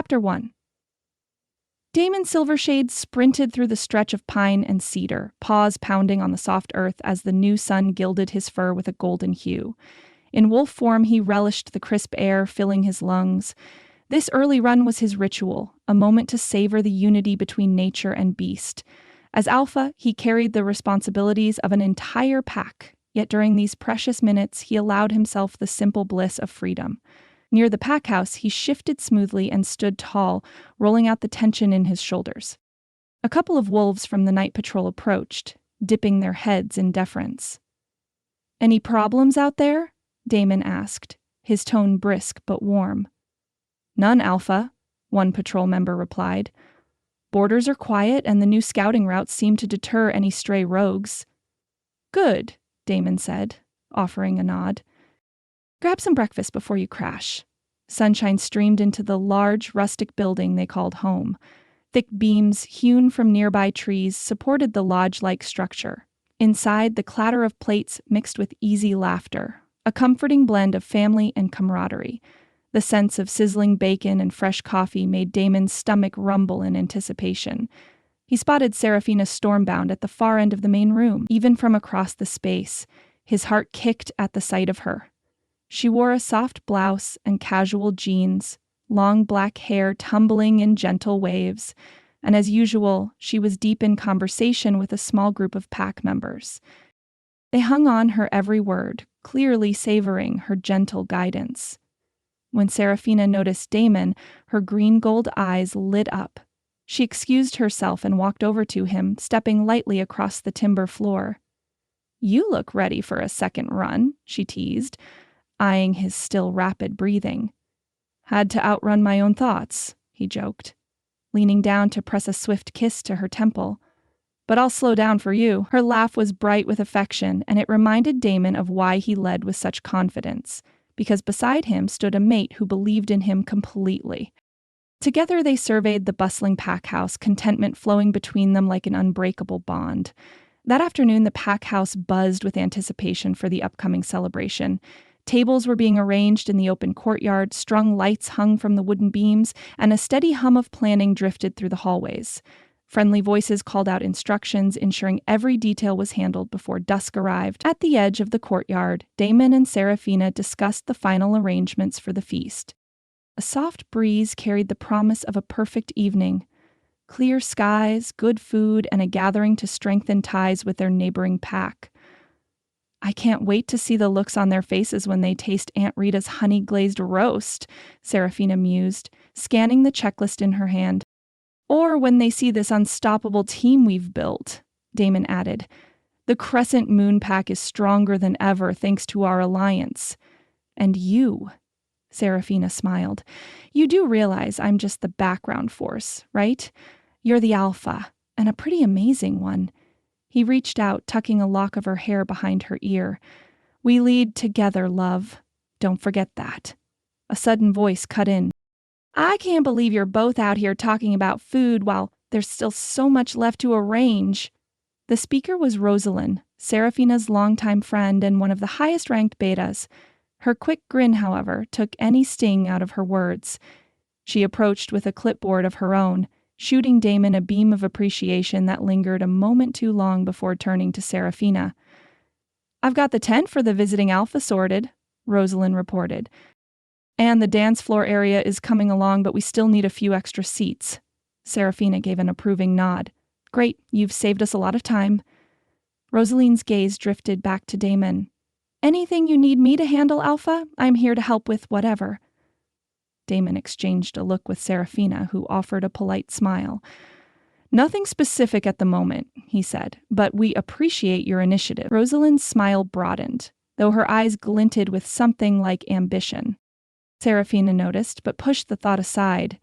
Chapter 1. Damon Silvershade sprinted through the stretch of pine and cedar, paws pounding on the soft earth as the new sun gilded his fur with a golden hue. In wolf form, he relished the crisp air filling his lungs. This early run was his ritual, a moment to savor the unity between nature and beast. As alpha, he carried the responsibilities of an entire pack, yet during these precious minutes, he allowed himself the simple bliss of freedom. Near the pack house, he shifted smoothly and stood tall, rolling out the tension in his shoulders. A couple of wolves from the night patrol approached, dipping their heads in deference. "Any problems out there?" Damon asked, his tone brisk but warm. "None, Alpha," one patrol member replied. "Borders are quiet and the new scouting routes seem to deter any stray rogues." "Good," Damon said, offering a nod. "Grab some breakfast before you crash." Sunshine streamed into the large, rustic building they called home. Thick beams, hewn from nearby trees, supported the lodge-like structure. Inside, the clatter of plates mixed with easy laughter, a comforting blend of family and camaraderie. The sense of sizzling bacon and fresh coffee made Damon's stomach rumble in anticipation. He spotted Seraphina stormbound at the far end of the main room, even from across the space. His heart kicked at the sight of her. She wore a soft blouse and casual jeans, long black hair tumbling in gentle waves, and as usual, she was deep in conversation with a small group of pack members. They hung on her every word, clearly savoring her gentle guidance. When Seraphina noticed Damon, her green-gold eyes lit up. She excused herself and walked over to him, stepping lightly across the timber floor. "You look ready for a second run," she teased, eyeing his still rapid breathing. "Had to outrun my own thoughts," he joked, leaning down to press a swift kiss to her temple. "But I'll slow down for you." Her laugh was bright with affection, and it reminded Damon of why he led with such confidence, because beside him stood a mate who believed in him completely. Together they surveyed the bustling pack house, contentment flowing between them like an unbreakable bond. That afternoon, the pack house buzzed with anticipation for the upcoming celebration. Tables were being arranged in the open courtyard, strung lights hung from the wooden beams, and a steady hum of planning drifted through the hallways. Friendly voices called out instructions, ensuring every detail was handled before dusk arrived. At the edge of the courtyard, Damon and Seraphina discussed the final arrangements for the feast. A soft breeze carried the promise of a perfect evening. Clear skies, good food, and a gathering to strengthen ties with their neighboring pack. "I can't wait to see the looks on their faces when they taste Aunt Rita's honey-glazed roast," Seraphina mused, scanning the checklist in her hand. "Or when they see this unstoppable team we've built," Damon added. "The Crescent Moon Pack is stronger than ever thanks to our alliance. And you," Seraphina smiled. "You do realize I'm just the background force, right? You're the alpha, and a pretty amazing one." He reached out, tucking a lock of her hair behind her ear. "We lead together, love. Don't forget that." A sudden voice cut in. "I can't believe you're both out here talking about food while there's still so much left to arrange." The speaker was Rosalind, Seraphina's longtime friend and one of the highest-ranked betas. Her quick grin, however, took any sting out of her words. She approached with a clipboard of her own, shooting Damon a beam of appreciation that lingered a moment too long before turning to Seraphina. "I've got the tent for the visiting alpha sorted," Rosalind reported. "And the dance floor area is coming along, but we still need a few extra seats." Seraphina gave an approving nod. "Great, you've saved us a lot of time." Rosalind's gaze drifted back to Damon. "Anything you need me to handle, Alpha? I'm here to help with whatever." Damon exchanged a look with Seraphina, who offered a polite smile. "Nothing specific at the moment," he said, "but we appreciate your initiative." Rosalind's smile broadened, though her eyes glinted with something like ambition. Seraphina noticed, but pushed the thought aside.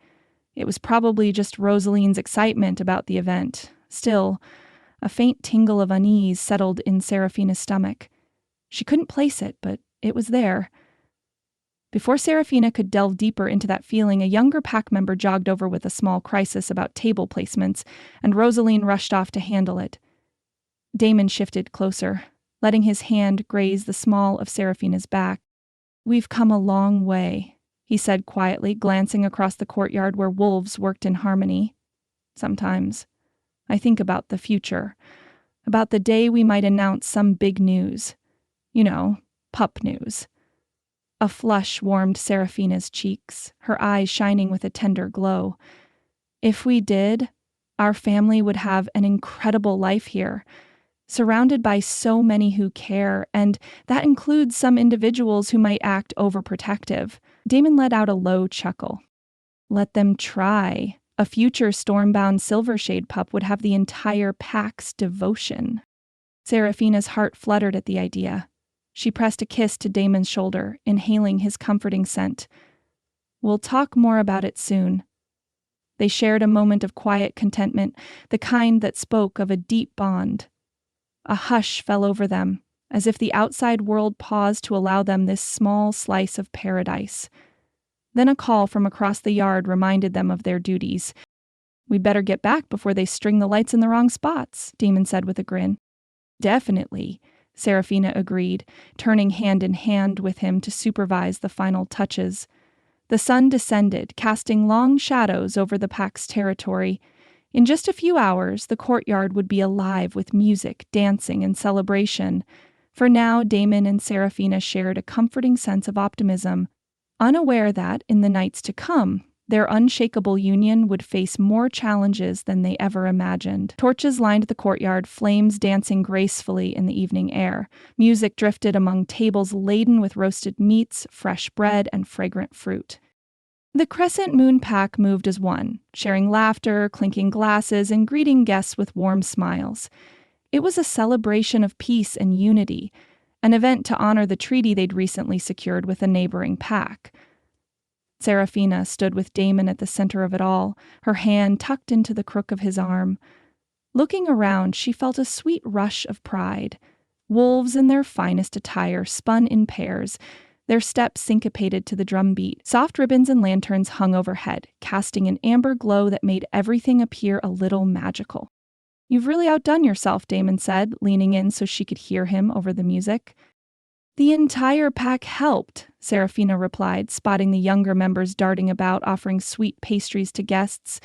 It was probably just Rosalind's excitement about the event. Still, a faint tingle of unease settled in Seraphina's stomach. She couldn't place it, but it was there. Before Seraphina could delve deeper into that feeling, a younger pack member jogged over with a small crisis about table placements, and Rosalind rushed off to handle it. Damon shifted closer, letting his hand graze the small of Seraphina's back. "We've come a long way," he said quietly, glancing across the courtyard where wolves worked in harmony. Sometimes I think about the future, about the day we might announce some big news. You know, pup news. A flush warmed Seraphina's cheeks, her eyes shining with a tender glow. If we did, our family would have an incredible life here, surrounded by so many who care, and that includes some individuals who might act overprotective. Damon let out a low chuckle. Let them try. A future stormbound Silvershade pup would have the entire pack's devotion. Seraphina's heart fluttered at the idea. She pressed a kiss to Damon's shoulder, inhaling his comforting scent. We'll talk more about it soon. They shared a moment of quiet contentment, the kind that spoke of a deep bond. A hush fell over them, as if the outside world paused to allow them this small slice of paradise. Then a call from across the yard reminded them of their duties. "We'd better get back before they string the lights in the wrong spots," Damon said with a grin. "Definitely," Seraphina agreed, turning hand in hand with him to supervise the final touches. The sun descended, casting long shadows over the pack's territory. In just a few hours, the courtyard would be alive with music, dancing, and celebration. For now, Damon and Seraphina shared a comforting sense of optimism, unaware that, in the nights to come, their unshakable union would face more challenges than they ever imagined. Torches lined the courtyard, flames dancing gracefully in the evening air. Music drifted among tables laden with roasted meats, fresh bread, and fragrant fruit. The Crescent Moon pack moved as one, sharing laughter, clinking glasses, and greeting guests with warm smiles. It was a celebration of peace and unity, an event to honor the treaty they'd recently secured with a neighboring pack. Seraphina stood with Damon at the center of it all, her hand tucked into the crook of his arm. Looking around, she felt a sweet rush of pride. Wolves in their finest attire spun in pairs, their steps syncopated to the drumbeat. Soft ribbons and lanterns hung overhead, casting an amber glow that made everything appear a little magical. "You've really outdone yourself," Damon said, leaning in so she could hear him over the music. "The entire pack helped," Seraphina replied, spotting the younger members darting about, offering sweet pastries to guests.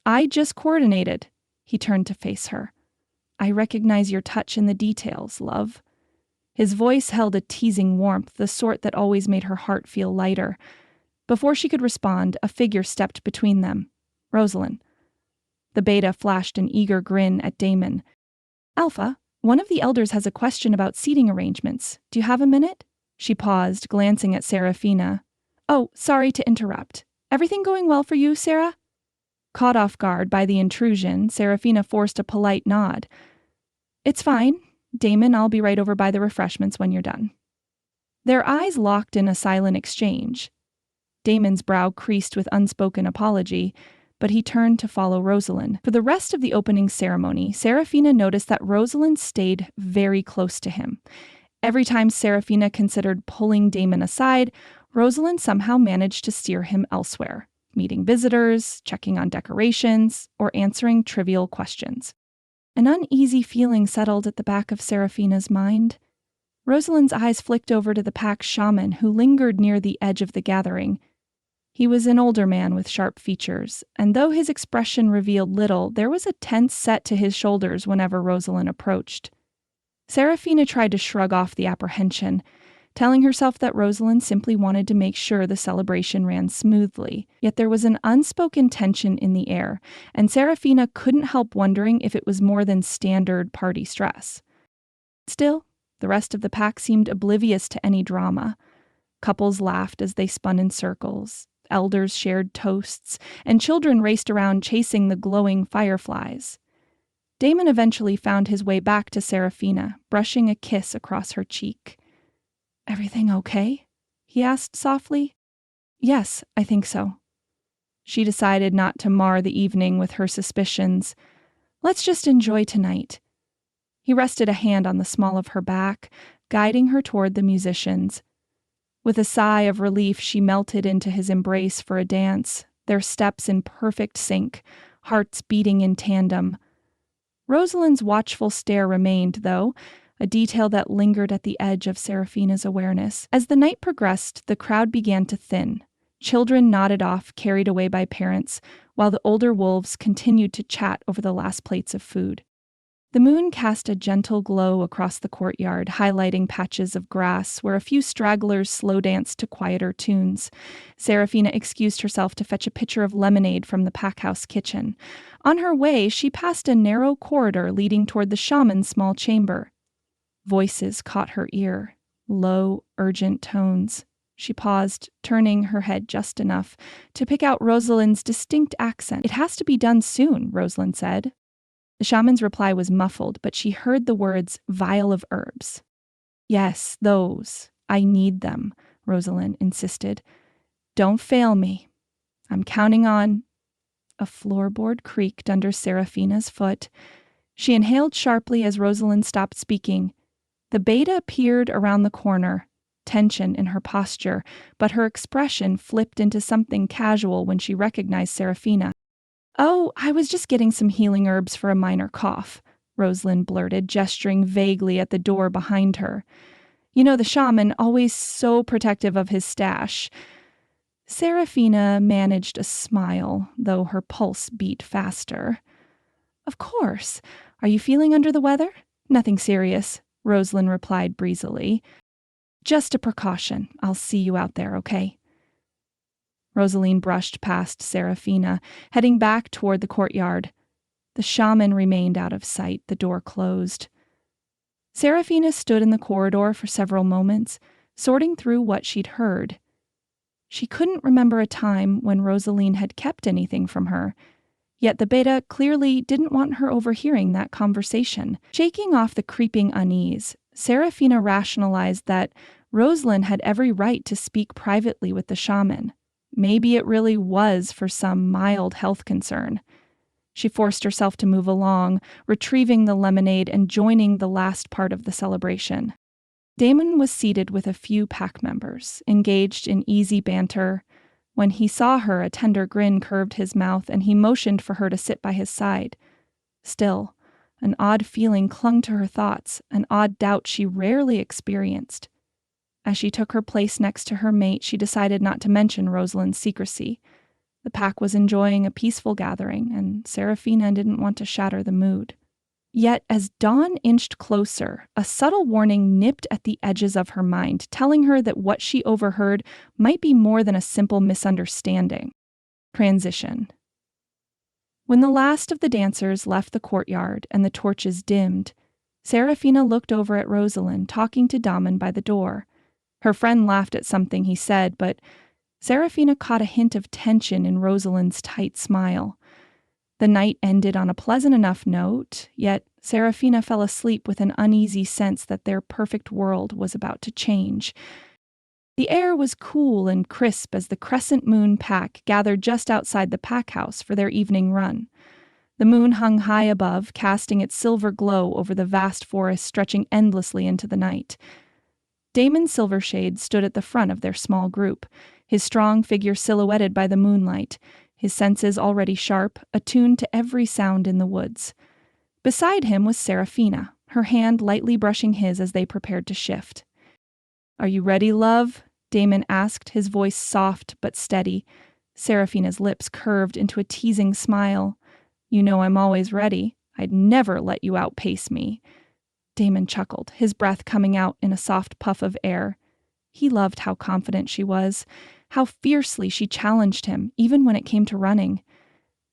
"I just coordinated." He turned to face her. "I recognize your touch in the details, love." His voice held a teasing warmth, the sort that always made her heart feel lighter. Before she could respond, a figure stepped between them. Rosalind. The beta flashed an eager grin at Damon. "Alpha, one of the elders has a question about seating arrangements. Do you have a minute?" She paused, glancing at Seraphina. "Oh, sorry to interrupt. Everything going well for you, Sarah?" Caught off guard by the intrusion, Seraphina forced a polite nod. "It's fine. Damon, I'll be right over by the refreshments when you're done." Their eyes locked in a silent exchange. Damon's brow creased with unspoken apology, but he turned to follow Rosalind. For the rest of the opening ceremony, Seraphina noticed that Rosalind stayed very close to him. Every time Seraphina considered pulling Damon aside, Rosalind somehow managed to steer him elsewhere, meeting visitors, checking on decorations, or answering trivial questions. An uneasy feeling settled at the back of Seraphina's mind. Rosalind's eyes flicked over to the pack's shaman, who lingered near the edge of the gathering. He was an older man with sharp features, and though his expression revealed little, there was a tense set to his shoulders whenever Rosalind approached. Seraphina tried to shrug off the apprehension, telling herself that Rosalind simply wanted to make sure the celebration ran smoothly. Yet there was an unspoken tension in the air, and Seraphina couldn't help wondering if it was more than standard party stress. Still, the rest of the pack seemed oblivious to any drama. Couples laughed as they spun in circles, elders shared toasts, and children raced around chasing the glowing fireflies. Damon eventually found his way back to Seraphina, brushing a kiss across her cheek. "Everything okay?" he asked softly. "Yes, I think so." She decided not to mar the evening with her suspicions. "Let's just enjoy tonight." He rested a hand on the small of her back, guiding her toward the musicians. With a sigh of relief, she melted into his embrace for a dance, their steps in perfect sync, hearts beating in tandem. Rosalind's watchful stare remained, though, a detail that lingered at the edge of Seraphina's awareness. As the night progressed, the crowd began to thin. Children nodded off, carried away by parents, while the older wolves continued to chat over the last plates of food. The moon cast a gentle glow across the courtyard, highlighting patches of grass where a few stragglers slow danced to quieter tunes. Serafina excused herself to fetch a pitcher of lemonade from the packhouse kitchen. On her way, she passed a narrow corridor leading toward the shaman's small chamber. Voices caught her ear, low, urgent tones. She paused, turning her head just enough to pick out Rosalind's distinct accent. "It has to be done soon," Rosalind said. The shaman's reply was muffled, but she heard the words, "vial of herbs." "Yes, those. I need them," Rosalind insisted. "Don't fail me. I'm counting on—" A floorboard creaked under Serafina's foot. She inhaled sharply as Rosalind stopped speaking. The beta peered around the corner, tension in her posture, but her expression flipped into something casual when she recognized Serafina. "Oh, I was just getting some healing herbs for a minor cough," Rosalind blurted, gesturing vaguely at the door behind her. "You know, the shaman, always so protective of his stash." Serafina managed a smile, though her pulse beat faster. "Of course. Are you feeling under the weather?" "Nothing serious," Rosalind replied breezily. "Just a precaution. I'll see you out there, okay?" Rosaline brushed past Serafina, heading back toward the courtyard. The shaman remained out of sight, the door closed. Serafina stood in the corridor for several moments, sorting through what she'd heard. She couldn't remember a time when Rosaline had kept anything from her, yet the beta clearly didn't want her overhearing that conversation. Shaking off the creeping unease, Serafina rationalized that Rosalind had every right to speak privately with the shaman. Maybe it really was for some mild health concern. She forced herself to move along, retrieving the lemonade and joining the last part of the celebration. Damon was seated with a few pack members, engaged in easy banter. When he saw her, a tender grin curved his mouth, and he motioned for her to sit by his side. Still, an odd feeling clung to her thoughts, an odd doubt she rarely experienced. As she took her place next to her mate, she decided not to mention Rosalind's secrecy. The pack was enjoying a peaceful gathering, and Serafina didn't want to shatter the mood. Yet, as dawn inched closer, a subtle warning nipped at the edges of her mind, telling her that what she overheard might be more than a simple misunderstanding. Transition. When the last of the dancers left the courtyard and the torches dimmed, Serafina looked over at Rosalind, talking to Damon by the door. Her friend laughed at something he said, but Serafina caught a hint of tension in Rosalind's tight smile. The night ended on a pleasant enough note, yet Serafina fell asleep with an uneasy sense that their perfect world was about to change. The air was cool and crisp as the Crescent Moon pack gathered just outside the pack house for their evening run. The moon hung high above, casting its silver glow over the vast forest stretching endlessly into the night. Damon Silvershade stood at the front of their small group, his strong figure silhouetted by the moonlight, his senses already sharp, attuned to every sound in the woods. Beside him was Serafina, her hand lightly brushing his as they prepared to shift. "Are you ready, love?" Damon asked, his voice soft but steady. Serafina's lips curved into a teasing smile. "You know I'm always ready. I'd never let you outpace me." Damon chuckled, his breath coming out in a soft puff of air. He loved how confident she was, how fiercely she challenged him, even when it came to running.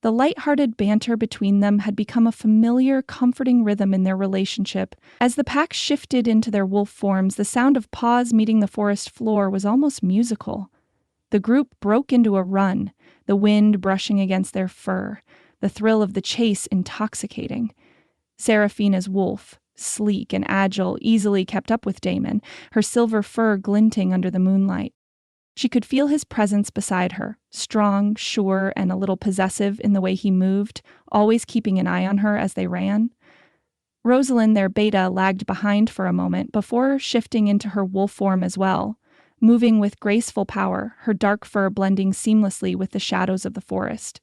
The light-hearted banter between them had become a familiar, comforting rhythm in their relationship. As the pack shifted into their wolf forms, the sound of paws meeting the forest floor was almost musical. The group broke into a run, the wind brushing against their fur, the thrill of the chase intoxicating. Serafina's wolf, sleek and agile, easily kept up with Damon, her silver fur glinting under the moonlight. She could feel his presence beside her, strong, sure, and a little possessive in the way he moved, always keeping an eye on her as they ran. Rosalind, their beta, lagged behind for a moment before shifting into her wolf form as well, moving with graceful power, her dark fur blending seamlessly with the shadows of the forest.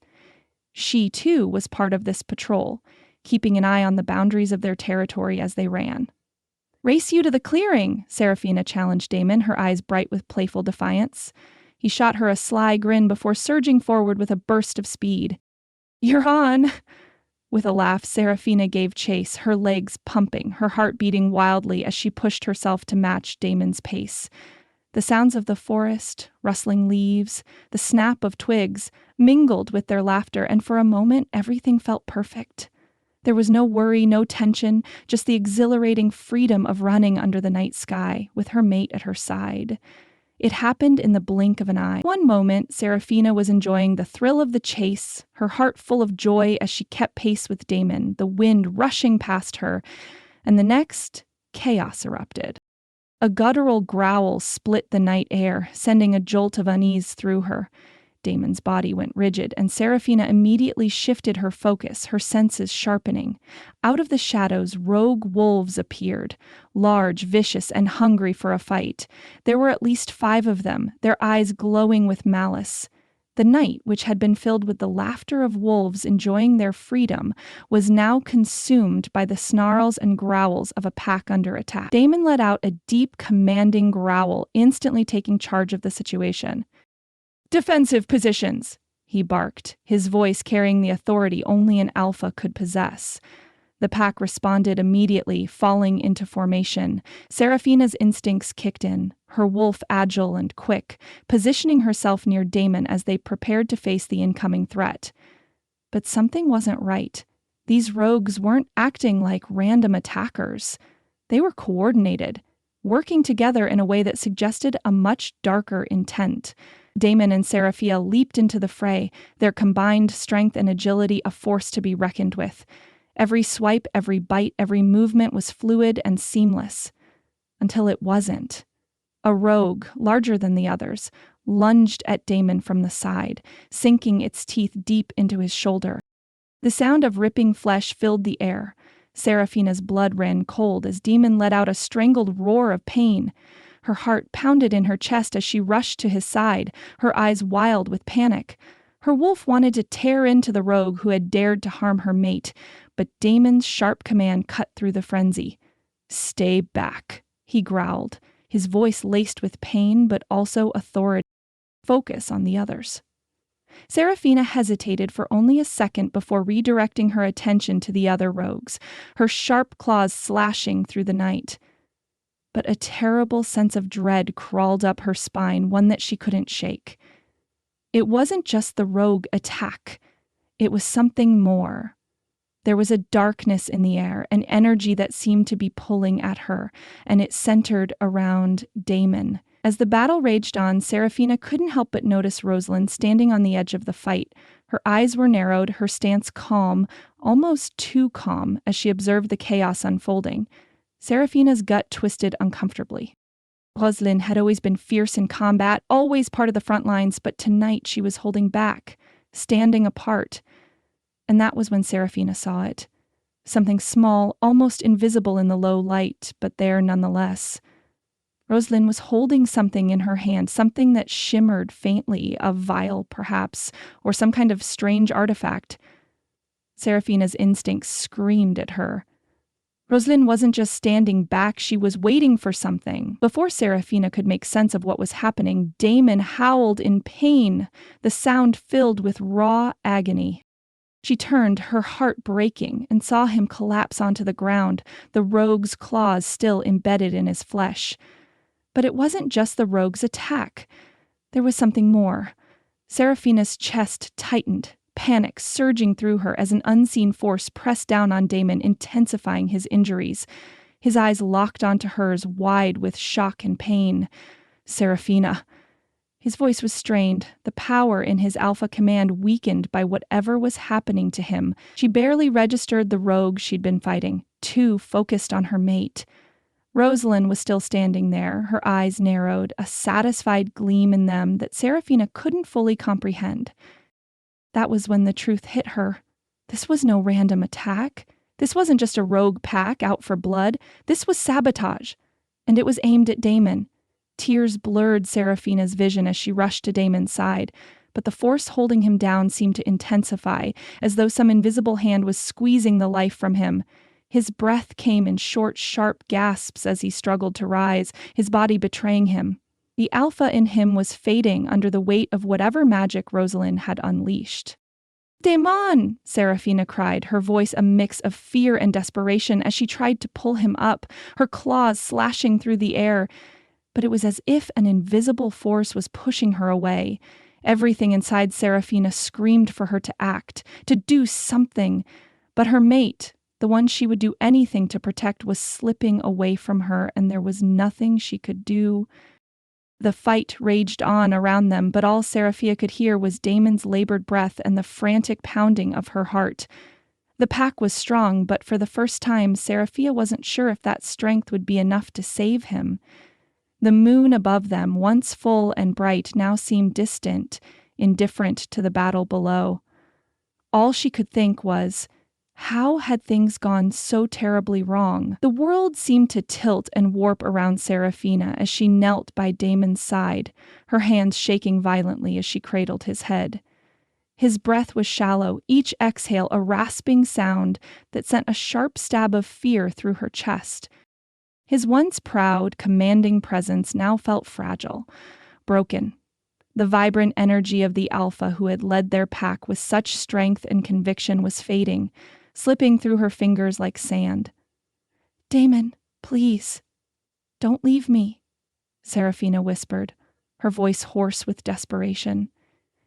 She, too, was part of this patrol, keeping an eye on the boundaries of their territory as they ran. "Race you to the clearing," Serafina challenged Damon, her eyes bright with playful defiance. He shot her a sly grin before surging forward with a burst of speed. "You're on!" With a laugh, Serafina gave chase, her legs pumping, her heart beating wildly as she pushed herself to match Damon's pace. The sounds of the forest, rustling leaves, the snap of twigs, mingled with their laughter, and for a moment everything felt perfect. There was no worry, no tension, just the exhilarating freedom of running under the night sky, with her mate at her side. It happened in the blink of an eye. One moment, Serafina was enjoying the thrill of the chase, her heart full of joy as she kept pace with Damon, the wind rushing past her, and the next, chaos erupted. A guttural growl split the night air, sending a jolt of unease through her. Damon's body went rigid, and Serafina immediately shifted her focus, her senses sharpening. Out of the shadows, rogue wolves appeared, large, vicious, and hungry for a fight. There were at least 5 of them, their eyes glowing with malice. The night, which had been filled with the laughter of wolves enjoying their freedom, was now consumed by the snarls and growls of a pack under attack. Damon let out a deep, commanding growl, instantly taking charge of the situation. "Defensive positions!" he barked, his voice carrying the authority only an alpha could possess. The pack responded immediately, falling into formation. Serafina's instincts kicked in, her wolf agile and quick, positioning herself near Damon as they prepared to face the incoming threat. But something wasn't right. These rogues weren't acting like random attackers. They were coordinated, working together in a way that suggested a much darker intent. Damon and Serafina leaped into the fray, their combined strength and agility a force to be reckoned with. Every swipe, every bite, every movement was fluid and seamless. Until it wasn't. A rogue, larger than the others, lunged at Damon from the side, sinking its teeth deep into his shoulder. The sound of ripping flesh filled the air. Serafina's blood ran cold as Damon let out a strangled roar of pain. Her heart pounded in her chest as she rushed to his side, her eyes wild with panic. Her wolf wanted to tear into the rogue who had dared to harm her mate, but Damon's sharp command cut through the frenzy. "Stay back," he growled, his voice laced with pain but also authority. "Focus on the others." Serafina hesitated for only a second before redirecting her attention to the other rogues, her sharp claws slashing through the night. But a terrible sense of dread crawled up her spine, one that she couldn't shake. It wasn't just the rogue attack. It was something more. There was a darkness in the air, an energy that seemed to be pulling at her, and it centered around Damon. As the battle raged on, Serafina couldn't help but notice Rosalind standing on the edge of the fight. Her eyes were narrowed, her stance calm, almost too calm, as she observed the chaos unfolding. Serafina's gut twisted uncomfortably. Rosalind had always been fierce in combat, always part of the front lines, but tonight she was holding back, standing apart. And that was when Serafina saw it. Something small, almost invisible in the low light, but there nonetheless. Rosalind was holding something in her hand, something that shimmered faintly, a vial perhaps, or some kind of strange artifact. Serafina's instincts screamed at her. Rosalind wasn't just standing back, she was waiting for something. Before Serafina could make sense of what was happening, Damon howled in pain, the sound filled with raw agony. She turned, her heart breaking, and saw him collapse onto the ground, the rogue's claws still embedded in his flesh. But it wasn't just the rogue's attack. There was something more. Serafina's chest tightened, panic surging through her as an unseen force pressed down on Damon, intensifying his injuries. His eyes locked onto hers, wide with shock and pain. "Serafina." His voice was strained, the power in his alpha command weakened by whatever was happening to him. She barely registered the rogue she'd been fighting, too focused on her mate. Rosalind was still standing there, her eyes narrowed, a satisfied gleam in them that Serafina couldn't fully comprehend. That was when the truth hit her. This was no random attack. This wasn't just a rogue pack out for blood. This was sabotage. And it was aimed at Damon. Tears blurred Serafina's vision as she rushed to Damon's side, but the force holding him down seemed to intensify, as though some invisible hand was squeezing the life from him. His breath came in short, sharp gasps as he struggled to rise, his body betraying him. The alpha in him was fading under the weight of whatever magic Rosalind had unleashed. "Damon!" Serafina cried, her voice a mix of fear and desperation as she tried to pull him up, her claws slashing through the air. But it was as if an invisible force was pushing her away. Everything inside Serafina screamed for her to act, to do something. But her mate, the one she would do anything to protect, was slipping away from her, and there was nothing she could do. The fight raged on around them, but all Seraphia could hear was Damon's labored breath and the frantic pounding of her heart. The pack was strong, but for the first time, Seraphia wasn't sure if that strength would be enough to save him. The moon above them, once full and bright, now seemed distant, indifferent to the battle below. All she could think was, how had things gone so terribly wrong? The world seemed to tilt and warp around Serafina as she knelt by Damon's side, her hands shaking violently as she cradled his head. His breath was shallow, each exhale a rasping sound that sent a sharp stab of fear through her chest. His once proud, commanding presence now felt fragile, broken. The vibrant energy of the alpha who had led their pack with such strength and conviction was fading, slipping through her fingers like sand. "Damon, please, don't leave me," Serafina whispered, her voice hoarse with desperation.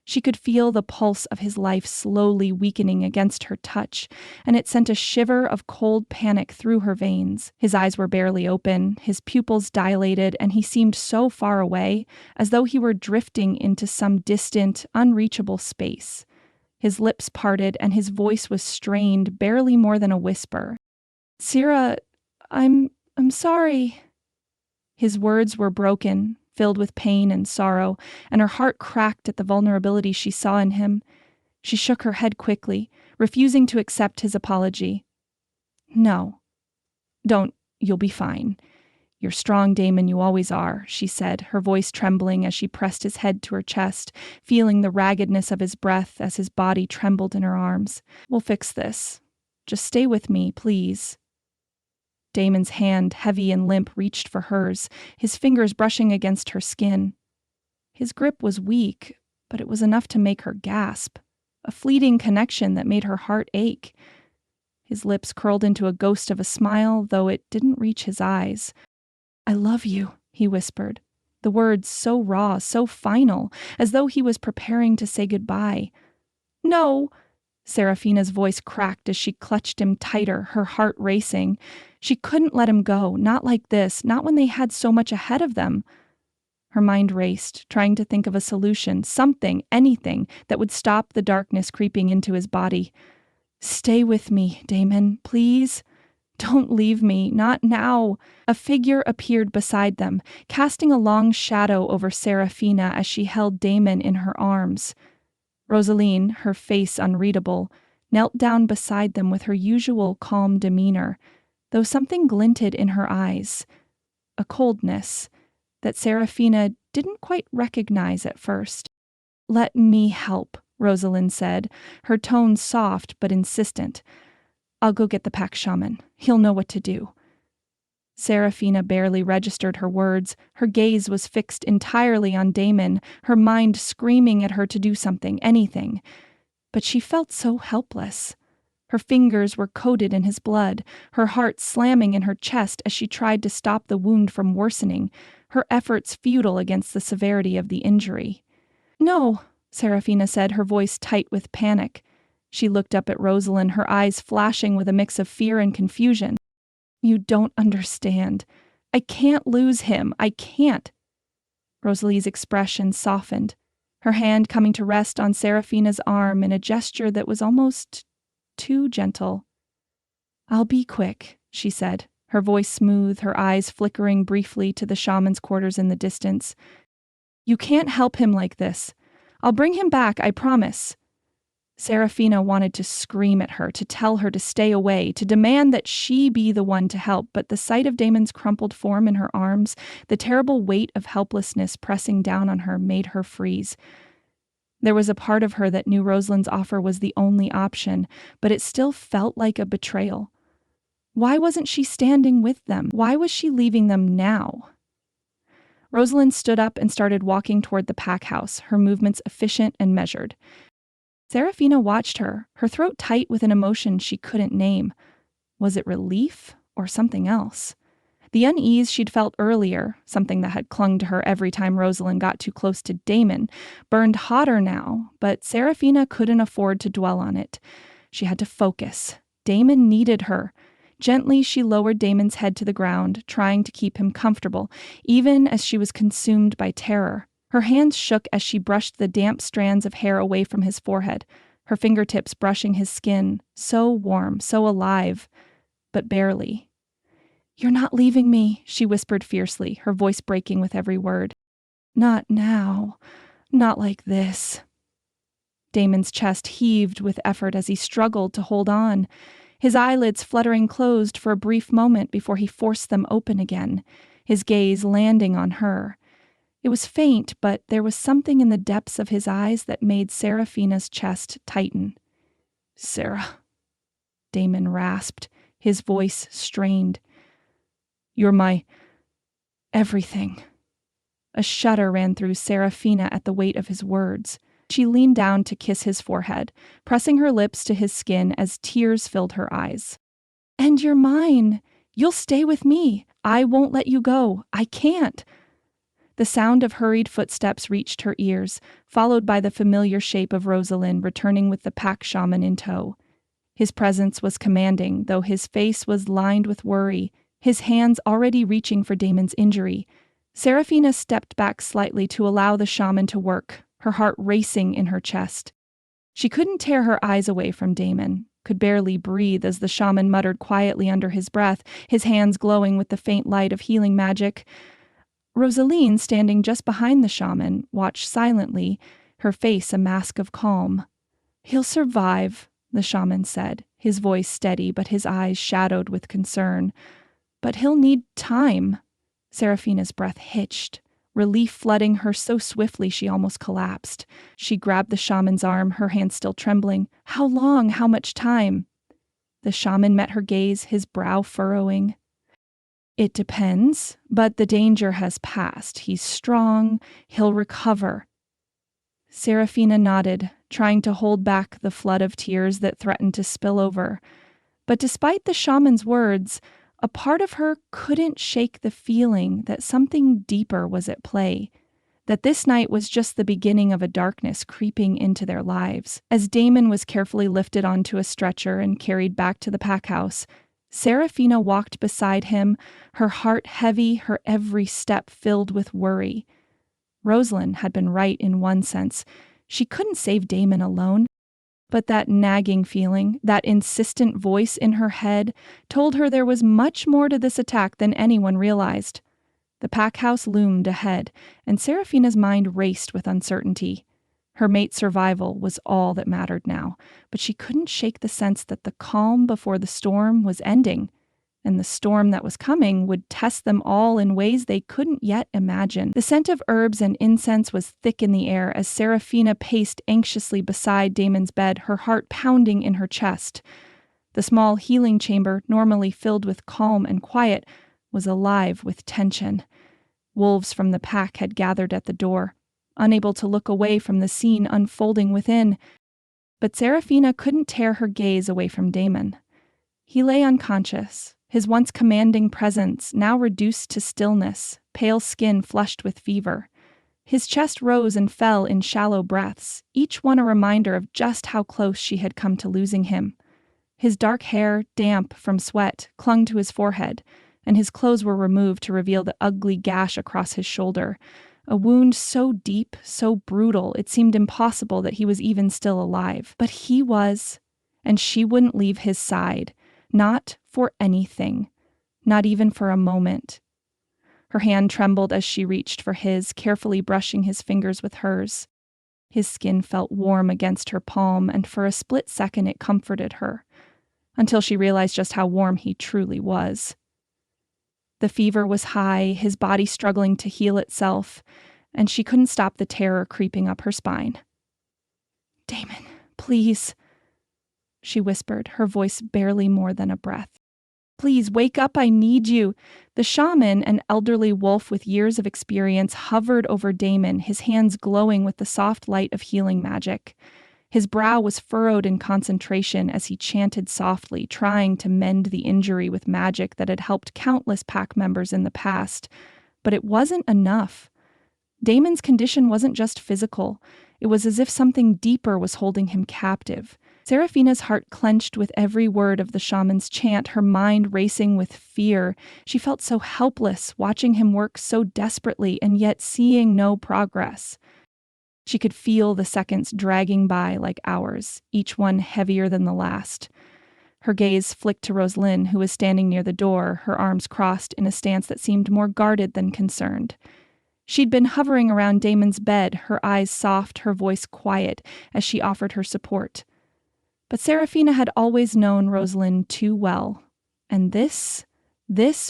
She could feel the pulse of his life slowly weakening against her touch, and it sent a shiver of cold panic through her veins. His eyes were barely open, his pupils dilated, and he seemed so far away, as though he were drifting into some distant, unreachable space. His lips parted, and his voice was strained, barely more than a whisper. "Sira, I'm sorry." His words were broken, filled with pain and sorrow, and her heart cracked at the vulnerability she saw in him. She shook her head quickly, refusing to accept his apology. "No. Don't. You'll be fine. You're strong, Damon, you always are," she said, her voice trembling as she pressed his head to her chest, feeling the raggedness of his breath as his body trembled in her arms. "We'll fix this. Just stay with me, please." Damon's hand, heavy and limp, reached for hers, his fingers brushing against her skin. His grip was weak, but it was enough to make her gasp, a fleeting connection that made her heart ache. His lips curled into a ghost of a smile, though it didn't reach his eyes. "I love you," he whispered, the words so raw, so final, as though he was preparing to say goodbye. "No!" Serafina's voice cracked as she clutched him tighter, her heart racing. She couldn't let him go, not like this, not when they had so much ahead of them. Her mind raced, trying to think of a solution, something, anything, that would stop the darkness creeping into his body. "Stay with me, Damon, please. Don't leave me, not now." A figure appeared beside them, casting a long shadow over Serafina as she held Damon in her arms. Rosaline, her face unreadable, knelt down beside them with her usual calm demeanor, though something glinted in her eyes, a coldness that Serafina didn't quite recognize at first. "Let me help," Rosalind said, her tone soft but insistent. "I'll go get the pack shaman. He'll know what to do." Serafina barely registered her words. Her gaze was fixed entirely on Damon, her mind screaming at her to do something, anything. But she felt so helpless. Her fingers were coated in his blood, her heart slamming in her chest as she tried to stop the wound from worsening, her efforts futile against the severity of the injury. "No," Serafina said, her voice tight with panic. She looked up at Rosalind, her eyes flashing with a mix of fear and confusion. "You don't understand. I can't lose him. I can't." Rosalie's expression softened, her hand coming to rest on Serafina's arm in a gesture that was almost too gentle. "I'll be quick," she said, her voice smooth, her eyes flickering briefly to the shaman's quarters in the distance. "You can't help him like this. I'll bring him back, I promise." Serafina wanted to scream at her, to tell her to stay away, to demand that she be the one to help, but the sight of Damon's crumpled form in her arms, the terrible weight of helplessness pressing down on her, made her freeze. There was a part of her that knew Rosalind's offer was the only option, but it still felt like a betrayal. Why wasn't she standing with them? Why was she leaving them now? Rosalind stood up and started walking toward the pack house, her movements efficient and measured. Serafina watched her, her throat tight with an emotion she couldn't name. Was it relief or something else? The unease she'd felt earlier, something that had clung to her every time Rosalind got too close to Damon, burned hotter now, but Serafina couldn't afford to dwell on it. She had to focus. Damon needed her. Gently, she lowered Damon's head to the ground, trying to keep him comfortable, even as she was consumed by terror. Her hands shook as she brushed the damp strands of hair away from his forehead, her fingertips brushing his skin, so warm, so alive, but barely. "You're not leaving me," she whispered fiercely, her voice breaking with every word. "Not now. Not like this." Damon's chest heaved with effort as he struggled to hold on, his eyelids fluttering closed for a brief moment before he forced them open again, his gaze landing on her. It was faint, but there was something in the depths of his eyes that made Serafina's chest tighten. "Sarah," Damon rasped, his voice strained. "You're my everything." A shudder ran through Serafina at the weight of his words. She leaned down to kiss his forehead, pressing her lips to his skin as tears filled her eyes. "And you're mine. You'll stay with me. I won't let you go. I can't." The sound of hurried footsteps reached her ears, followed by the familiar shape of Rosalind returning with the pack shaman in tow. His presence was commanding, though his face was lined with worry, his hands already reaching for Damon's injury. Serafina stepped back slightly to allow the shaman to work, her heart racing in her chest. She couldn't tear her eyes away from Damon, could barely breathe as the shaman muttered quietly under his breath, his hands glowing with the faint light of healing magic. Rosaline, standing just behind the shaman, watched silently, her face a mask of calm. "He'll survive," the shaman said, his voice steady but his eyes shadowed with concern. "But he'll need time." Serafina's breath hitched, relief flooding her so swiftly she almost collapsed. She grabbed the shaman's arm, her hand still trembling. "How long? How much time?" The shaman met her gaze, his brow furrowing. "It depends, but the danger has passed. He's strong. He'll recover." Serafina nodded, trying to hold back the flood of tears that threatened to spill over. But despite the shaman's words, a part of her couldn't shake the feeling that something deeper was at play, that this night was just the beginning of a darkness creeping into their lives. As Damon was carefully lifted onto a stretcher and carried back to the pack house, Serafina walked beside him, her heart heavy, her every step filled with worry. Rosalind had been right in one sense. She couldn't save Damon alone. But that nagging feeling, that insistent voice in her head, told her there was much more to this attack than anyone realized. The pack house loomed ahead, and Serafina's mind raced with uncertainty. Her mate's survival was all that mattered now, but she couldn't shake the sense that the calm before the storm was ending, and the storm that was coming would test them all in ways they couldn't yet imagine. The scent of herbs and incense was thick in the air as Serafina paced anxiously beside Damon's bed, her heart pounding in her chest. The small healing chamber, normally filled with calm and quiet, was alive with tension. Wolves from the pack had gathered at the door, unable to look away from the scene unfolding within. But Serafina couldn't tear her gaze away from Damon. He lay unconscious, his once commanding presence now reduced to stillness, pale skin flushed with fever. His chest rose and fell in shallow breaths, each one a reminder of just how close she had come to losing him. His dark hair, damp from sweat, clung to his forehead, and his clothes were removed to reveal the ugly gash across his shoulder, a wound so deep, so brutal, it seemed impossible that he was even still alive. But he was, and she wouldn't leave his side. Not for anything. Not even for a moment. Her hand trembled as she reached for his, carefully brushing his fingers with hers. His skin felt warm against her palm, and for a split second it comforted her, until she realized just how warm he truly was. The fever was high, his body struggling to heal itself, and she couldn't stop the terror creeping up her spine. "Damon, please," she whispered, her voice barely more than a breath. Please, wake up, I need you." The shaman, an elderly wolf with years of experience, hovered over Damon, his hands glowing with the soft light of healing magic. His brow was furrowed in concentration as he chanted softly, trying to mend the injury with magic that had helped countless pack members in the past. But it wasn't enough. Damon's condition wasn't just physical. It was as if something deeper was holding him captive. Seraphina's heart clenched with every word of the shaman's chant, her mind racing with fear. She felt so helpless, watching him work so desperately and yet seeing no progress. She could feel the seconds dragging by like hours, each one heavier than the last. Her gaze flicked to Rosalind, who was standing near the door, her arms crossed in a stance that seemed more guarded than concerned. She'd been hovering around Damon's bed, her eyes soft, her voice quiet, as she offered her support. But Seraphina had always known Rosalind too well. And this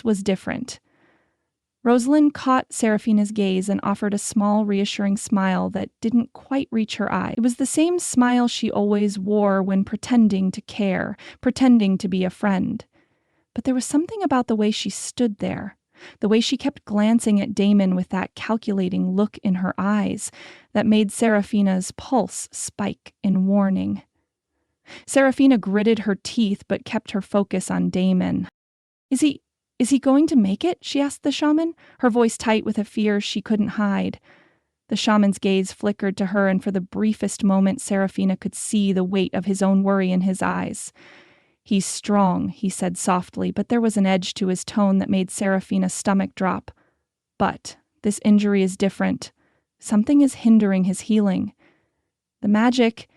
was different. Rosalind caught Seraphina's gaze and offered a small, reassuring smile that didn't quite reach her eye. It was the same smile she always wore when pretending to care, pretending to be a friend. But there was something about the way she stood there, the way she kept glancing at Damon with that calculating look in her eyes, that made Seraphina's pulse spike in warning. Seraphina gritted her teeth but kept her focus on Damon. Is he going to make it?" she asked the shaman, her voice tight with a fear she couldn't hide. The shaman's gaze flickered to her, and for the briefest moment Seraphina could see the weight of his own worry in his eyes. "He's strong," he said softly, but there was an edge to his tone that made Seraphina's stomach drop. "But this injury is different. Something is hindering his healing. The magic...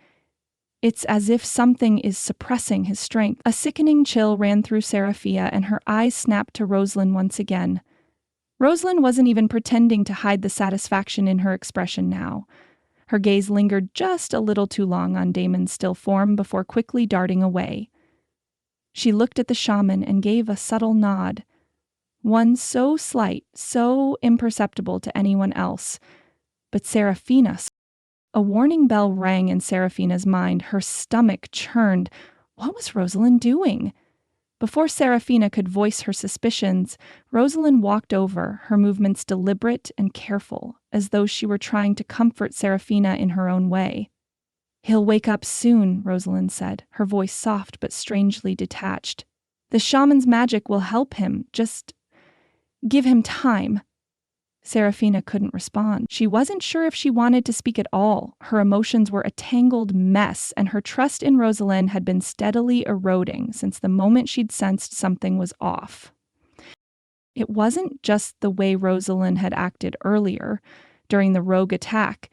It's as if something is suppressing his strength." A sickening chill ran through Seraphina, and her eyes snapped to Rosalind once again. Rosalind wasn't even pretending to hide the satisfaction in her expression now. Her gaze lingered just a little too long on Damon's still form before quickly darting away. She looked at the shaman and gave a subtle nod. One so slight, so imperceptible to anyone else. But Seraphina... A warning bell rang in Seraphina's mind. Her stomach churned. What was Rosalind doing? Before Seraphina could voice her suspicions, Rosalind walked over, her movements deliberate and careful, as though she were trying to comfort Seraphina in her own way. "He'll wake up soon," Rosalind said, her voice soft but strangely detached. "The shaman's magic will help him. Just give him time." Seraphina couldn't respond. She wasn't sure if she wanted to speak at all. Her emotions were a tangled mess, and her trust in Rosalind had been steadily eroding since the moment she'd sensed something was off. It wasn't just the way Rosalind had acted earlier, during the rogue attack.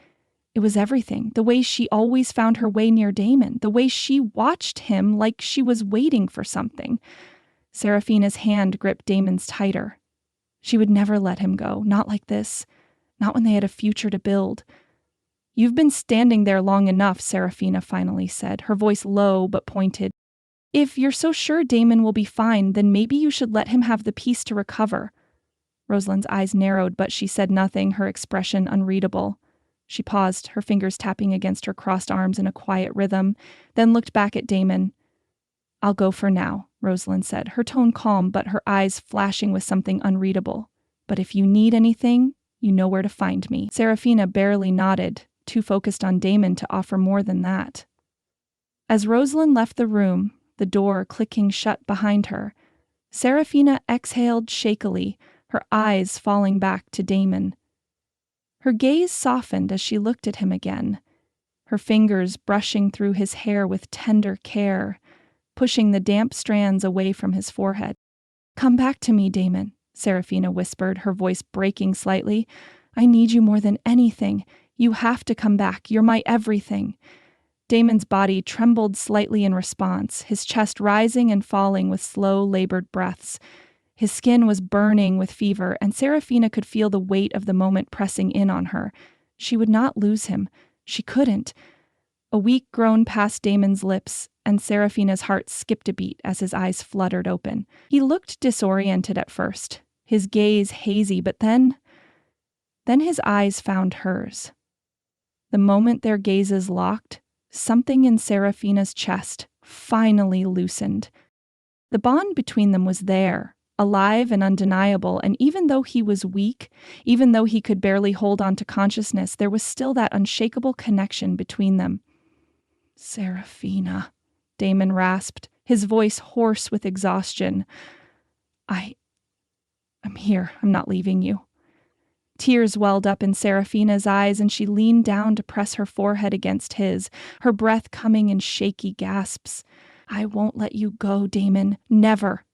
It was everything. The way she always found her way near Damon. The way she watched him like she was waiting for something. Seraphina's hand gripped Damon's tighter. She would never let him go, not like this, not when they had a future to build. "You've been standing there long enough," Seraphina finally said, her voice low but pointed. "If you're so sure Damon will be fine, then maybe you should let him have the peace to recover." Rosalind's eyes narrowed, but she said nothing, her expression unreadable. She paused, her fingers tapping against her crossed arms in a quiet rhythm, then looked back at Damon. "I'll go for now," Rosalind said, her tone calm but her eyes flashing with something unreadable. "But if you need anything, you know where to find me." Seraphina barely nodded, too focused on Damon to offer more than that. As Rosalind left the room, the door clicking shut behind her, Seraphina exhaled shakily, her eyes falling back to Damon. Her gaze softened as she looked at him again, her fingers brushing through his hair with tender care, pushing the damp strands away from his forehead. "Come back to me, Damon," Seraphina whispered, her voice breaking slightly. "I need you more than anything. You have to come back. You're my everything." Damon's body trembled slightly in response, his chest rising and falling with slow, labored breaths. His skin was burning with fever, and Seraphina could feel the weight of the moment pressing in on her. She would not lose him. She couldn't. A weak groan passed Damon's lips, and Seraphina's heart skipped a beat as his eyes fluttered open. He looked disoriented at first, his gaze hazy, but then his eyes found hers. The moment their gazes locked, something in Seraphina's chest finally loosened. The bond between them was there, alive and undeniable, and even though he was weak, even though he could barely hold on to consciousness, there was still that unshakable connection between them. "Seraphina," Damon rasped, his voice hoarse with exhaustion. I'm here. I'm not leaving you." Tears welled up in Seraphina's eyes, and she leaned down to press her forehead against his, her breath coming in shaky gasps. "I won't let you go, Damon. Never."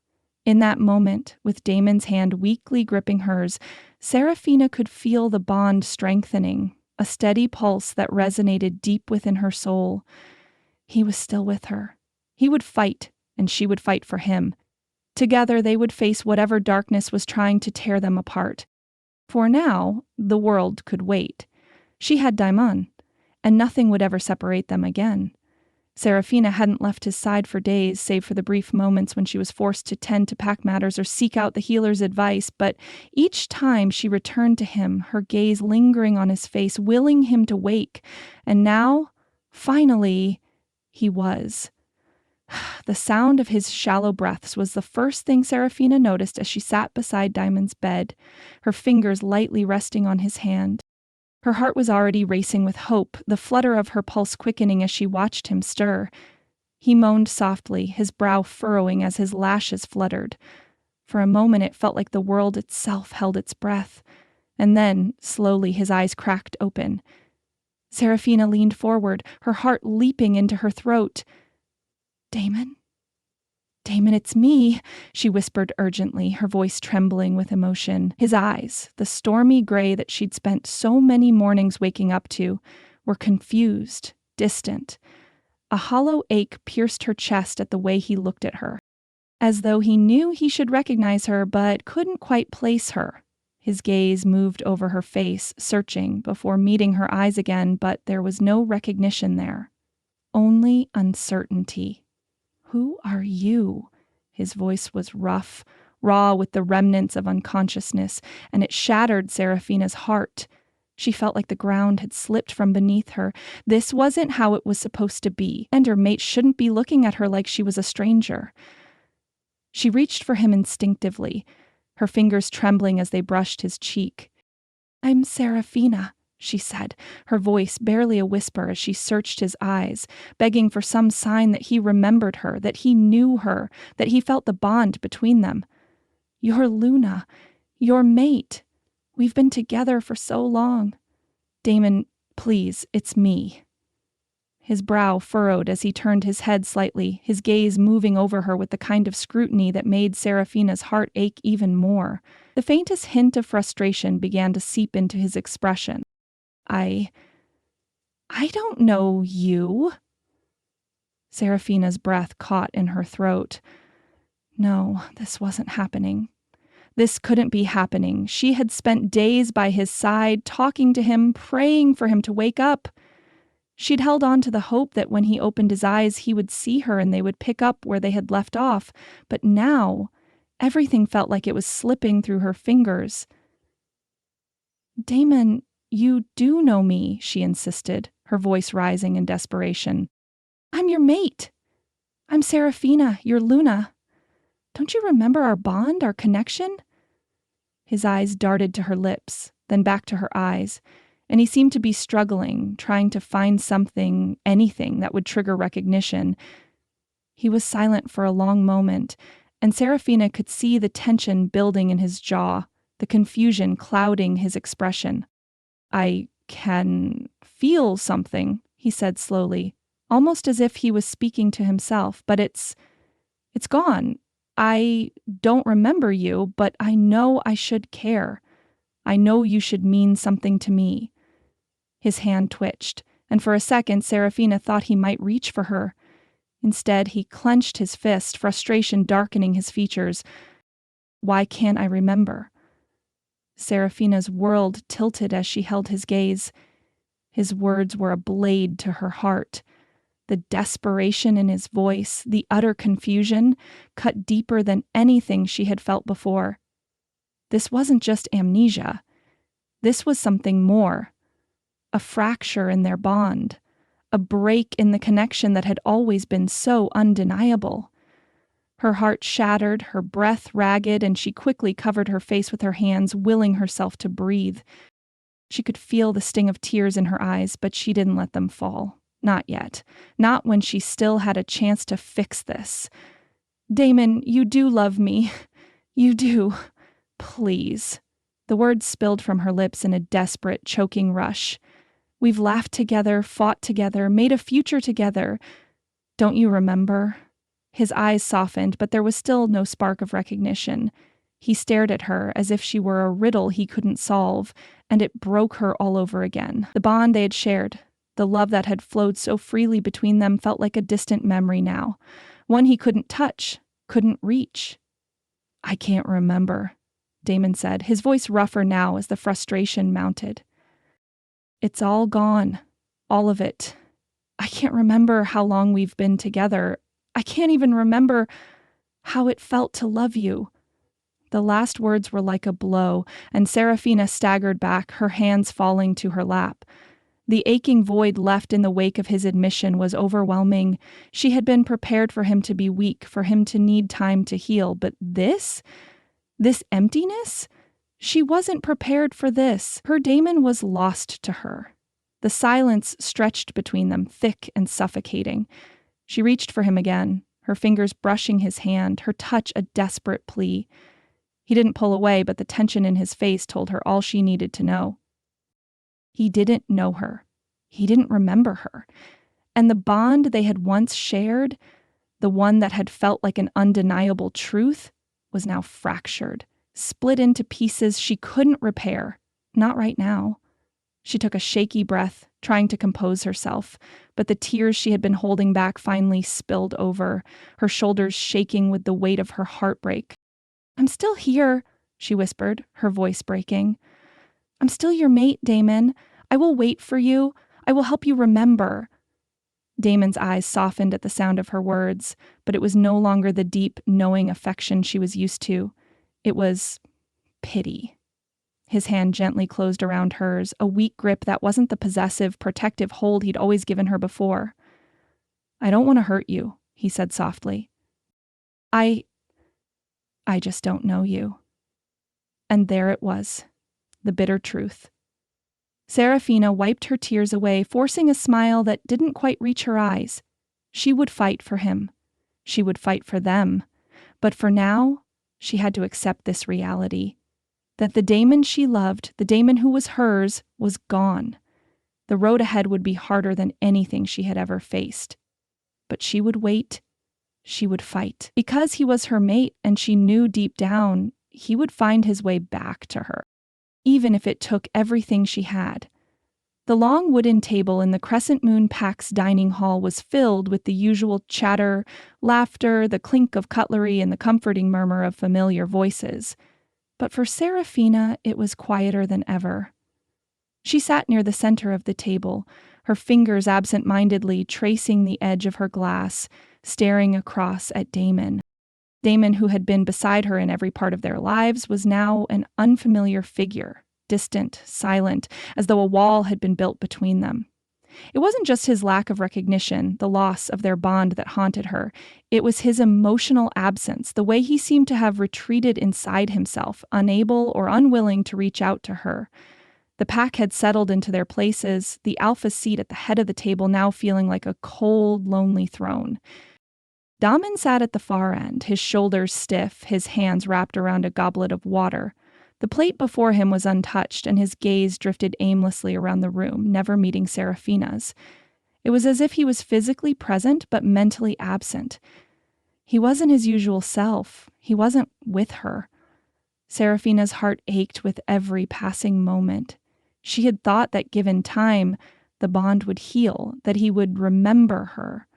In that moment, with Damon's hand weakly gripping hers, Seraphina could feel the bond strengthening, a steady pulse that resonated deep within her soul. He was still with her. He would fight, and she would fight for him. Together they would face whatever darkness was trying to tear them apart. For now, the world could wait. She had Daimon, and nothing would ever separate them again. Seraphina hadn't left his side for days, save for the brief moments when she was forced to tend to pack matters or seek out the healer's advice, but each time she returned to him, her gaze lingering on his face, willing him to wake. And now, finally, he was. The sound of his shallow breaths was the first thing Seraphina noticed as she sat beside Diamond's bed, her fingers lightly resting on his hand. Her heart was already racing with hope, the flutter of her pulse quickening as she watched him stir. He moaned softly, his brow furrowing as his lashes fluttered. For a moment it felt like the world itself held its breath, and then, slowly, his eyes cracked open. Seraphina leaned forward, her heart leaping into her throat. "Damon? Damon, it's me," she whispered urgently, her voice trembling with emotion. His eyes, the stormy gray that she'd spent so many mornings waking up to, were confused, distant. A hollow ache pierced her chest at the way he looked at her, as though he knew he should recognize her but couldn't quite place her. His gaze moved over her face, searching, before meeting her eyes again, but there was no recognition there. Only uncertainty. "Who are you?" His voice was rough, raw with the remnants of unconsciousness, and it shattered Seraphina's heart. She felt like the ground had slipped from beneath her. This wasn't how it was supposed to be, and her mate shouldn't be looking at her like she was a stranger. She reached for him instinctively, her fingers trembling as they brushed his cheek. "I'm Seraphina," she said, her voice barely a whisper as she searched his eyes, begging for some sign that he remembered her, that he knew her, that he felt the bond between them. "You're Luna, your mate. We've been together for so long. Damon, please, it's me." His brow furrowed as he turned his head slightly, his gaze moving over her with the kind of scrutiny that made Seraphina's heart ache even more. The faintest hint of frustration began to seep into his expression. I don't know you." Seraphina's breath caught in her throat. No, this wasn't happening. This couldn't be happening. She had spent days by his side, talking to him, praying for him to wake up. She'd held on to the hope that when he opened his eyes, he would see her and they would pick up where they had left off. But now, everything felt like it was slipping through her fingers. "Damon, you do know me," she insisted, her voice rising in desperation. "I'm your mate. I'm Seraphina, your Luna. Don't you remember our bond, our connection?" His eyes darted to her lips, then back to her eyes, and he seemed to be struggling, trying to find something, anything that would trigger recognition. He was silent for a long moment, and Seraphina could see the tension building in his jaw, the confusion clouding his expression. "I can feel something," he said slowly, almost as if he was speaking to himself, "but it's gone. I don't remember you, but I know I should care. I know you should mean something to me." His hand twitched, and for a second Seraphina thought he might reach for her. Instead, he clenched his fist, frustration darkening his features. "Why can't I remember?" Seraphina's world tilted as she held his gaze. His words were a blade to her heart. The desperation in his voice, the utter confusion, cut deeper than anything she had felt before. This wasn't just amnesia. This was something more. A fracture in their bond. A break in the connection that had always been so undeniable. Her heart shattered, her breath ragged, and she quickly covered her face with her hands, willing herself to breathe. She could feel the sting of tears in her eyes, but she didn't let them fall. Not yet. Not when she still had a chance to fix this. Damon, you do love me. You do. Please. The words spilled from her lips in a desperate, choking rush. We've laughed together, fought together, made a future together. Don't you remember? His eyes softened, but there was still no spark of recognition. He stared at her as if she were a riddle he couldn't solve, and it broke her all over again. The bond they had shared, the love that had flowed so freely between them, felt like a distant memory now, one he couldn't touch, couldn't reach. I can't remember, Damon said, his voice rougher now as the frustration mounted. It's all gone. All of it. I can't remember how long we've been together. I can't even remember how it felt to love you. The last words were like a blow, and Serafina staggered back, her hands falling to her lap. The aching void left in the wake of his admission was overwhelming. She had been prepared for him to be weak, for him to need time to heal, but this emptiness? She wasn't prepared for this. Her Damon was lost to her. The silence stretched between them, thick and suffocating. She reached for him again, her fingers brushing his hand, her touch a desperate plea. He didn't pull away, but the tension in his face told her all she needed to know. He didn't know her. He didn't remember her. And the bond they had once shared, the one that had felt like an undeniable truth, was now fractured, split into pieces she couldn't repair. Not right now. She took a shaky breath, trying to compose herself, but the tears she had been holding back finally spilled over, her shoulders shaking with the weight of her heartbreak. I'm still here, she whispered, her voice breaking. I'm still your mate, Damon. I will wait for you. I will help you remember. Damon's eyes softened at the sound of her words, but it was no longer the deep, knowing affection she was used to. It was pity. His hand gently closed around hers, a weak grip that wasn't the possessive, protective hold he'd always given her before. I don't want to hurt you, he said softly. I just don't know you. And there it was, the bitter truth. Serafina wiped her tears away, forcing a smile that didn't quite reach her eyes. She would fight for him. She would fight for them. But for now, she had to accept this reality. That the Damon she loved, the Damon who was hers, was gone. The road ahead would be harder than anything she had ever faced. But she would wait. She would fight. Because he was her mate and she knew deep down, he would find his way back to her, even if it took everything she had. The long wooden table in the Crescent Moon Pack's dining hall was filled with the usual chatter, laughter, the clink of cutlery, and the comforting murmur of familiar voices. But for Serafina, it was quieter than ever. She sat near the center of the table, her fingers absent-mindedly tracing the edge of her glass, staring across at Damon. Damon, who had been beside her in every part of their lives, was now an unfamiliar figure, distant, silent, as though a wall had been built between them. It wasn't just his lack of recognition, the loss of their bond that haunted her. It was his emotional absence, the way he seemed to have retreated inside himself, unable or unwilling to reach out to her. The pack had settled into their places, the alpha seat at the head of the table now feeling like a cold, lonely throne. Damon sat at the far end, his shoulders stiff, his hands wrapped around a goblet of water. The plate before him was untouched, and his gaze drifted aimlessly around the room, never meeting Serafina's. It was as if he was physically present, but mentally absent. He wasn't his usual self. He wasn't with her. Serafina's heart ached with every passing moment. She had thought that given time, the bond would heal, that he would remember her,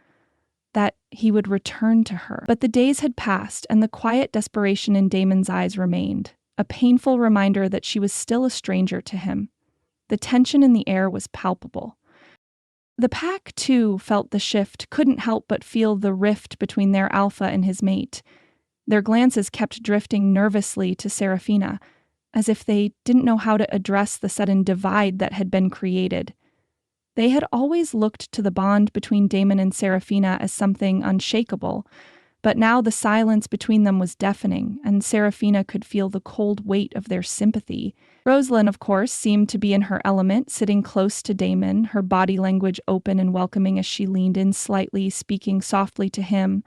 that he would return to her. But the days had passed, and the quiet desperation in Damon's eyes remained, a painful reminder that she was still a stranger to him. The tension in the air was palpable. The pack, too, felt the shift, couldn't help but feel the rift between their alpha and his mate. Their glances kept drifting nervously to Serafina, as if they didn't know how to address the sudden divide that had been created. They had always looked to the bond between Damon and Serafina as something unshakable, But now the silence between them was deafening, and Serafina could feel the cold weight of their sympathy. Rosalind, of course, seemed to be in her element, sitting close to Damon, her body language open and welcoming as she leaned in slightly, speaking softly to him,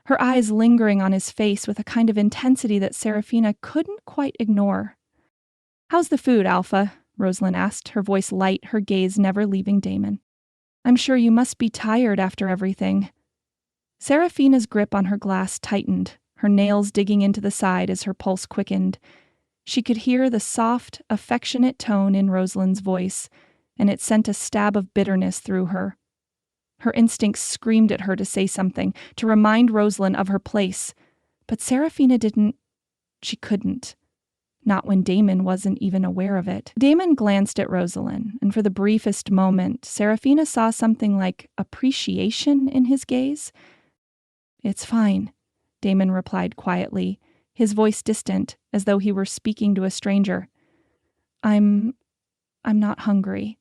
her eyes lingering on his face with a kind of intensity that Serafina couldn't quite ignore. "How's the food, Alpha?" Rosalind asked, her voice light, her gaze never leaving Damon. "I'm sure you must be tired after everything." Serafina's grip on her glass tightened, her nails digging into the side as her pulse quickened. She could hear the soft, affectionate tone in Rosalind's voice, and it sent a stab of bitterness through her. Her instincts screamed at her to say something, to remind Rosalind of her place, but Serafina didn't. She couldn't. Not when Damon wasn't even aware of it. Damon glanced at Rosalind, and for the briefest moment, Serafina saw something like appreciation in his gaze. "It's fine," Damon replied quietly, his voice distant, as though he were speaking to a stranger. I'm not hungry."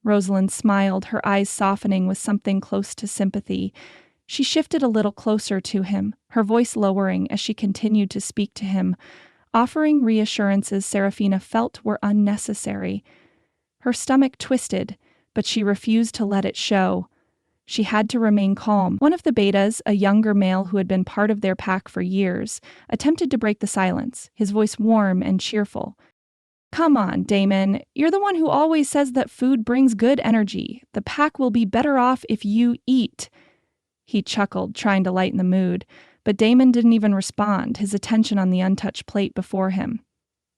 Rosalind smiled, her eyes softening with something close to sympathy. She shifted a little closer to him, her voice lowering as she continued to speak to him, offering reassurances Serafina felt were unnecessary. Her stomach twisted, but she refused to let it show. She had to remain calm. One of the betas, a younger male who had been part of their pack for years, attempted to break the silence, his voice warm and cheerful. "Come on, Damon. You're the one who always says that food brings good energy. The pack will be better off if you eat." He chuckled, trying to lighten the mood, but Damon didn't even respond, his attention on the untouched plate before him.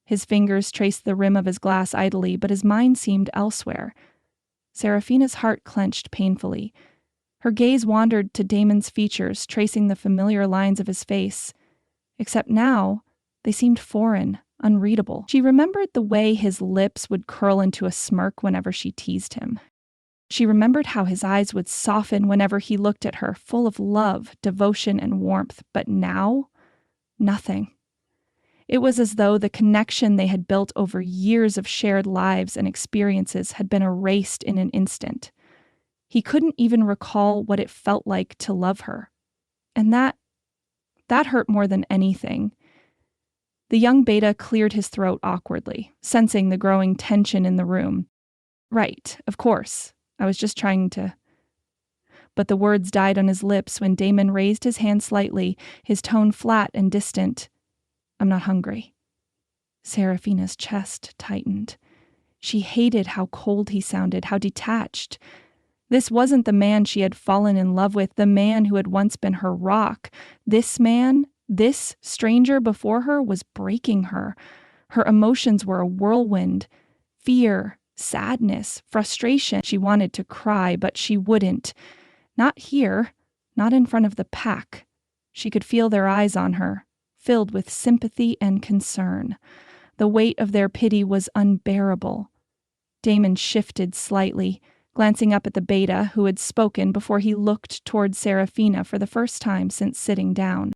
His fingers traced the rim of his glass idly, but his mind seemed elsewhere. Serafina's heart clenched painfully. Her gaze wandered to Damon's features, tracing the familiar lines of his face. Except now, they seemed foreign, unreadable. She remembered the way his lips would curl into a smirk whenever she teased him. She remembered how his eyes would soften whenever he looked at her, full of love, devotion, and warmth. But now, nothing. It was as though the connection they had built over years of shared lives and experiences had been erased in an instant. He couldn't even recall what it felt like to love her. And that hurt more than anything. The young beta cleared his throat awkwardly, sensing the growing tension in the room. "Right, of course. I was just trying to..." But the words died on his lips when Damon raised his hand slightly, his tone flat and distant. "I'm not hungry." Serafina's chest tightened. She hated how cold he sounded, how detached. This wasn't the man she had fallen in love with, the man who had once been her rock. This man, this stranger before her, was breaking her. Her emotions were a whirlwind. Fear, sadness, frustration. She wanted to cry, but she wouldn't. Not here, not in front of the pack. She could feel their eyes on her, filled with sympathy and concern. The weight of their pity was unbearable. Damon shifted slightly, glancing up at the beta who had spoken before he looked toward Serafina for the first time since sitting down.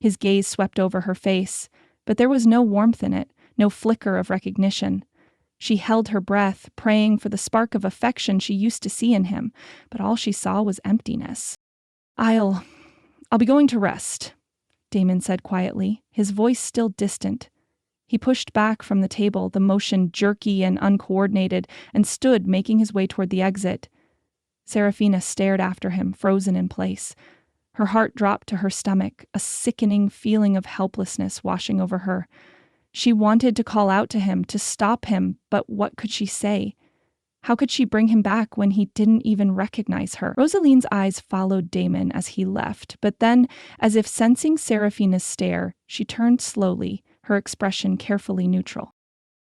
His gaze swept over her face, but there was no warmth in it, no flicker of recognition. She held her breath, praying for the spark of affection she used to see in him, but all she saw was emptiness. I'll be going to rest," Damon said quietly, his voice still distant. He pushed back from the table, the motion jerky and uncoordinated, and stood, making his way toward the exit. Serafina stared after him, frozen in place. Her heart dropped to her stomach, a sickening feeling of helplessness washing over her. She wanted to call out to him, to stop him, but what could she say? How could she bring him back when he didn't even recognize her? Rosaline's eyes followed Damon as he left, but then, as if sensing Serafina's stare, she turned slowly, her expression carefully neutral.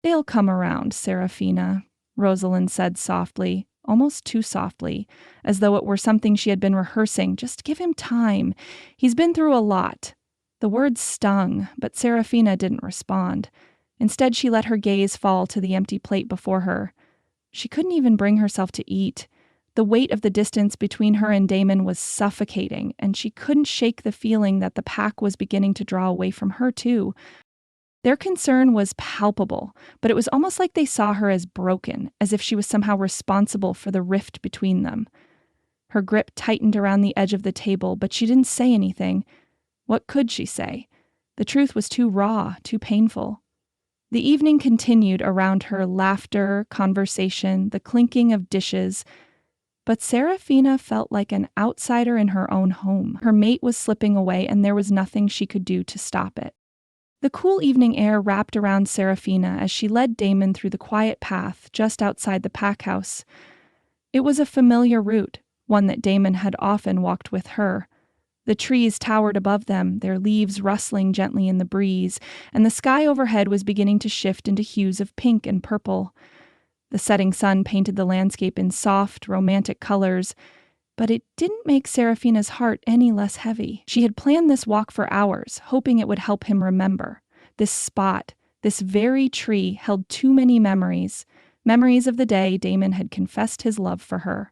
"They'll come around, Serafina," Rosalind said softly, almost too softly, as though it were something she had been rehearsing. "Just give him time. He's been through a lot." The words stung, but Serafina didn't respond. Instead, she let her gaze fall to the empty plate before her. She couldn't even bring herself to eat. The weight of the distance between her and Damon was suffocating, and she couldn't shake the feeling that the pack was beginning to draw away from her, too. Their concern was palpable, but it was almost like they saw her as broken, as if she was somehow responsible for the rift between them. Her grip tightened around the edge of the table, but she didn't say anything. What could she say? The truth was too raw, too painful. The evening continued around her, laughter, conversation, the clinking of dishes. But Serafina felt like an outsider in her own home. Her mate was slipping away, and there was nothing she could do to stop it. The cool evening air wrapped around Serafina as she led Damon through the quiet path just outside the pack house. It was a familiar route, one that Damon had often walked with her. The trees towered above them, their leaves rustling gently in the breeze, and the sky overhead was beginning to shift into hues of pink and purple. The setting sun painted the landscape in soft, romantic colors, but it didn't make Serafina's heart any less heavy. She had planned this walk for hours, hoping it would help him remember. This spot, this very tree, held too many memories. Memories of the day Damon had confessed his love for her.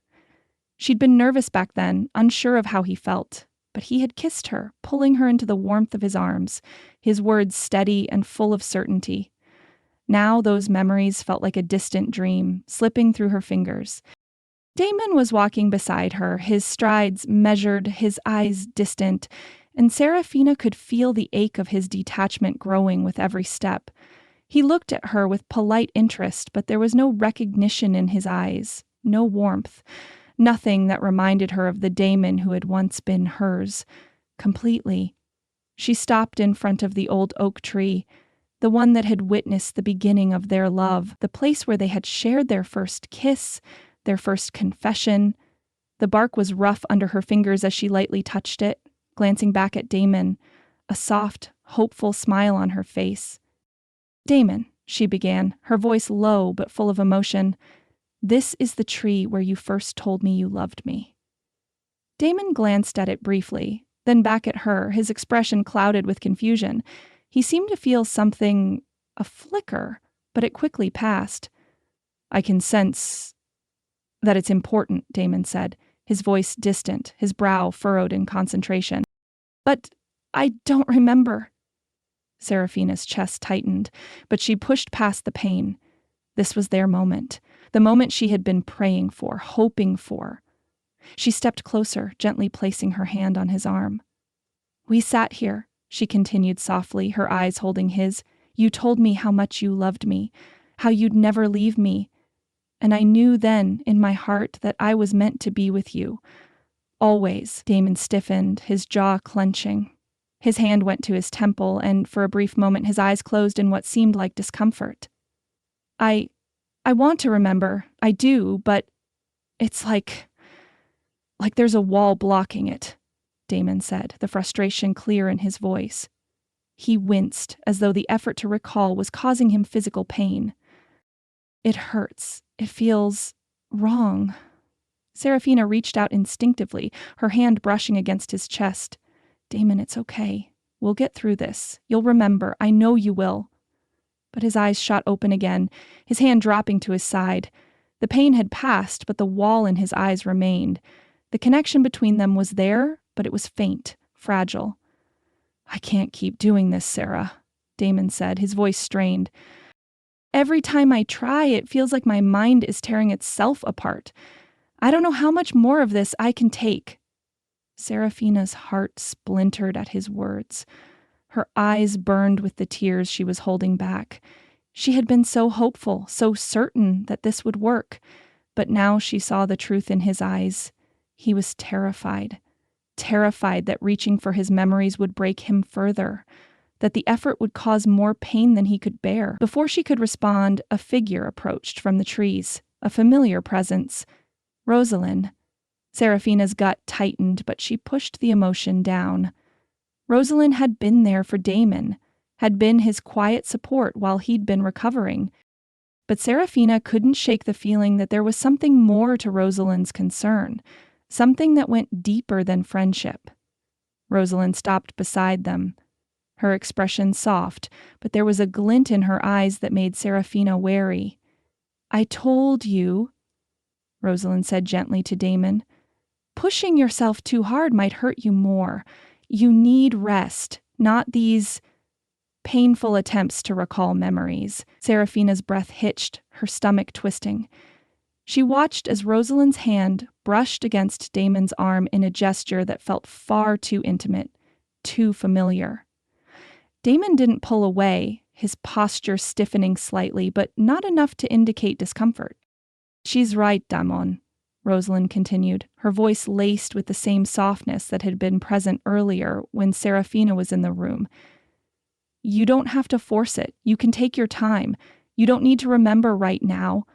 She'd been nervous back then, unsure of how he felt, but he had kissed her, pulling her into the warmth of his arms, his words steady and full of certainty. Now those memories felt like a distant dream, slipping through her fingers. Damon was walking beside her, his strides measured, his eyes distant, and Serafina could feel the ache of his detachment growing with every step. He looked at her with polite interest, but there was no recognition in his eyes, no warmth, nothing that reminded her of the Damon who had once been hers, completely. She stopped in front of the old oak tree, the one that had witnessed the beginning of their love, the place where they had shared their first kiss, their first confession. The bark was rough under her fingers as she lightly touched it, glancing back at Damon, a soft, hopeful smile on her face. "Damon," she began, her voice low but full of emotion, "this is the tree where you first told me you loved me." Damon glanced at it briefly, then back at her, his expression clouded with confusion. He seemed to feel something, a flicker, but it quickly passed. "I can sense that it's important," Damon said, his voice distant, his brow furrowed in concentration. "But I don't remember." Serafina's chest tightened, but she pushed past the pain. This was their moment, the moment she had been praying for, hoping for. She stepped closer, gently placing her hand on his arm. "We sat here," she continued softly, her eyes holding his. "You told me how much you loved me, how you'd never leave me. And I knew then, in my heart, that I was meant to be with you. Always." Damon stiffened, his jaw clenching. His hand went to his temple, and for a brief moment his eyes closed in what seemed like discomfort. I want to remember. I do, but it's like there's a wall blocking it," Damon said, the frustration clear in his voice. He winced, as though the effort to recall was causing him physical pain. "It hurts. It feels wrong." Serafina reached out instinctively, her hand brushing against his chest. "Damon, it's okay. We'll get through this. You'll remember. I know you will." But his eyes shot open again, his hand dropping to his side. The pain had passed, but the wall in his eyes remained. The connection between them was there, but it was faint, fragile. "I can't keep doing this, Sarah," Damon said, his voice strained. "Every time I try, it feels like my mind is tearing itself apart. I don't know how much more of this I can take." Serafina's heart splintered at his words. Her eyes burned with the tears she was holding back. She had been so hopeful, so certain that this would work, but now she saw the truth in his eyes. He was terrified that reaching for his memories would break him further, that the effort would cause more pain than he could bear. Before she could respond, a figure approached from the trees, a familiar presence. Rosalind. Serafina's gut tightened, but she pushed the emotion down. Rosalind had been there for Damon, had been his quiet support while he'd been recovering. But Serafina couldn't shake the feeling that there was something more to Rosalind's concern, something that went deeper than friendship. Rosalind stopped beside them, her expression soft, but there was a glint in her eyes that made Serafina wary. "I told you," Rosalind said gently to Damon. "Pushing yourself too hard might hurt you more. You need rest, not these painful attempts to recall memories." Serafina's breath hitched, her stomach twisting. She watched as Rosalind's hand brushed against Damon's arm in a gesture that felt far too intimate, too familiar. Damon didn't pull away, his posture stiffening slightly, but not enough to indicate discomfort. "She's right, Damon," Rosalind continued, her voice laced with the same softness that had been present earlier when Serafina was in the room. "You don't have to force it. You can take your time. You don't need to remember right now."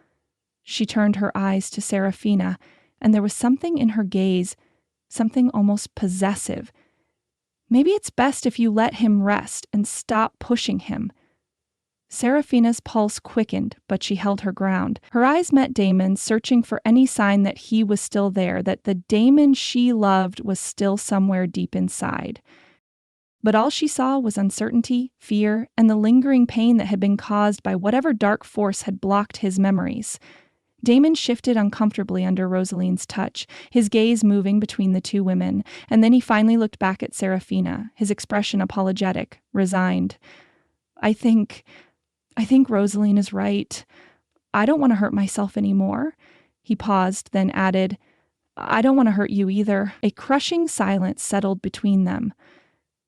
She turned her eyes to Serafina, and there was something in her gaze, something almost possessive. "Maybe it's best if you let him rest and stop pushing him." Serafina's pulse quickened, but she held her ground. Her eyes met Damon's, searching for any sign that he was still there, that the Damon she loved was still somewhere deep inside. But all she saw was uncertainty, fear, and the lingering pain that had been caused by whatever dark force had blocked his memories. Damon shifted uncomfortably under Rosaline's touch, his gaze moving between the two women, and then he finally looked back at Serafina, his expression apologetic, resigned. I think Rosaline is right. I don't want to hurt myself anymore." He paused, then added, "I don't want to hurt you either." A crushing silence settled between them.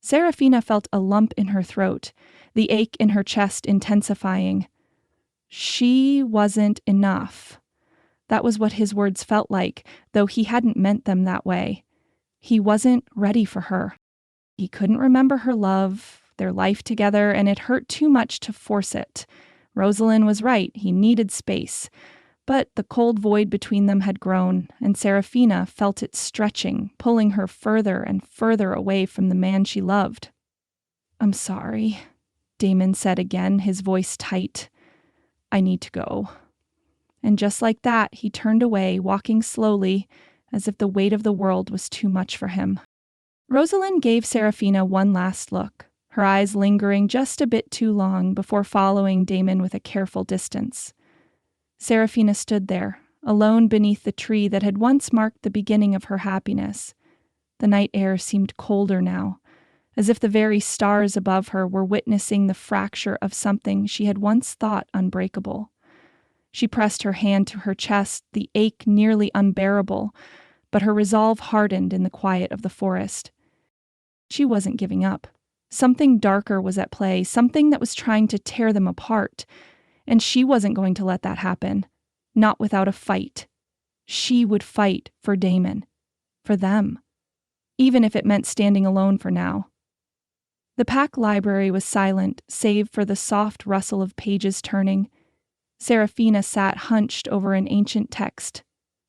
Serafina felt a lump in her throat, the ache in her chest intensifying. She wasn't enough. That was what his words felt like, though he hadn't meant them that way. He wasn't ready for her. He couldn't remember her love, their life together, and it hurt too much to force it. Rosalind was right, he needed space. But the cold void between them had grown, and Serafina felt it stretching, pulling her further and further away from the man she loved. "I'm sorry," Damon said again, his voice tight. "I need to go." And just like that, he turned away, walking slowly, as if the weight of the world was too much for him. Rosalind gave Serafina one last look, her eyes lingering just a bit too long before following Damon with a careful distance. Serafina stood there, alone beneath the tree that had once marked the beginning of her happiness. The night air seemed colder now, as if the very stars above her were witnessing the fracture of something she had once thought unbreakable. She pressed her hand to her chest, the ache nearly unbearable, but her resolve hardened in the quiet of the forest. She wasn't giving up. Something darker was at play, something that was trying to tear them apart, and she wasn't going to let that happen, not without a fight. She would fight for Damon, for them, even if it meant standing alone for now. The pack library was silent, save for the soft rustle of pages turning. Serafina sat hunched over an ancient text,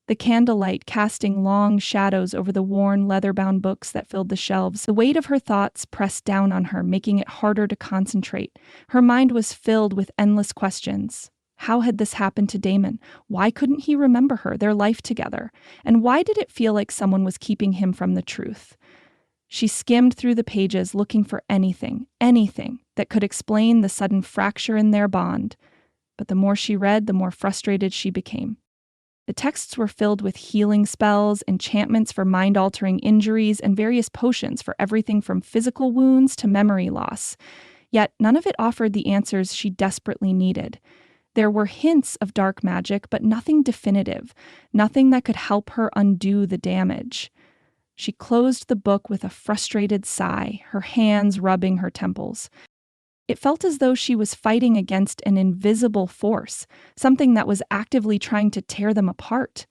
the candlelight casting long shadows over the worn, leather-bound books that filled the shelves. The weight of her thoughts pressed down on her, making it harder to concentrate. Her mind was filled with endless questions. How had this happened to Damon? Why couldn't he remember her, their life together? And why did it feel like someone was keeping him from the truth? She skimmed through the pages, looking for anything that could explain the sudden fracture in their bond. But the more she read, the more frustrated she became. The texts were filled with healing spells, enchantments for mind-altering injuries, and various potions for everything from physical wounds to memory loss. Yet none of it offered the answers she desperately needed. There were hints of dark magic, but nothing definitive, nothing that could help her undo the damage. She closed the book with a frustrated sigh, her hands rubbing her temples. It felt as though she was fighting against an invisible force, something that was actively trying to tear them apart.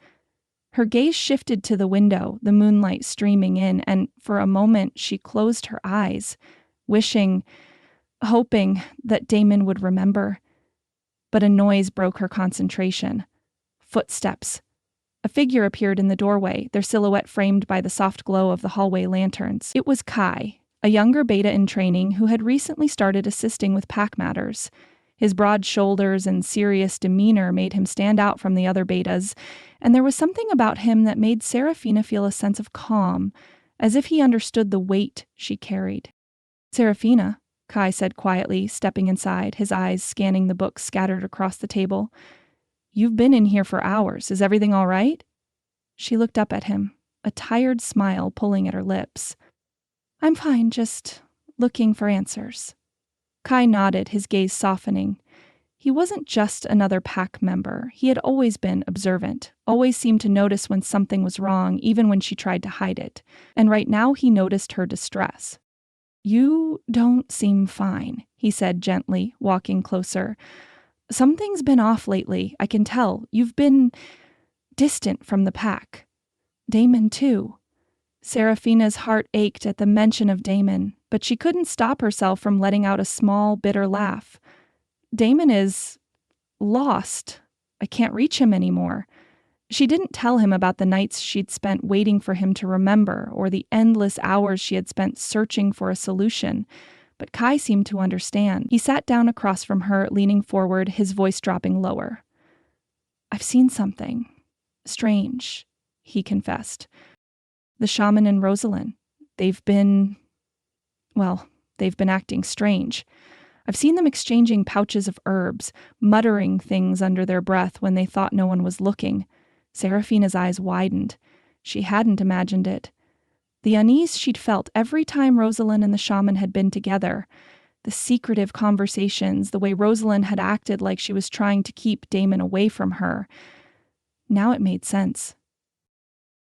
Her gaze shifted to the window, the moonlight streaming in, and for a moment she closed her eyes, hoping that Damon would remember. But a noise broke her concentration. Footsteps. A figure appeared in the doorway, their silhouette framed by the soft glow of the hallway lanterns. It was Kai, a younger beta in training who had recently started assisting with pack matters. His broad shoulders and serious demeanor made him stand out from the other betas, and there was something about him that made Serafina feel a sense of calm, as if he understood the weight she carried. "Serafina," Kai said quietly, stepping inside, his eyes scanning the books scattered across the table. "You've been in here for hours. Is everything all right?" She looked up at him, a tired smile pulling at her lips. "I'm fine, just looking for answers." Kai nodded, his gaze softening. He wasn't just another pack member. He had always been observant, always seemed to notice when something was wrong, even when she tried to hide it. And right now he noticed her distress. "You don't seem fine," he said gently, walking closer. "Something's been off lately, I can tell. You've been distant from the pack. Damon, too." Seraphina's heart ached at the mention of Damon, but she couldn't stop herself from letting out a small, bitter laugh. "Damon is lost. I can't reach him anymore." She didn't tell him about the nights she'd spent waiting for him to remember or the endless hours she had spent searching for a solution. But Kai seemed to understand. He sat down across from her, leaning forward, his voice dropping lower. "I've seen something strange," he confessed. "The shaman and Rosalind. They've been acting strange. I've seen them exchanging pouches of herbs, muttering things under their breath when they thought no one was looking." Seraphina's eyes widened. She hadn't imagined it. The unease she'd felt every time Rosalind and the shaman had been together, the secretive conversations, the way Rosalind had acted like she was trying to keep Damon away from her. Now it made sense.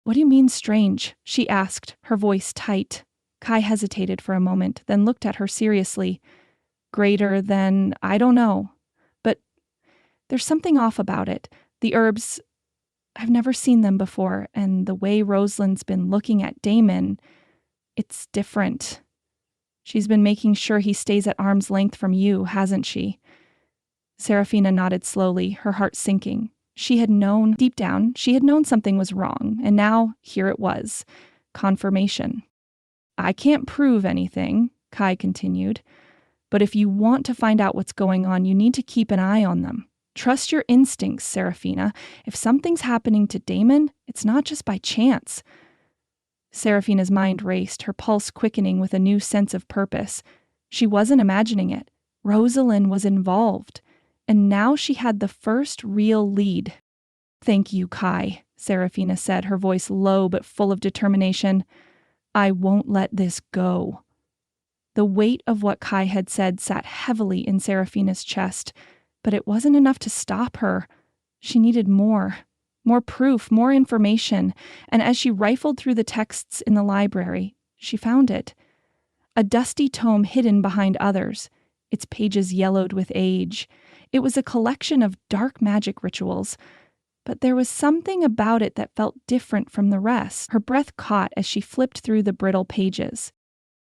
"What do you mean strange?" she asked, her voice tight. Kai hesitated for a moment, then looked at her seriously. "Greater than, I don't know. But there's something off about it. The herbs, I've never seen them before, and the way Rosalind's been looking at Damon, it's different. She's been making sure he stays at arm's length from you, hasn't she?" Seraphina nodded slowly, her heart sinking. She had known, deep down, she had known something was wrong, and now, here it was. Confirmation. "I can't prove anything," Kai continued, "but if you want to find out what's going on, you need to keep an eye on them. Trust your instincts, Seraphina. If something's happening to Damon, it's not just by chance." Seraphina's mind raced, her pulse quickening with a new sense of purpose. She wasn't imagining it. Rosalind was involved, and now she had the first real lead. "Thank you, Kai," Seraphina said, her voice low but full of determination. "I won't let this go." The weight of what Kai had said sat heavily in Seraphina's chest, but it wasn't enough to stop her. She needed more. More proof, more information, and as she rifled through the texts in the library, she found it. A dusty tome hidden behind others, its pages yellowed with age. It was a collection of dark magic rituals, but there was something about it that felt different from the rest. Her breath caught as she flipped through the brittle pages.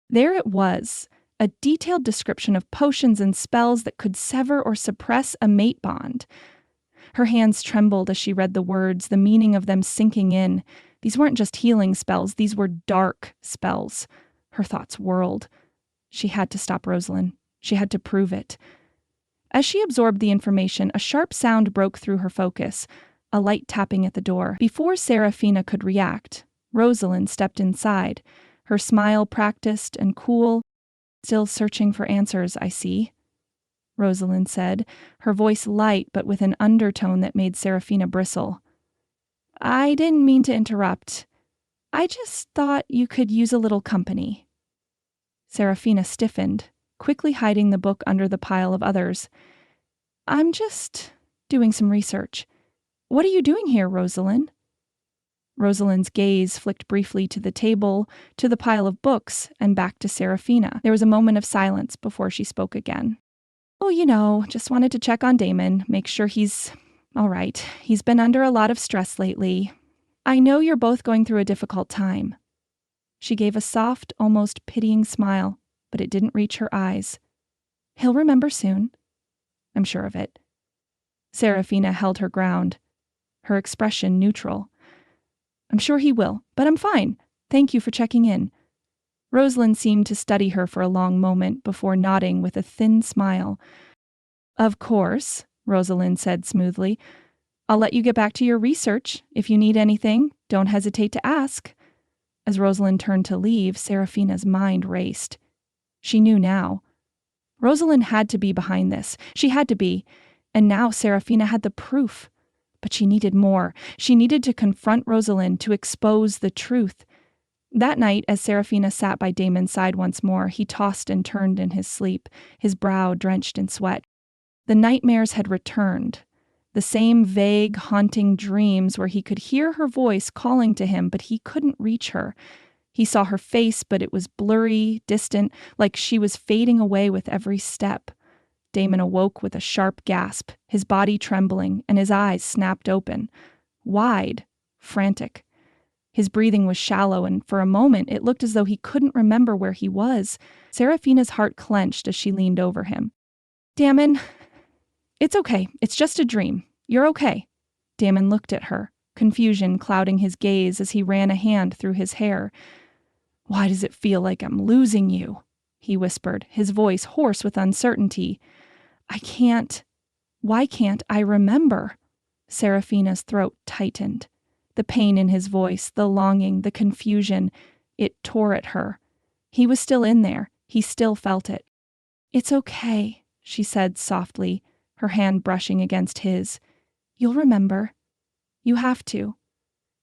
There it was, a detailed description of potions and spells that could sever or suppress a mate bond. Her hands trembled as she read the words, the meaning of them sinking in. These weren't just healing spells, these were dark spells. Her thoughts whirled. She had to stop Rosalind. She had to prove it. As she absorbed the information, a sharp sound broke through her focus, a light tapping at the door. Before Seraphina could react, Rosalind stepped inside, her smile practiced and cool. "Still searching for answers, I see," Rosalind said, her voice light but with an undertone that made Seraphina bristle. "I didn't mean to interrupt. I just thought you could use a little company." Seraphina stiffened, quickly hiding the book under the pile of others. "I'm just doing some research." "What are you doing here, Rosalind?" Rosalind's gaze flicked briefly to the table, to the pile of books, and back to Seraphina. There was a moment of silence before she spoke again. "Oh, just wanted to check on Damon, make sure he's all right. He's been under a lot of stress lately. I know you're both going through a difficult time." She gave a soft, almost pitying smile, but it didn't reach her eyes. "He'll remember soon. I'm sure of it." Seraphina held her ground, her expression neutral. "I'm sure he will, but I'm fine. Thank you for checking in." Rosalind seemed to study her for a long moment before nodding with a thin smile. "Of course," Rosalind said smoothly. "I'll let you get back to your research. If you need anything, don't hesitate to ask." As Rosalind turned to leave, Seraphina's mind raced. She knew now. Rosalind had to be behind this. She had to be. And now Seraphina had the proof. But she needed more. She needed to confront Rosalind, to expose the truth. That night, as Seraphina sat by Damon's side once more, he tossed and turned in his sleep, his brow drenched in sweat. The nightmares had returned. The same vague, haunting dreams where he could hear her voice calling to him, but he couldn't reach her. He saw her face, but it was blurry, distant, like she was fading away with every step. Damon awoke with a sharp gasp, his body trembling, and his eyes snapped open. Wide, frantic. His breathing was shallow, and for a moment it looked as though he couldn't remember where he was. Seraphina's heart clenched as she leaned over him. Damon, it's okay. It's just a dream. You're okay. Damon looked at her, confusion clouding his gaze as he ran a hand through his hair. Why does it feel like I'm losing you? He whispered, his voice hoarse with uncertainty. Why can't I remember? Seraphina's throat tightened. The pain in his voice, the longing, the confusion, it tore at her. He was still in there. He still felt it. It's okay, she said softly, her hand brushing against his. You'll remember. You have to.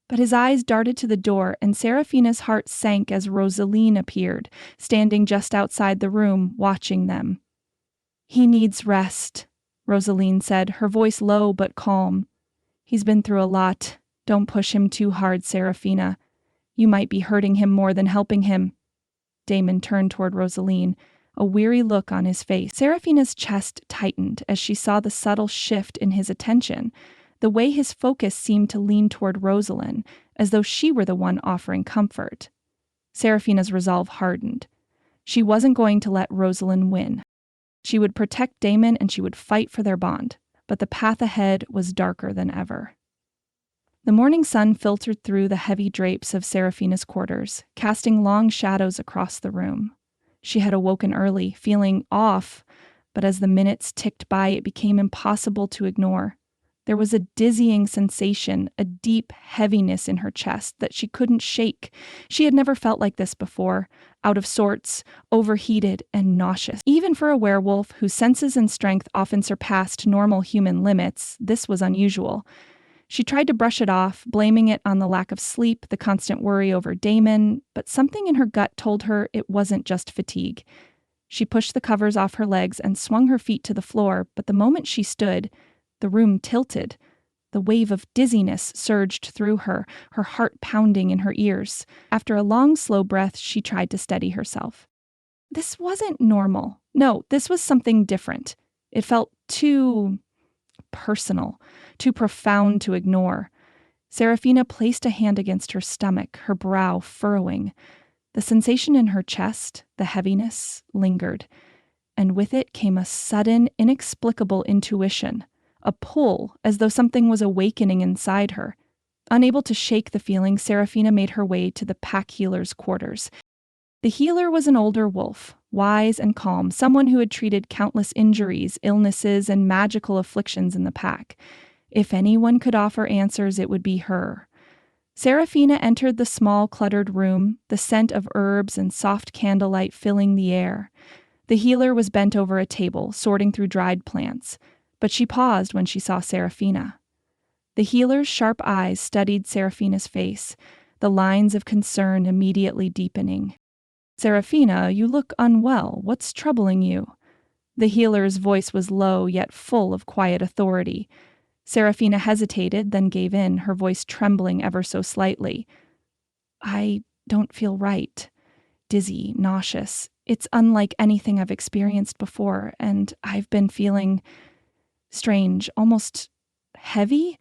But his eyes darted to the door, and Seraphina's heart sank as Rosaline appeared, standing just outside the room, watching them. He needs rest, Rosaline said, her voice low but calm. He's been through a lot. Don't push him too hard, Seraphina. You might be hurting him more than helping him. Damon turned toward Rosaline, a weary look on his face. Seraphina's chest tightened as she saw the subtle shift in his attention. The way his focus seemed to lean toward Rosaline, as though she were the one offering comfort. Seraphina's resolve hardened. She wasn't going to let Rosaline win. She would protect Damon and she would fight for their bond, but the path ahead was darker than ever. The morning sun filtered through the heavy drapes of Seraphina's quarters, casting long shadows across the room. She had awoken early, feeling off, but as the minutes ticked by, it became impossible to ignore. There was a dizzying sensation, a deep heaviness in her chest that she couldn't shake. She had never felt like this before, out of sorts, overheated, and nauseous. Even for a werewolf whose senses and strength often surpassed normal human limits, this was unusual. She tried to brush it off, blaming it on the lack of sleep, the constant worry over Damon, but something in her gut told her it wasn't just fatigue. She pushed the covers off her legs and swung her feet to the floor, but the moment she stood, the room tilted. The wave of dizziness surged through her, her heart pounding in her ears. After a long, slow breath, she tried to steady herself. This wasn't normal. No, this was something different. It felt too personal, too profound to ignore. Seraphina placed a hand against her stomach, her brow furrowing. The sensation in her chest, the heaviness, lingered, and with it came a sudden, inexplicable intuition, a pull, as though something was awakening inside her. Unable to shake the feeling, Seraphina made her way to the pack healer's quarters. The healer was an older wolf, wise and calm, someone who had treated countless injuries, illnesses, and magical afflictions in the pack. If anyone could offer answers, it would be her. Seraphina entered the small, cluttered room, the scent of herbs and soft candlelight filling the air. The healer was bent over a table, sorting through dried plants, but she paused when she saw Seraphina. The healer's sharp eyes studied Seraphina's face, the lines of concern immediately deepening. Seraphina, you look unwell. What's troubling you? The healer's voice was low, yet full of quiet authority. Seraphina hesitated, then gave in, her voice trembling ever so slightly. I don't feel right. Dizzy, nauseous. It's unlike anything I've experienced before, and I've been feeling strange, almost heavy.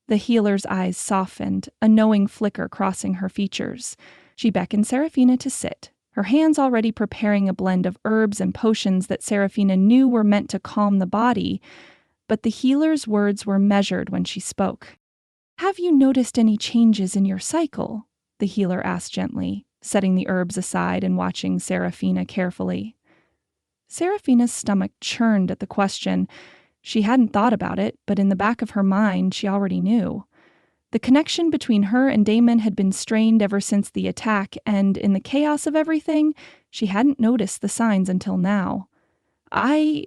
The healer's eyes softened, a knowing flicker crossing her features. She beckoned Seraphina to sit, her hands already preparing a blend of herbs and potions that Seraphina knew were meant to calm the body, but the healer's words were measured when she spoke. Have you noticed any changes in your cycle? The healer asked gently, setting the herbs aside and watching Seraphina carefully. Seraphina's stomach churned at the question. She hadn't thought about it, but in the back of her mind, she already knew. The connection between her and Damon had been strained ever since the attack, and in the chaos of everything, she hadn't noticed the signs until now. I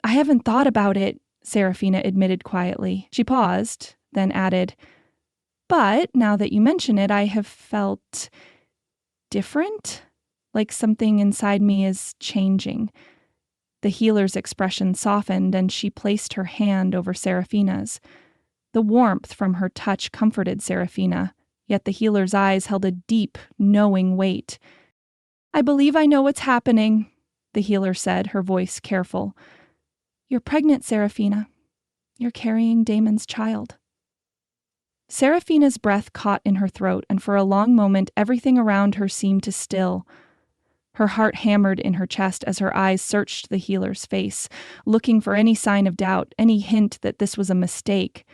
haven't thought about it, Seraphina admitted quietly. She paused, then added, but now that you mention it, I have felt different, like something inside me is changing. The healer's expression softened, and she placed her hand over Seraphina's. The warmth from her touch comforted Seraphina, yet the healer's eyes held a deep, knowing weight. "I believe I know what's happening," the healer said, her voice careful. "You're pregnant, Seraphina. You're carrying Damon's child." Seraphina's breath caught in her throat, and for a long moment everything around her seemed to still. Her heart hammered in her chest as her eyes searched the healer's face, looking for any sign of doubt, any hint that this was a mistake.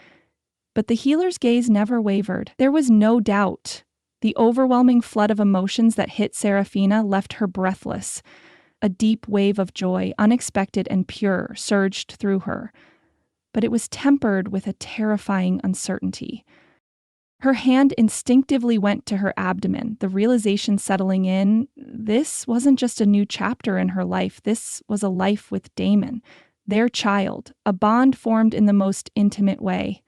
But the healer's gaze never wavered. There was no doubt. The overwhelming flood of emotions that hit Seraphina left her breathless. A deep wave of joy, unexpected and pure, surged through her. But it was tempered with a terrifying uncertainty. Her hand instinctively went to her abdomen, the realization settling in. This wasn't just a new chapter in her life. This was a life with Damon, their child, a bond formed in the most intimate way.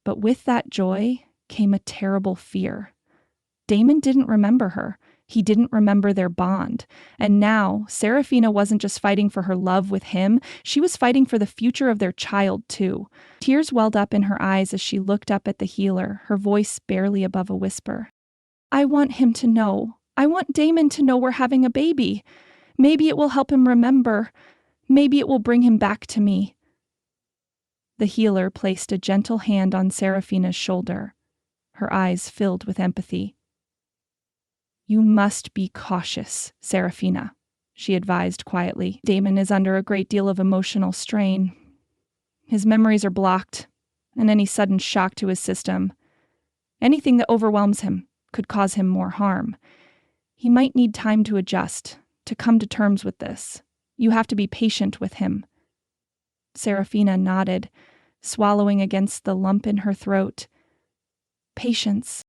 But with that joy came a terrible fear. Damon didn't remember her. He didn't remember their bond. And now, Seraphina wasn't just fighting for her love with him, she was fighting for the future of their child, too. Tears welled up in her eyes as she looked up at the healer, her voice barely above a whisper. "I want him to know. I want Damon to know we're having a baby. Maybe it will help him remember. Maybe it will bring him back to me." The healer placed a gentle hand on Seraphina's shoulder. Her eyes filled with empathy. "You must be cautious, Seraphina," she advised quietly. "Damon is under a great deal of emotional strain. His memories are blocked, and any sudden shock to his system, anything that overwhelms him, could cause him more harm. He might need time to adjust, to come to terms with this. You have to be patient with him." Seraphina nodded, swallowing against the lump in her throat. Patience.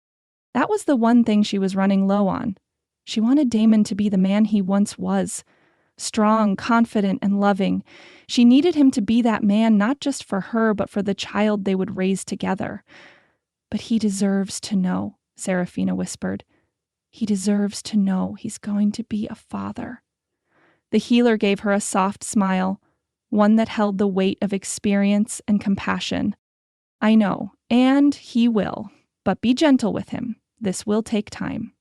That was the one thing she was running low on. She wanted Damon to be the man he once was. Strong, confident, and loving. She needed him to be that man not just for her, but for the child they would raise together. "But he deserves to know," Seraphina whispered. "He deserves to know he's going to be a father." The healer gave her a soft smile, one that held the weight of experience and compassion. "I know, and he will, but be gentle with him. This will take time.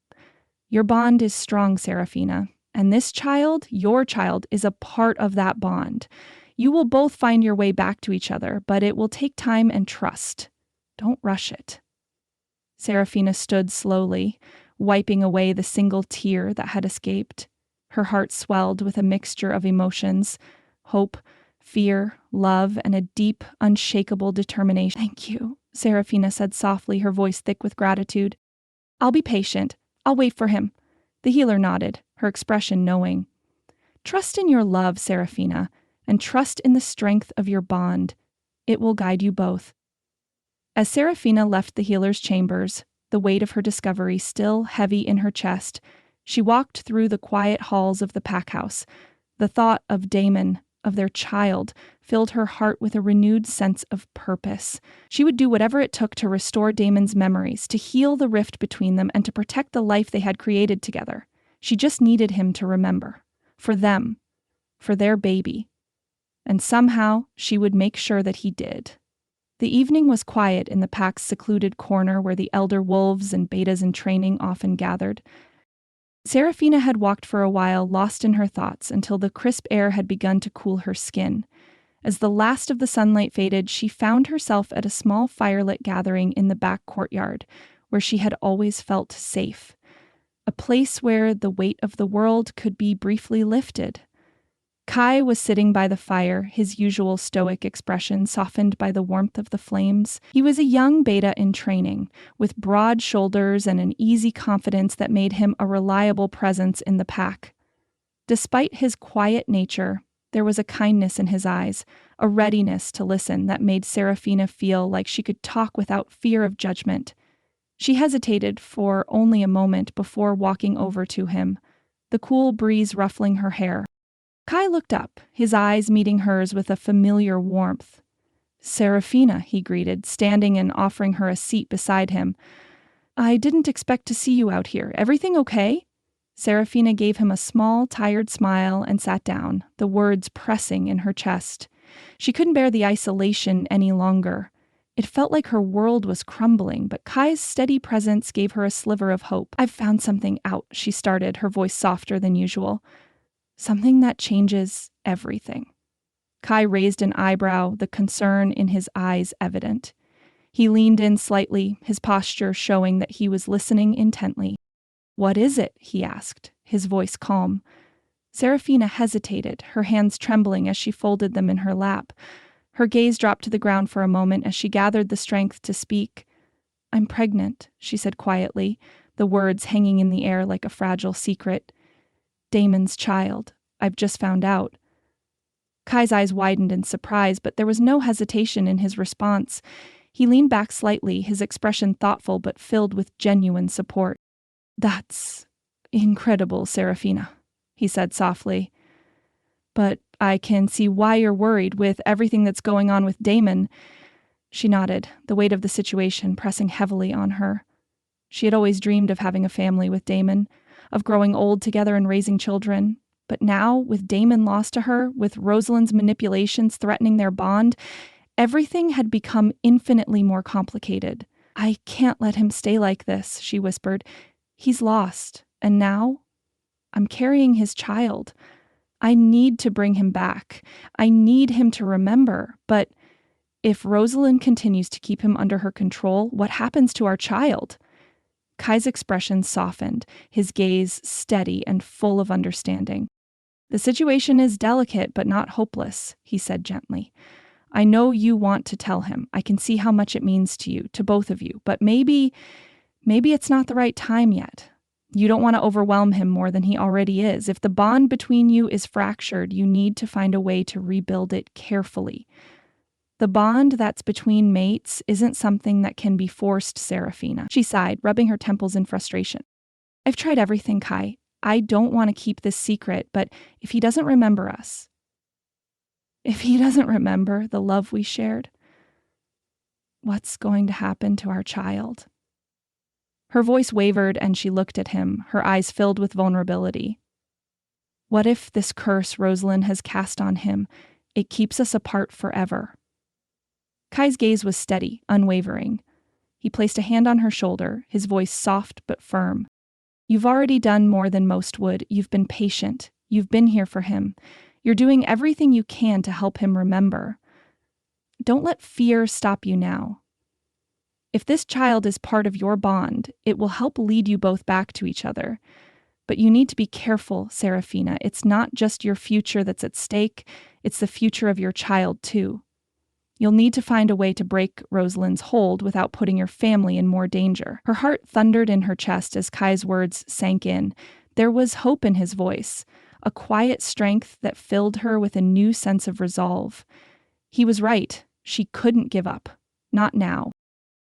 Your bond is strong, Seraphina, and this child, your child, is a part of that bond. You will both find your way back to each other, but it will take time and trust. Don't rush it." Seraphina stood slowly, wiping away the single tear that had escaped. Her heart swelled with a mixture of emotions: hope, fear, love, and a deep, unshakable determination. "Thank you," Seraphina said softly, her voice thick with gratitude. "I'll be patient. I'll wait for him." The healer nodded, her expression knowing. "Trust in your love, Seraphina, and trust in the strength of your bond. It will guide you both." As Seraphina left the healer's chambers, the weight of her discovery still heavy in her chest, she walked through the quiet halls of the pack house. The thought of Damon, of their child, filled her heart with a renewed sense of purpose. She would do whatever it took to restore Damon's memories, to heal the rift between them, and to protect the life they had created together. She just needed him to remember. For them. For their baby. And somehow she would make sure that he did. The evening was quiet in the pack's secluded corner where the elder wolves and betas in training often gathered. Seraphina had walked for a while, lost in her thoughts, until the crisp air had begun to cool her skin. As the last of the sunlight faded, she found herself at a small firelit gathering in the back courtyard, where she had always felt safe. A place where the weight of the world could be briefly lifted. Kai was sitting by the fire, his usual stoic expression softened by the warmth of the flames. He was a young beta in training, with broad shoulders and an easy confidence that made him a reliable presence in the pack. Despite his quiet nature, there was a kindness in his eyes, a readiness to listen that made Seraphina feel like she could talk without fear of judgment. She hesitated for only a moment before walking over to him, the cool breeze ruffling her hair. Kai looked up, his eyes meeting hers with a familiar warmth. "Seraphina," he greeted, standing and offering her a seat beside him. "I didn't expect to see you out here. Everything okay?" Serafina gave him a small, tired smile and sat down, the words pressing in her chest. She couldn't bear the isolation any longer. It felt like her world was crumbling, but Kai's steady presence gave her a sliver of hope. "I've found something out," she started, her voice softer than usual. "Something that changes everything." Kai raised an eyebrow, the concern in his eyes evident. He leaned in slightly, his posture showing that he was listening intently. "What is it?" he asked, his voice calm. Serafina hesitated, her hands trembling as she folded them in her lap. Her gaze dropped to the ground for a moment as she gathered the strength to speak. "I'm pregnant," she said quietly, the words hanging in the air like a fragile secret. "Damon's child. I've just found out." Kai's eyes widened in surprise, but there was no hesitation in his response. He leaned back slightly, his expression thoughtful but filled with genuine support. "That's incredible, Serafina," he said softly. "But I can see why you're worried with everything that's going on with Damon." She nodded, the weight of the situation pressing heavily on her. She had always dreamed of having a family with Damon, of growing old together and raising children. But now, with Damon lost to her, with Rosalind's manipulations threatening their bond, everything had become infinitely more complicated. "I can't let him stay like this," she whispered. "He's lost, and now I'm carrying his child. I need to bring him back. I need him to remember. But if Rosalind continues to keep him under her control, what happens to our child?" Kai's expression softened, his gaze steady and full of understanding. "The situation is delicate but not hopeless," he said gently. "I know you want to tell him. I can see how much it means to you, to both of you. But maybe it's not the right time yet. You don't want to overwhelm him more than he already is. If the bond between you is fractured, you need to find a way to rebuild it carefully. The bond that's between mates isn't something that can be forced, Serafina." She sighed, rubbing her temples in frustration. "I've tried everything, Kai. I don't want to keep this secret, but if he doesn't remember us, if he doesn't remember the love we shared, what's going to happen to our child?" Her voice wavered and she looked at him, her eyes filled with vulnerability. "What if this curse Rosalind has cast on him, it keeps us apart forever?" Kai's gaze was steady, unwavering. He placed a hand on her shoulder, his voice soft but firm. "You've already done more than most would. You've been patient. You've been here for him. You're doing everything you can to help him remember. Don't let fear stop you now. If this child is part of your bond, it will help lead you both back to each other. But you need to be careful, Serafina. It's not just your future that's at stake, it's the future of your child, too. You'll need to find a way to break Rosalind's hold without putting your family in more danger." Her heart thundered in her chest as Kai's words sank in. There was hope in his voice, a quiet strength that filled her with a new sense of resolve. He was right. She couldn't give up. Not now.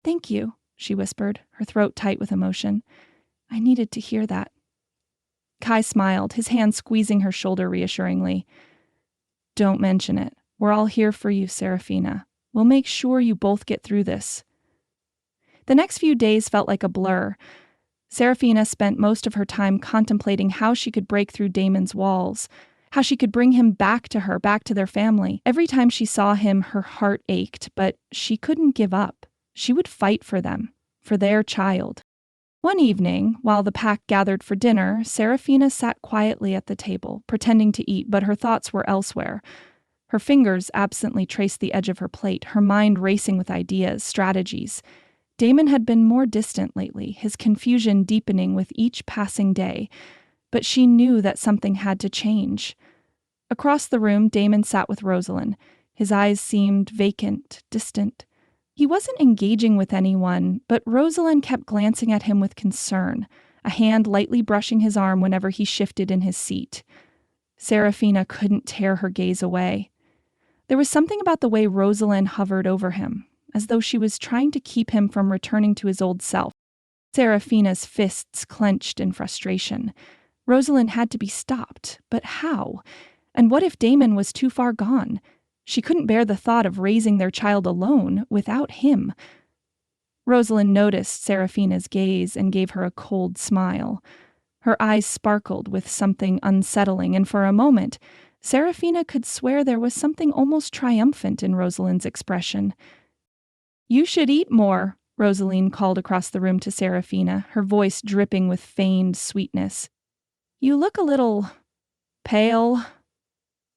"Thank you," she whispered, her throat tight with emotion. "I needed to hear that." Kai smiled, his hand squeezing her shoulder reassuringly. "Don't mention it. We're all here for you, Serafina. We'll make sure you both get through this." The next few days felt like a blur. Serafina spent most of her time contemplating how she could break through Damon's walls, how she could bring him back to her, back to their family. Every time she saw him, her heart ached, but she couldn't give up. She would fight for them, for their child. One evening, while the pack gathered for dinner, Serafina sat quietly at the table, pretending to eat, but her thoughts were elsewhere. Her fingers absently traced the edge of her plate, her mind racing with ideas, strategies. Damon had been more distant lately, his confusion deepening with each passing day, but she knew that something had to change. Across the room, Damon sat with Rosalind. His eyes seemed vacant, distant. He wasn't engaging with anyone, but Rosalind kept glancing at him with concern, a hand lightly brushing his arm whenever he shifted in his seat. Serafina couldn't tear her gaze away. There was something about the way Rosalind hovered over him, as though she was trying to keep him from returning to his old self. Serafina's fists clenched in frustration. Rosalind had to be stopped, but how? And what if Damon was too far gone? She couldn't bear the thought of raising their child alone without him. Rosalind noticed Serafina's gaze and gave her a cold smile. Her eyes sparkled with something unsettling, and for a moment, Serafina could swear there was something almost triumphant in Rosalind's expression. "You should eat more," Rosaline called across the room to Serafina, her voice dripping with feigned sweetness. "You look a little pale."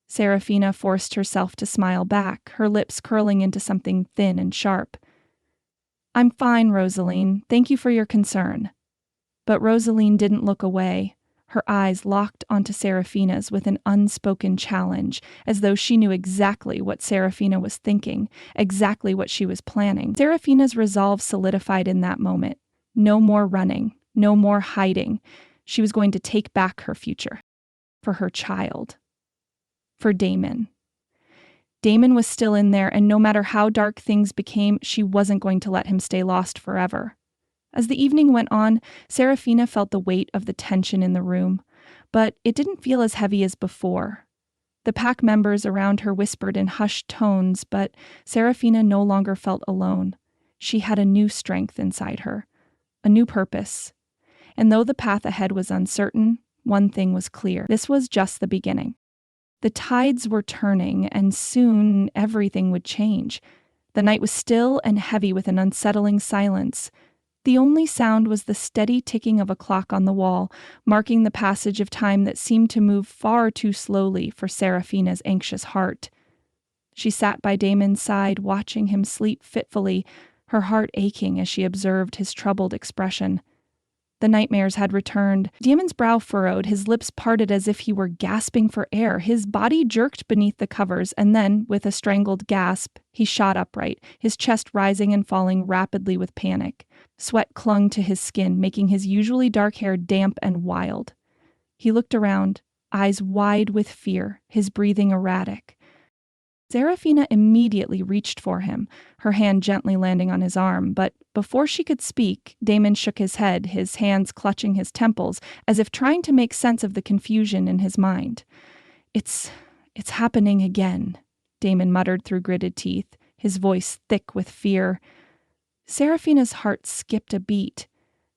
Serafina forced herself to smile back, her lips curling into something thin and sharp. "I'm fine, Rosaline. Thank you for your concern." But Rosaline didn't look away. Her eyes locked onto Serafina's with an unspoken challenge, as though she knew exactly what Serafina was thinking, exactly what she was planning. Serafina's resolve solidified in that moment. No more running, no more hiding. She was going to take back her future. For her child. For Damon. Damon was still in there, and no matter how dark things became, she wasn't going to let him stay lost forever. As the evening went on, Serafina felt the weight of the tension in the room, but it didn't feel as heavy as before. The pack members around her whispered in hushed tones, but Serafina no longer felt alone. She had a new strength inside her, a new purpose. And though the path ahead was uncertain, one thing was clear. This was just the beginning. The tides were turning, and soon everything would change. The night was still and heavy with an unsettling silence. The only sound was the steady ticking of a clock on the wall, marking the passage of time that seemed to move far too slowly for Serafina's anxious heart. She sat by Damon's side, watching him sleep fitfully, her heart aching as she observed his troubled expression. The nightmares had returned. Damon's brow furrowed, his lips parted as if he were gasping for air. His body jerked beneath the covers, and then, with a strangled gasp, he shot upright, his chest rising and falling rapidly with panic. Sweat clung to his skin, making his usually dark hair damp and wild. He looked around, eyes wide with fear, his breathing erratic. Serafina immediately reached for him, her hand gently landing on his arm, but before she could speak, Damon shook his head, his hands clutching his temples, as if trying to make sense of the confusion in his mind. It's happening again," Damon muttered through gritted teeth, his voice thick with fear. Serafina's heart skipped a beat.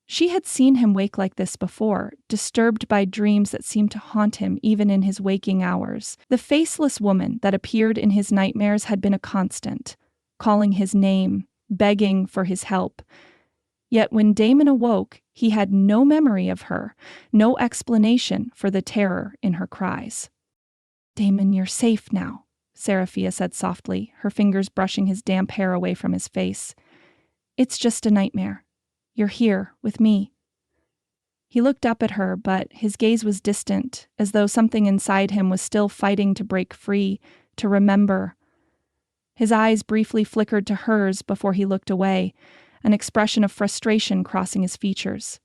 She had seen him wake like this before, disturbed by dreams that seemed to haunt him even in his waking hours. The faceless woman that appeared in his nightmares had been a constant, calling his name, begging for his help. Yet when Damon awoke, he had no memory of her, no explanation for the terror in her cries. "Damon, you're safe now," Serafina said softly, her fingers brushing his damp hair away from his face. "It's just a nightmare. You're here, with me." He looked up at her, but his gaze was distant, as though something inside him was still fighting to break free, to remember. His eyes briefly flickered to hers before he looked away, an expression of frustration crossing his features.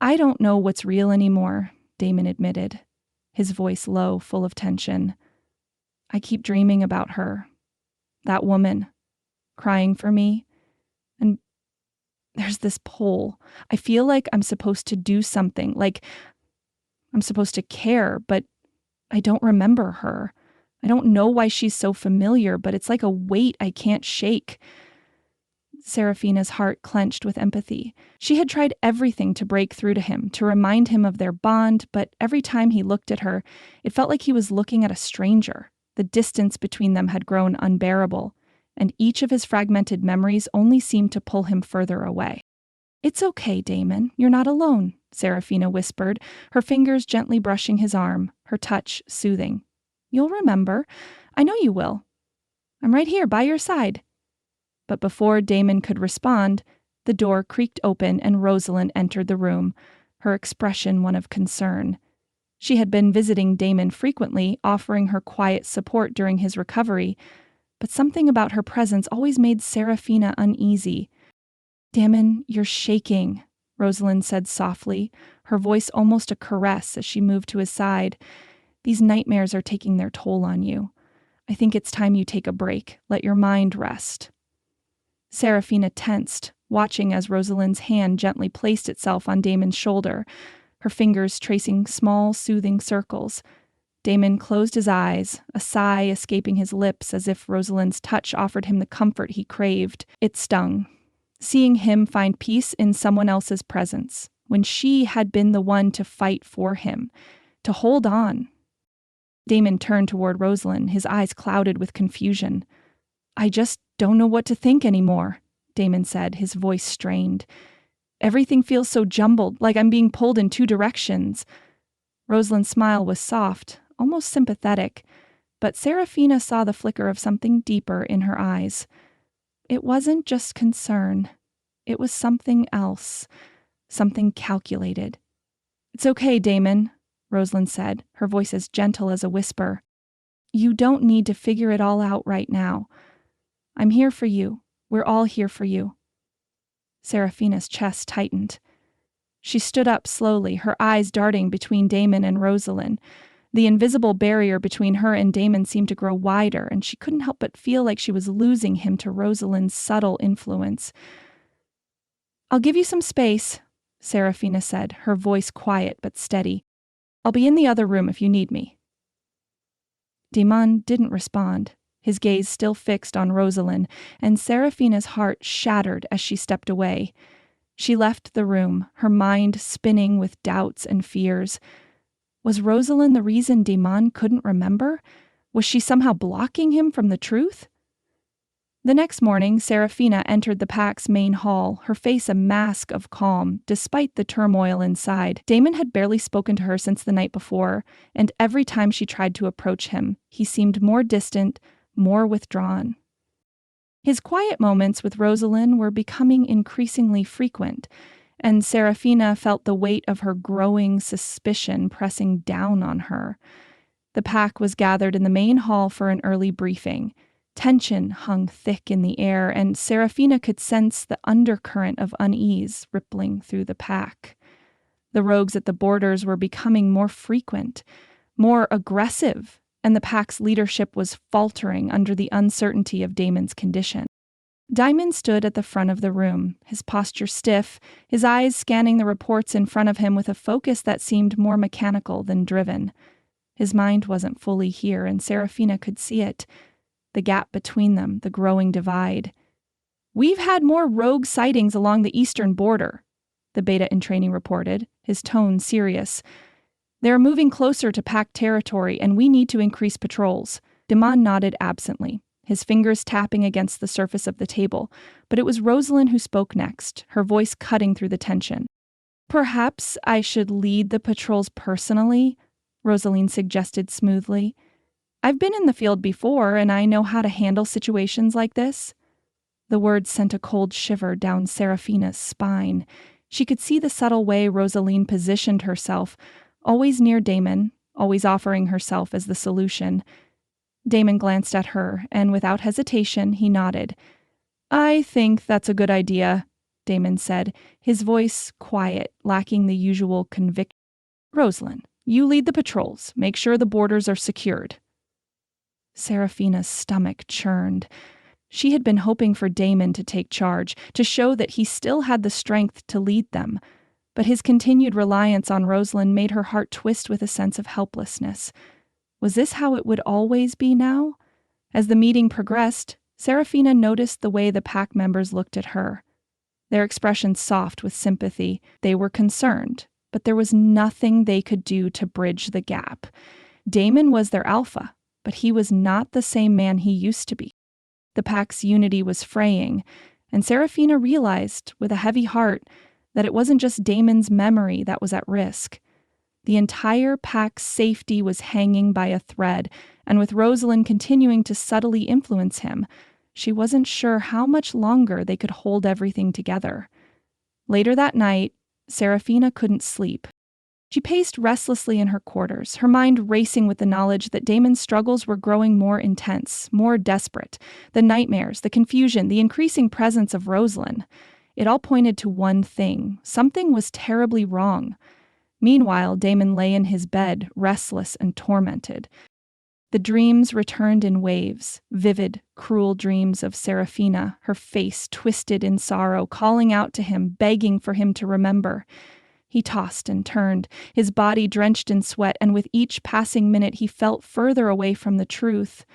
"I don't know what's real anymore," Damon admitted, his voice low, full of tension. "I keep dreaming about her, that woman, crying for me, and there's this pull. I feel like I'm supposed to do something, like I'm supposed to care, but I don't remember her. I don't know why she's so familiar, but it's like a weight I can't shake." Serafina's heart clenched with empathy. She had tried everything to break through to him, to remind him of their bond, but every time he looked at her, it felt like he was looking at a stranger. The distance between them had grown unbearable, and each of his fragmented memories only seemed to pull him further away. "It's okay, Damon. You're not alone," Serafina whispered, her fingers gently brushing his arm, her touch soothing. "You'll remember. I know you will. I'm right here by your side." But before Damon could respond, the door creaked open and Rosalind entered the room, her expression one of concern. She had been visiting Damon frequently, offering her quiet support during his recovery, but something about her presence always made Serafina uneasy. "Damon, you're shaking," Rosalind said softly, her voice almost a caress as she moved to his side. "These nightmares are taking their toll on you. I think it's time you take a break, let your mind rest." Serafina tensed, watching as Rosalind's hand gently placed itself on Damon's shoulder, her fingers tracing small, soothing circles. Damon closed his eyes, a sigh escaping his lips as if Rosalind's touch offered him the comfort he craved. It stung. Seeing him find peace in someone else's presence, when she had been the one to fight for him, to hold on. Damon turned toward Rosalind, his eyes clouded with confusion. "I just don't know what to think anymore," Damon said, his voice strained. "Everything feels so jumbled, like I'm being pulled in two directions." Rosalind's smile was soft, almost sympathetic, but Serafina saw the flicker of something deeper in her eyes. It wasn't just concern. It was something else, something calculated. "It's okay, Damon," Rosalind said, her voice as gentle as a whisper. "You don't need to figure it all out right now. I'm here for you. We're all here for you." Serafina's chest tightened. She stood up slowly, her eyes darting between Damon and Rosalind. The invisible barrier between her and Damon seemed to grow wider, and she couldn't help but feel like she was losing him to Rosalind's subtle influence. "I'll give you some space," Serafina said, her voice quiet but steady. "I'll be in the other room if you need me." Damon didn't respond, his gaze still fixed on Rosalind, and Serafina's heart shattered as she stepped away. She left the room, her mind spinning with doubts and fears. Was Rosalind the reason Damon couldn't remember? Was she somehow blocking him from the truth? The next morning, Serafina entered the pack's main hall, her face a mask of calm, despite the turmoil inside. Damon had barely spoken to her since the night before, and every time she tried to approach him, he seemed more distant, more withdrawn. His quiet moments with Rosalind were becoming increasingly frequent, and Serafina felt the weight of her growing suspicion pressing down on her. The pack was gathered in the main hall for an early briefing. Tension hung thick in the air, and Serafina could sense the undercurrent of unease rippling through the pack. The rogues at the borders were becoming more frequent, more aggressive, and the pack's leadership was faltering under the uncertainty of Damon's condition. Damon stood at the front of the room, his posture stiff, his eyes scanning the reports in front of him with a focus that seemed more mechanical than driven. His mind wasn't fully here, and Serafina could see it. The gap between them, the growing divide. "We've had more rogue sightings along the eastern border," the beta-in-training reported, his tone serious. "They're moving closer to pack territory, and we need to increase patrols." Damon nodded absently, his fingers tapping against the surface of the table, but it was Rosalind who spoke next, her voice cutting through the tension. "Perhaps I should lead the patrols personally," Rosalind suggested smoothly. "I've been in the field before, and I know how to handle situations like this." The words sent a cold shiver down Serafina's spine. She could see the subtle way Rosalind positioned herself, always near Damon, always offering herself as the solution. Damon glanced at her, and without hesitation, he nodded. "I think that's a good idea," Damon said, his voice quiet, lacking the usual conviction. "Rosalind, you lead the patrols. Make sure the borders are secured." Serafina's stomach churned. She had been hoping for Damon to take charge, to show that he still had the strength to lead them. But his continued reliance on Rosalind made her heart twist with a sense of helplessness. Was this how it would always be now? As the meeting progressed, Serafina noticed the way the pack members looked at her. Their expressions soft with sympathy. They were concerned, but there was nothing they could do to bridge the gap. Damon was their alpha, but he was not the same man he used to be. The pack's unity was fraying, and Serafina realized, with a heavy heart, that it wasn't just Damon's memory that was at risk. The entire pack's safety was hanging by a thread, and with Rosalind continuing to subtly influence him, she wasn't sure how much longer they could hold everything together. Later that night, Serafina couldn't sleep. She paced restlessly in her quarters, her mind racing with the knowledge that Damon's struggles were growing more intense, more desperate. The nightmares, the confusion, the increasing presence of Rosalind. It all pointed to one thing. Something was terribly wrong. Meanwhile, Damon lay in his bed, restless and tormented. The dreams returned in waves, vivid, cruel dreams of Serafina, her face twisted in sorrow, calling out to him, begging for him to remember. He tossed and turned, his body drenched in sweat, and with each passing minute he felt further away from the truth.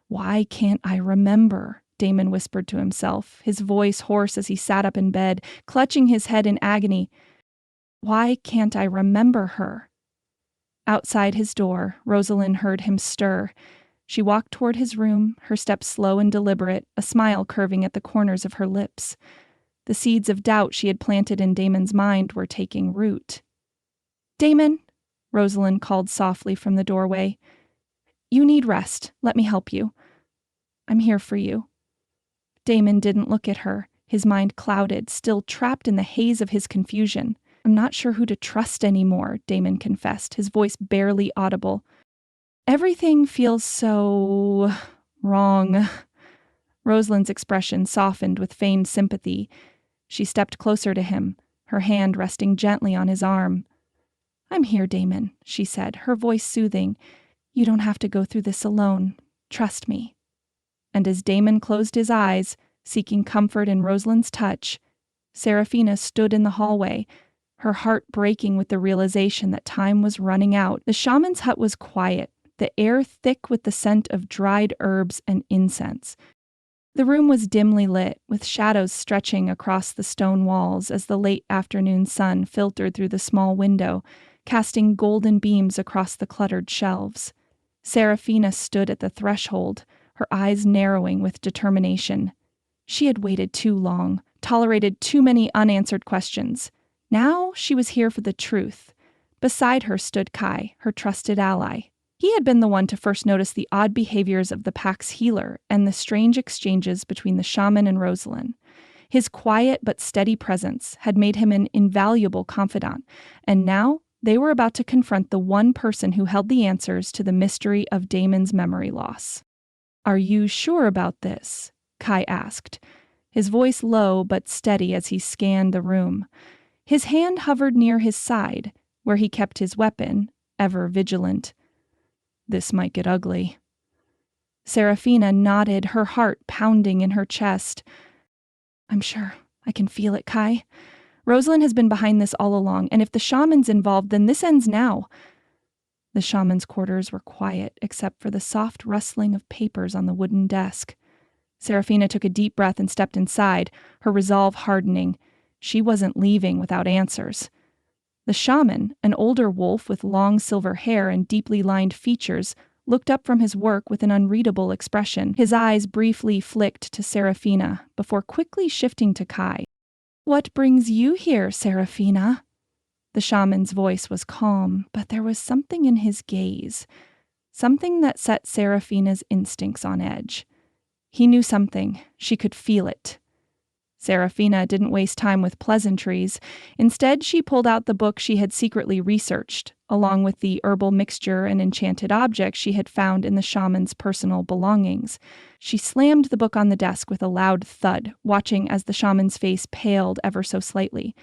"Why can't I remember?" Damon whispered to himself, his voice hoarse as he sat up in bed, clutching his head in agony. Why can't I remember her? Outside his door, Rosalind heard him stir. She walked toward his room, her steps slow and deliberate, a smile curving at the corners of her lips. The seeds of doubt she had planted in Damon's mind were taking root. "Damon," Rosalind called softly from the doorway. "You need rest. Let me help you. I'm here for you." Damon didn't look at her, his mind clouded, still trapped in the haze of his confusion. "I'm not sure who to trust anymore," Damon confessed, his voice barely audible. "Everything feels so wrong." Rosalind's expression softened with feigned sympathy. She stepped closer to him, her hand resting gently on his arm. "I'm here, Damon," she said, her voice soothing. "You don't have to go through this alone. Trust me." And as Damon closed his eyes, seeking comfort in Rosalind's touch, Seraphina stood in the hallway, her heart breaking with the realization that time was running out. The shaman's hut was quiet, the air thick with the scent of dried herbs and incense. The room was dimly lit, with shadows stretching across the stone walls as the late afternoon sun filtered through the small window, casting golden beams across the cluttered shelves. Seraphina stood at the threshold, her eyes narrowing with determination. She had waited too long, tolerated too many unanswered questions. Now she was here for the truth. Beside her stood Kai, her trusted ally. He had been the one to first notice the odd behaviors of the pack's healer and the strange exchanges between the shaman and Rosalind. His quiet but steady presence had made him an invaluable confidant, and now they were about to confront the one person who held the answers to the mystery of Damon's memory loss. "Are you sure about this?" Kai asked, his voice low but steady as he scanned the room. His hand hovered near his side, where he kept his weapon, ever vigilant. "This might get ugly." Seraphina nodded, her heart pounding in her chest. "I'm sure. I can feel it, Kai. Rosalind has been behind this all along, and if the shaman's involved, then this ends now." The shaman's quarters were quiet, except for the soft rustling of papers on the wooden desk. Seraphina took a deep breath and stepped inside, her resolve hardening. She wasn't leaving without answers. The shaman, an older wolf with long silver hair and deeply lined features, looked up from his work with an unreadable expression. His eyes briefly flicked to Seraphina, before quickly shifting to Kai. "What brings you here, Seraphina?" The shaman's voice was calm, but there was something in his gaze, something that set Seraphina's instincts on edge. He knew something. She could feel it. Seraphina didn't waste time with pleasantries. Instead, she pulled out the book she had secretly researched, along with the herbal mixture and enchanted objects she had found in the shaman's personal belongings. She slammed the book on the desk with a loud thud, watching as the shaman's face paled ever so slightly.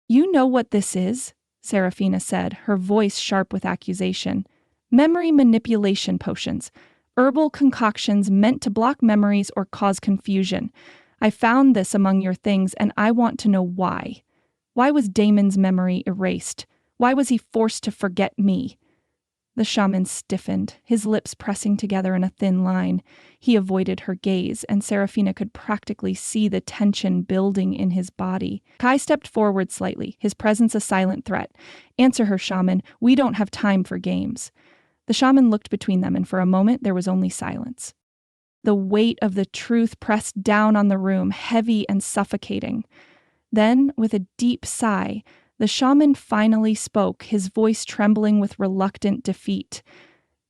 "You know what this is?" Seraphina said, her voice sharp with accusation. "Memory manipulation potions. Herbal concoctions meant to block memories or cause confusion. I found this among your things, and I want to know why. Why was Damon's memory erased? Why was he forced to forget me?" The shaman stiffened, his lips pressing together in a thin line. He avoided her gaze, and Seraphina could practically see the tension building in his body. Kai stepped forward slightly, his presence a silent threat. "Answer her, shaman. We don't have time for games." The shaman looked between them, and for a moment there was only silence. The weight of the truth pressed down on the room, heavy and suffocating. Then, with a deep sigh, the shaman finally spoke, his voice trembling with reluctant defeat.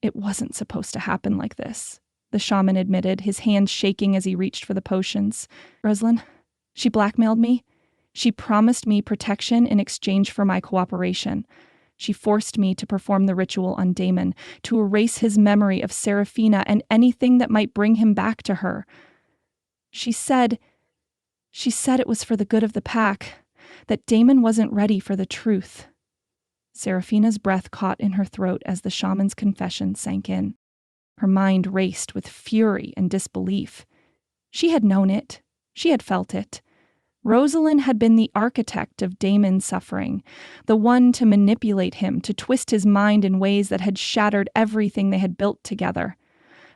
"It wasn't supposed to happen like this," the shaman admitted, his hands shaking as he reached for the potions. "Rosalind, she blackmailed me. She promised me protection in exchange for my cooperation. She forced me to perform the ritual on Damon, to erase his memory of Seraphina and anything that might bring him back to her. She said it was for the good of the pack, that Damon wasn't ready for the truth." Seraphina's breath caught in her throat as the shaman's confession sank in. Her mind raced with fury and disbelief. She had known it. She had felt it. Rosalind had been the architect of Damon's suffering, the one to manipulate him, to twist his mind in ways that had shattered everything they had built together.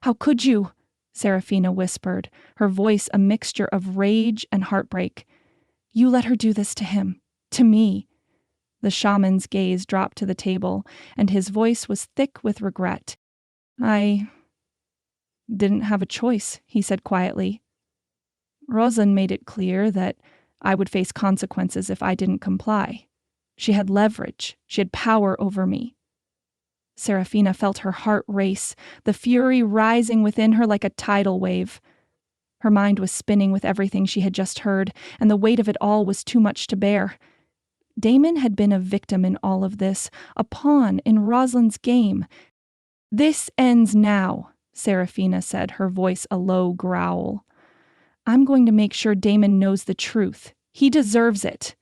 "How could you?" Seraphina whispered, her voice a mixture of rage and heartbreak. "You let her do this to him, to me." The shaman's gaze dropped to the table, and his voice was thick with regret. I didn't have a choice, he said quietly. Rosalind made it clear that I would face consequences if I didn't comply. She had leverage. She had power over me. Serafina felt her heart race, the fury rising within her like a tidal wave. Her mind was spinning with everything she had just heard, and the weight of it all was too much to bear. Damon had been a victim in all of this, a pawn in Rosalind's game. This ends now, Serafina said, her voice a low growl. I'm going to make sure Damon knows the truth. He deserves it.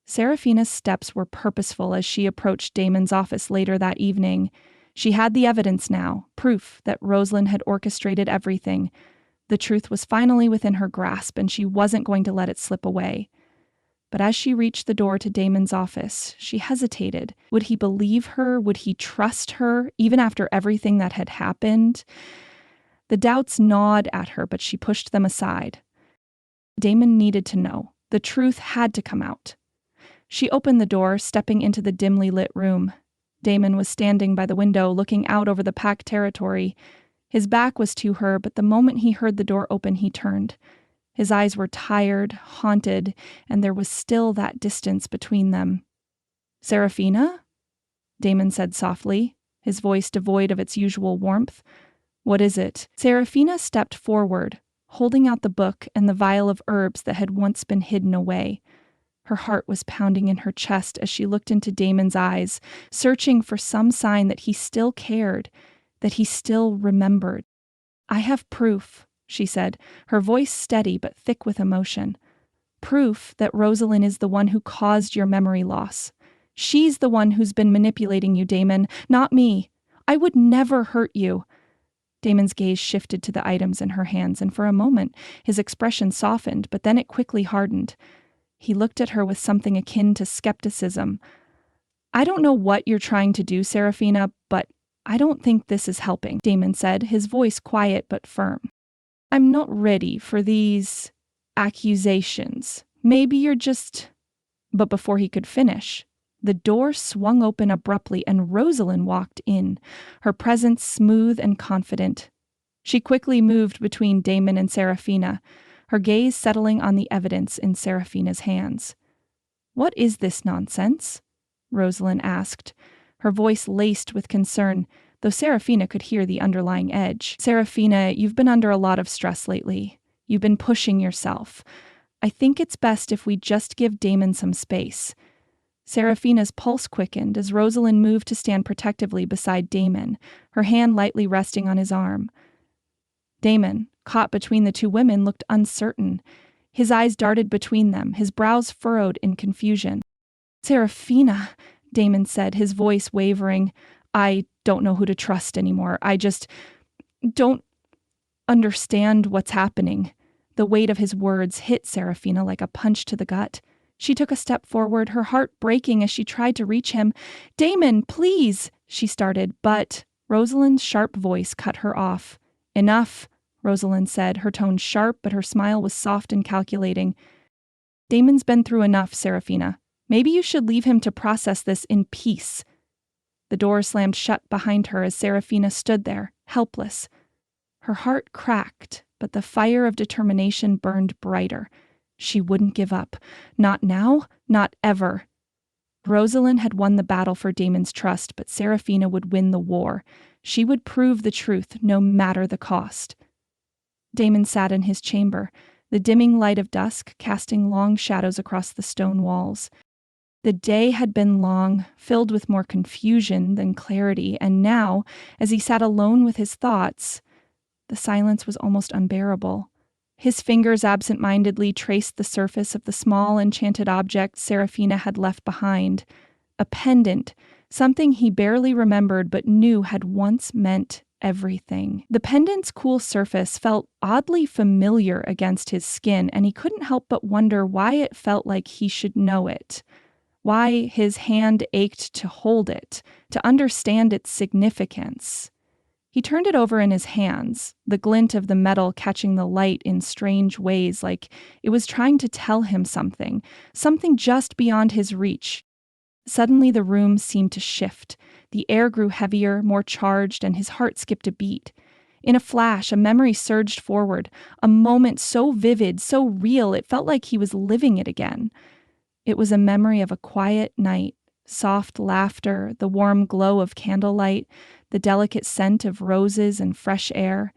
Serafina's steps were purposeful as she approached Damon's office later that evening. She had the evidence now, proof that Rosalind had orchestrated everything. The truth was finally within her grasp, and she wasn't going to let it slip away. But as she reached the door to Damon's office, she hesitated. Would he believe her? Would he trust her, even after everything that had happened? The doubts gnawed at her, but she pushed them aside. Damon needed to know. The truth had to come out. She opened the door, stepping into the dimly lit room. Damon was standing by the window, looking out over the packed territory. His back was to her, but the moment he heard the door open, he turned. His eyes were tired, haunted, and there was still that distance between them. Serafina? Damon said softly, his voice devoid of its usual warmth. What is it? Serafina stepped forward, holding out the book and the vial of herbs that had once been hidden away. Her heart was pounding in her chest as she looked into Damon's eyes, searching for some sign that he still cared, that he still remembered. I have proof, she said, her voice steady but thick with emotion. Proof that Rosalind is the one who caused your memory loss. She's the one who's been manipulating you, Damon, not me. I would never hurt you. Damon's gaze shifted to the items in her hands, and for a moment his expression softened, but then it quickly hardened. He looked at her with something akin to skepticism. I don't know what you're trying to do, Serafina, but I don't think this is helping, Damon said, his voice quiet but firm. I'm not ready for these accusations. Maybe you're just... But before he could finish, the door swung open abruptly and Rosalind walked in, her presence smooth and confident. She quickly moved between Damon and Serafina, her gaze settling on the evidence in Serafina's hands. What is this nonsense? Rosalind asked, her voice laced with concern, though Serafina could hear the underlying edge. Serafina, you've been under a lot of stress lately. You've been pushing yourself. I think it's best if we just give Damon some space. Serafina's pulse quickened as Rosalind moved to stand protectively beside Damon, her hand lightly resting on his arm. Damon, caught between the two women, looked uncertain. His eyes darted between them, his brows furrowed in confusion. Serafina, Damon said, his voice wavering. I don't know who to trust anymore. I just don't understand what's happening. The weight of his words hit Serafina like a punch to the gut. She took a step forward, her heart breaking as she tried to reach him. Damon, please, she started, but Rosalind's sharp voice cut her off. Enough, Rosalind said, her tone sharp, but her smile was soft and calculating. Damon's been through enough, Serafina. Maybe you should leave him to process this in peace. The door slammed shut behind her as Serafina stood there, helpless. Her heart cracked, but the fire of determination burned brighter. She wouldn't give up. Not now, not ever. Rosalind had won the battle for Damon's trust, but Serafina would win the war. She would prove the truth, no matter the cost. Damon sat in his chamber, the dimming light of dusk casting long shadows across the stone walls. The day had been long, filled with more confusion than clarity, and now, as he sat alone with his thoughts, the silence was almost unbearable. His fingers absent-mindedly traced the surface of the small enchanted object Serafina had left behind. A pendant, something he barely remembered but knew had once meant everything. The pendant's cool surface felt oddly familiar against his skin, and he couldn't help but wonder why it felt like he should know it. Why his hand ached to hold it, to understand its significance. He turned it over in his hands, the glint of the metal catching the light in strange ways, like it was trying to tell him something, something just beyond his reach. Suddenly the room seemed to shift. The air grew heavier, more charged, and his heart skipped a beat. In a flash, a memory surged forward, a moment so vivid, so real, it felt like he was living it again. It was a memory of a quiet night, soft laughter, the warm glow of candlelight, the delicate scent of roses and fresh air.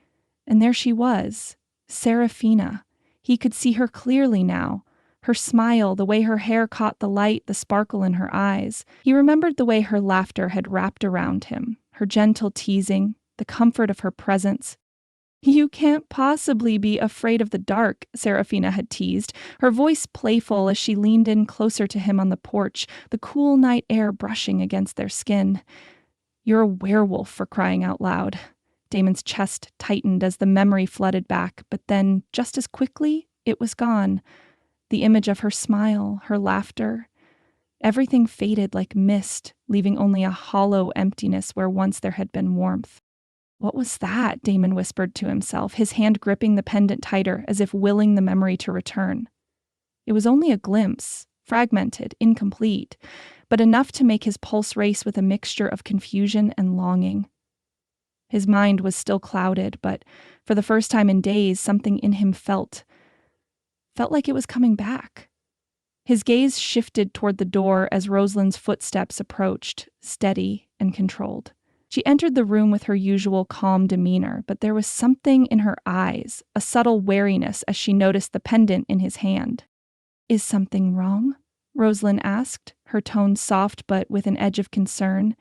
And there she was, Serafina. He could see her clearly now. Her smile, the way her hair caught the light, the sparkle in her eyes. He remembered the way her laughter had wrapped around him, her gentle teasing, the comfort of her presence. "You can't possibly be afraid of the dark," Serafina had teased, her voice playful as she leaned in closer to him on the porch, the cool night air brushing against their skin. "You're a werewolf, for crying out loud." Damon's chest tightened as the memory flooded back, but then, just as quickly, it was gone. The image of her smile, her laughter, everything faded like mist, leaving only a hollow emptiness where once there had been warmth. "What was that?" Damon whispered to himself, his hand gripping the pendant tighter as if willing the memory to return. It was only a glimpse, fragmented, incomplete, but enough to make his pulse race with a mixture of confusion and longing. His mind was still clouded, but for the first time in days, something in him felt like it was coming back. His gaze shifted toward the door as Rosalind's footsteps approached, steady and controlled. She entered the room with her usual calm demeanor, but there was something in her eyes, a subtle wariness as she noticed the pendant in his hand. "Is something wrong?" Rosalind asked, her tone soft but with an edge of concern.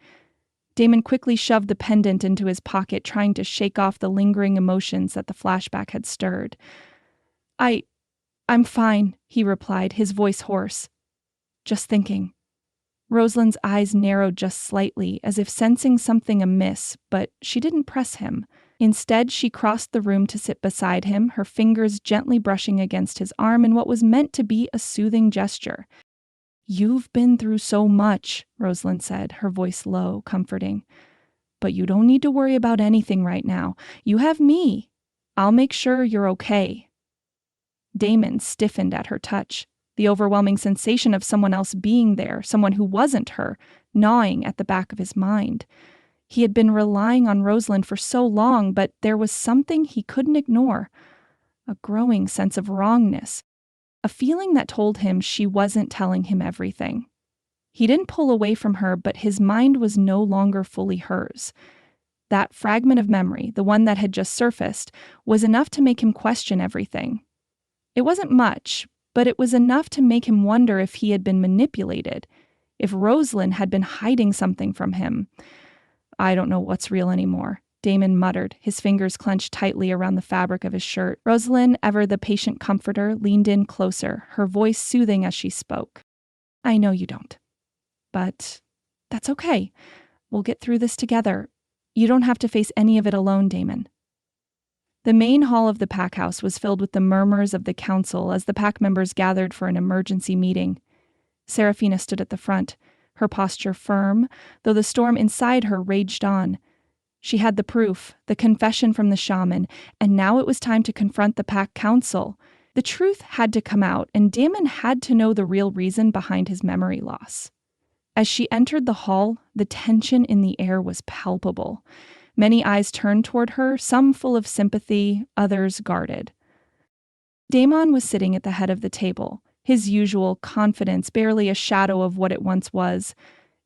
Damon quickly shoved the pendant into his pocket, trying to shake off the lingering emotions that the flashback had stirred. I'm fine," he replied, his voice hoarse. "Just thinking." Rosalind's eyes narrowed just slightly, as if sensing something amiss, but she didn't press him. Instead, she crossed the room to sit beside him, her fingers gently brushing against his arm in what was meant to be a soothing gesture. "You've been through so much," Rosalind said, her voice low, comforting. "But you don't need to worry about anything right now. You have me. I'll make sure you're okay." Damon stiffened at her touch, the overwhelming sensation of someone else being there, someone who wasn't her, gnawing at the back of his mind. He had been relying on Rosalind for so long, but there was something he couldn't ignore, a growing sense of wrongness, a feeling that told him she wasn't telling him everything. He didn't pull away from her, but his mind was no longer fully hers. That fragment of memory, the one that had just surfaced, was enough to make him question everything. It wasn't much, but it was enough to make him wonder if he had been manipulated, if Rosalind had been hiding something from him. "I don't know what's real anymore," Damon muttered, his fingers clenched tightly around the fabric of his shirt. Rosalind, ever the patient comforter, leaned in closer, her voice soothing as she spoke. "I know you don't. But that's okay. We'll get through this together. You don't have to face any of it alone, Damon." The main hall of the pack house was filled with the murmurs of the council as the pack members gathered for an emergency meeting. Serafina stood at the front, her posture firm, though the storm inside her raged on. She had the proof, the confession from the shaman, and now it was time to confront the pack council. The truth had to come out, and Damon had to know the real reason behind his memory loss. As she entered the hall, the tension in the air was palpable. Many eyes turned toward her, some full of sympathy, others guarded. Damon was sitting at the head of the table, his usual confidence barely a shadow of what it once was.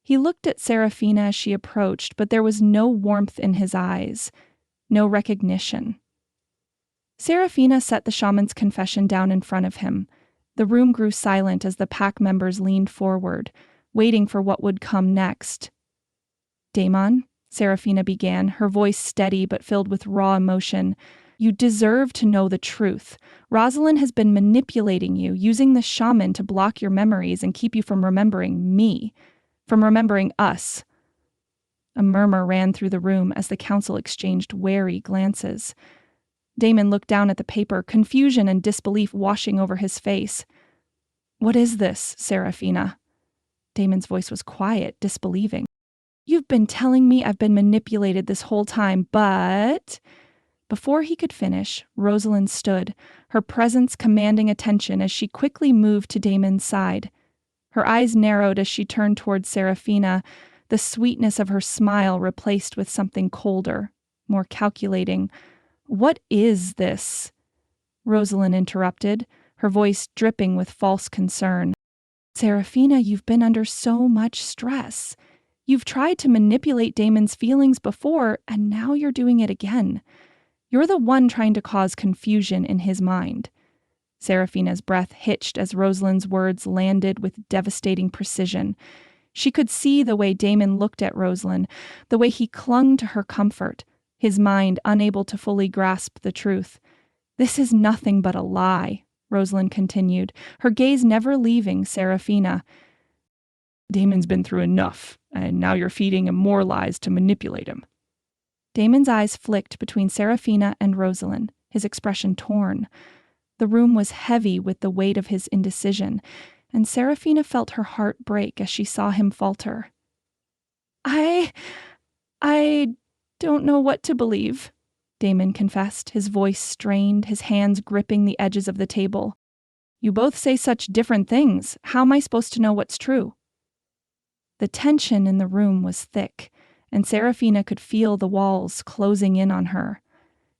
He looked at Serafina as she approached, but there was no warmth in his eyes, no recognition. Serafina set the shaman's confession down in front of him. The room grew silent as the pack members leaned forward, waiting for what would come next. "Damon," Serafina began, her voice steady but filled with raw emotion, "you deserve to know the truth. Rosalind has been manipulating you, using the shaman to block your memories and keep you from remembering me, from remembering us." A murmur ran through the room as the council exchanged wary glances. Damon looked down at the paper, confusion and disbelief washing over his face. "What is this, Serafina?" Damon's voice was quiet, disbelieving. "You've been telling me I've been manipulated this whole time, but..." Before he could finish, Rosalind stood, her presence commanding attention as she quickly moved to Damon's side. Her eyes narrowed as she turned towards Seraphina, the sweetness of her smile replaced with something colder, more calculating. "What is this?" Rosalind interrupted, her voice dripping with false concern. "Seraphina, you've been under so much stress. You've tried to manipulate Damon's feelings before, and now you're doing it again. You're the one trying to cause confusion in his mind." Seraphina's breath hitched as Rosalind's words landed with devastating precision. She could see the way Damon looked at Rosalind, the way he clung to her comfort, his mind unable to fully grasp the truth. "This is nothing but a lie," Rosalind continued, her gaze never leaving Seraphina. "Damon's been through enough, and now you're feeding him more lies to manipulate him." Damon's eyes flicked between Seraphina and Rosalind, his expression torn. The room was heavy with the weight of his indecision, and Seraphina felt her heart break as she saw him falter. I don't know what to believe," Damon confessed, his voice strained, his hands gripping the edges of the table. "You both say such different things. How am I supposed to know what's true?" The tension in the room was thick, and Seraphina could feel the walls closing in on her.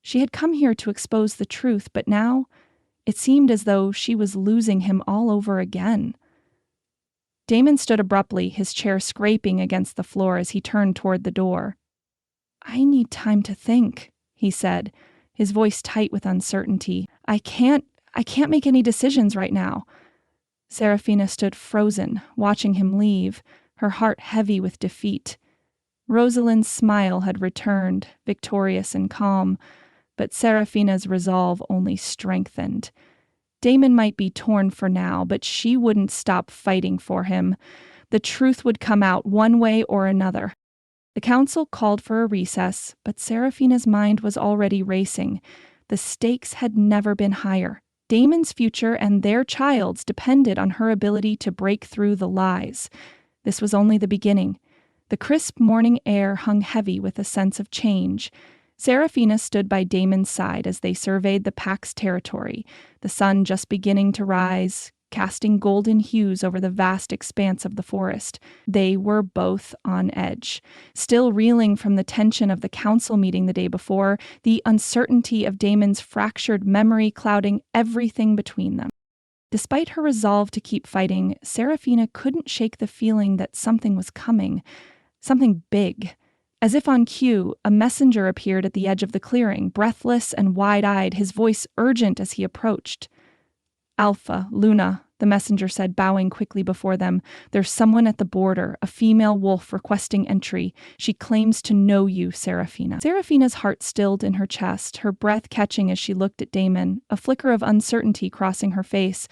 She had come here to expose the truth, but now it seemed as though she was losing him all over again. Damon stood abruptly, his chair scraping against the floor as he turned toward the door. "I need time to think," he said, his voice tight with uncertainty. I can't make any decisions right now." Seraphina stood frozen, watching him leave, her heart heavy with defeat. Rosalind's smile had returned, victorious and calm, but Seraphina's resolve only strengthened. Damon might be torn for now, but she wouldn't stop fighting for him. The truth would come out one way or another. The council called for a recess, but Seraphina's mind was already racing. The stakes had never been higher. Damon's future and their child's depended on her ability to break through the lies. This was only the beginning. The crisp morning air hung heavy with a sense of change. Seraphina stood by Damon's side as they surveyed the pack's territory, the sun just beginning to rise, casting golden hues over the vast expanse of the forest. They were both on edge, still reeling from the tension of the council meeting the day before, the uncertainty of Damon's fractured memory clouding everything between them. Despite her resolve to keep fighting, Seraphina couldn't shake the feeling that something was coming, something big. As if on cue, a messenger appeared at the edge of the clearing, breathless and wide-eyed, his voice urgent as he approached. "Alpha, Luna," the messenger said, bowing quickly before them. "There's someone at the border, a female wolf requesting entry. She claims to know you, Seraphina." Seraphina's heart stilled in her chest, her breath catching as she looked at Damon, a flicker of uncertainty crossing her face.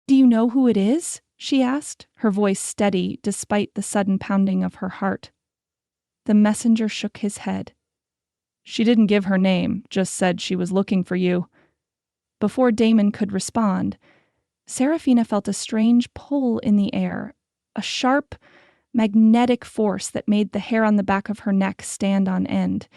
"Do you know who it is?" she asked, her voice steady despite the sudden pounding of her heart. The messenger shook his head. "She didn't give her name, just said she was looking for you." Before Damon could respond, Seraphina felt a strange pull in the air, a sharp, magnetic force that made the hair on the back of her neck stand on end.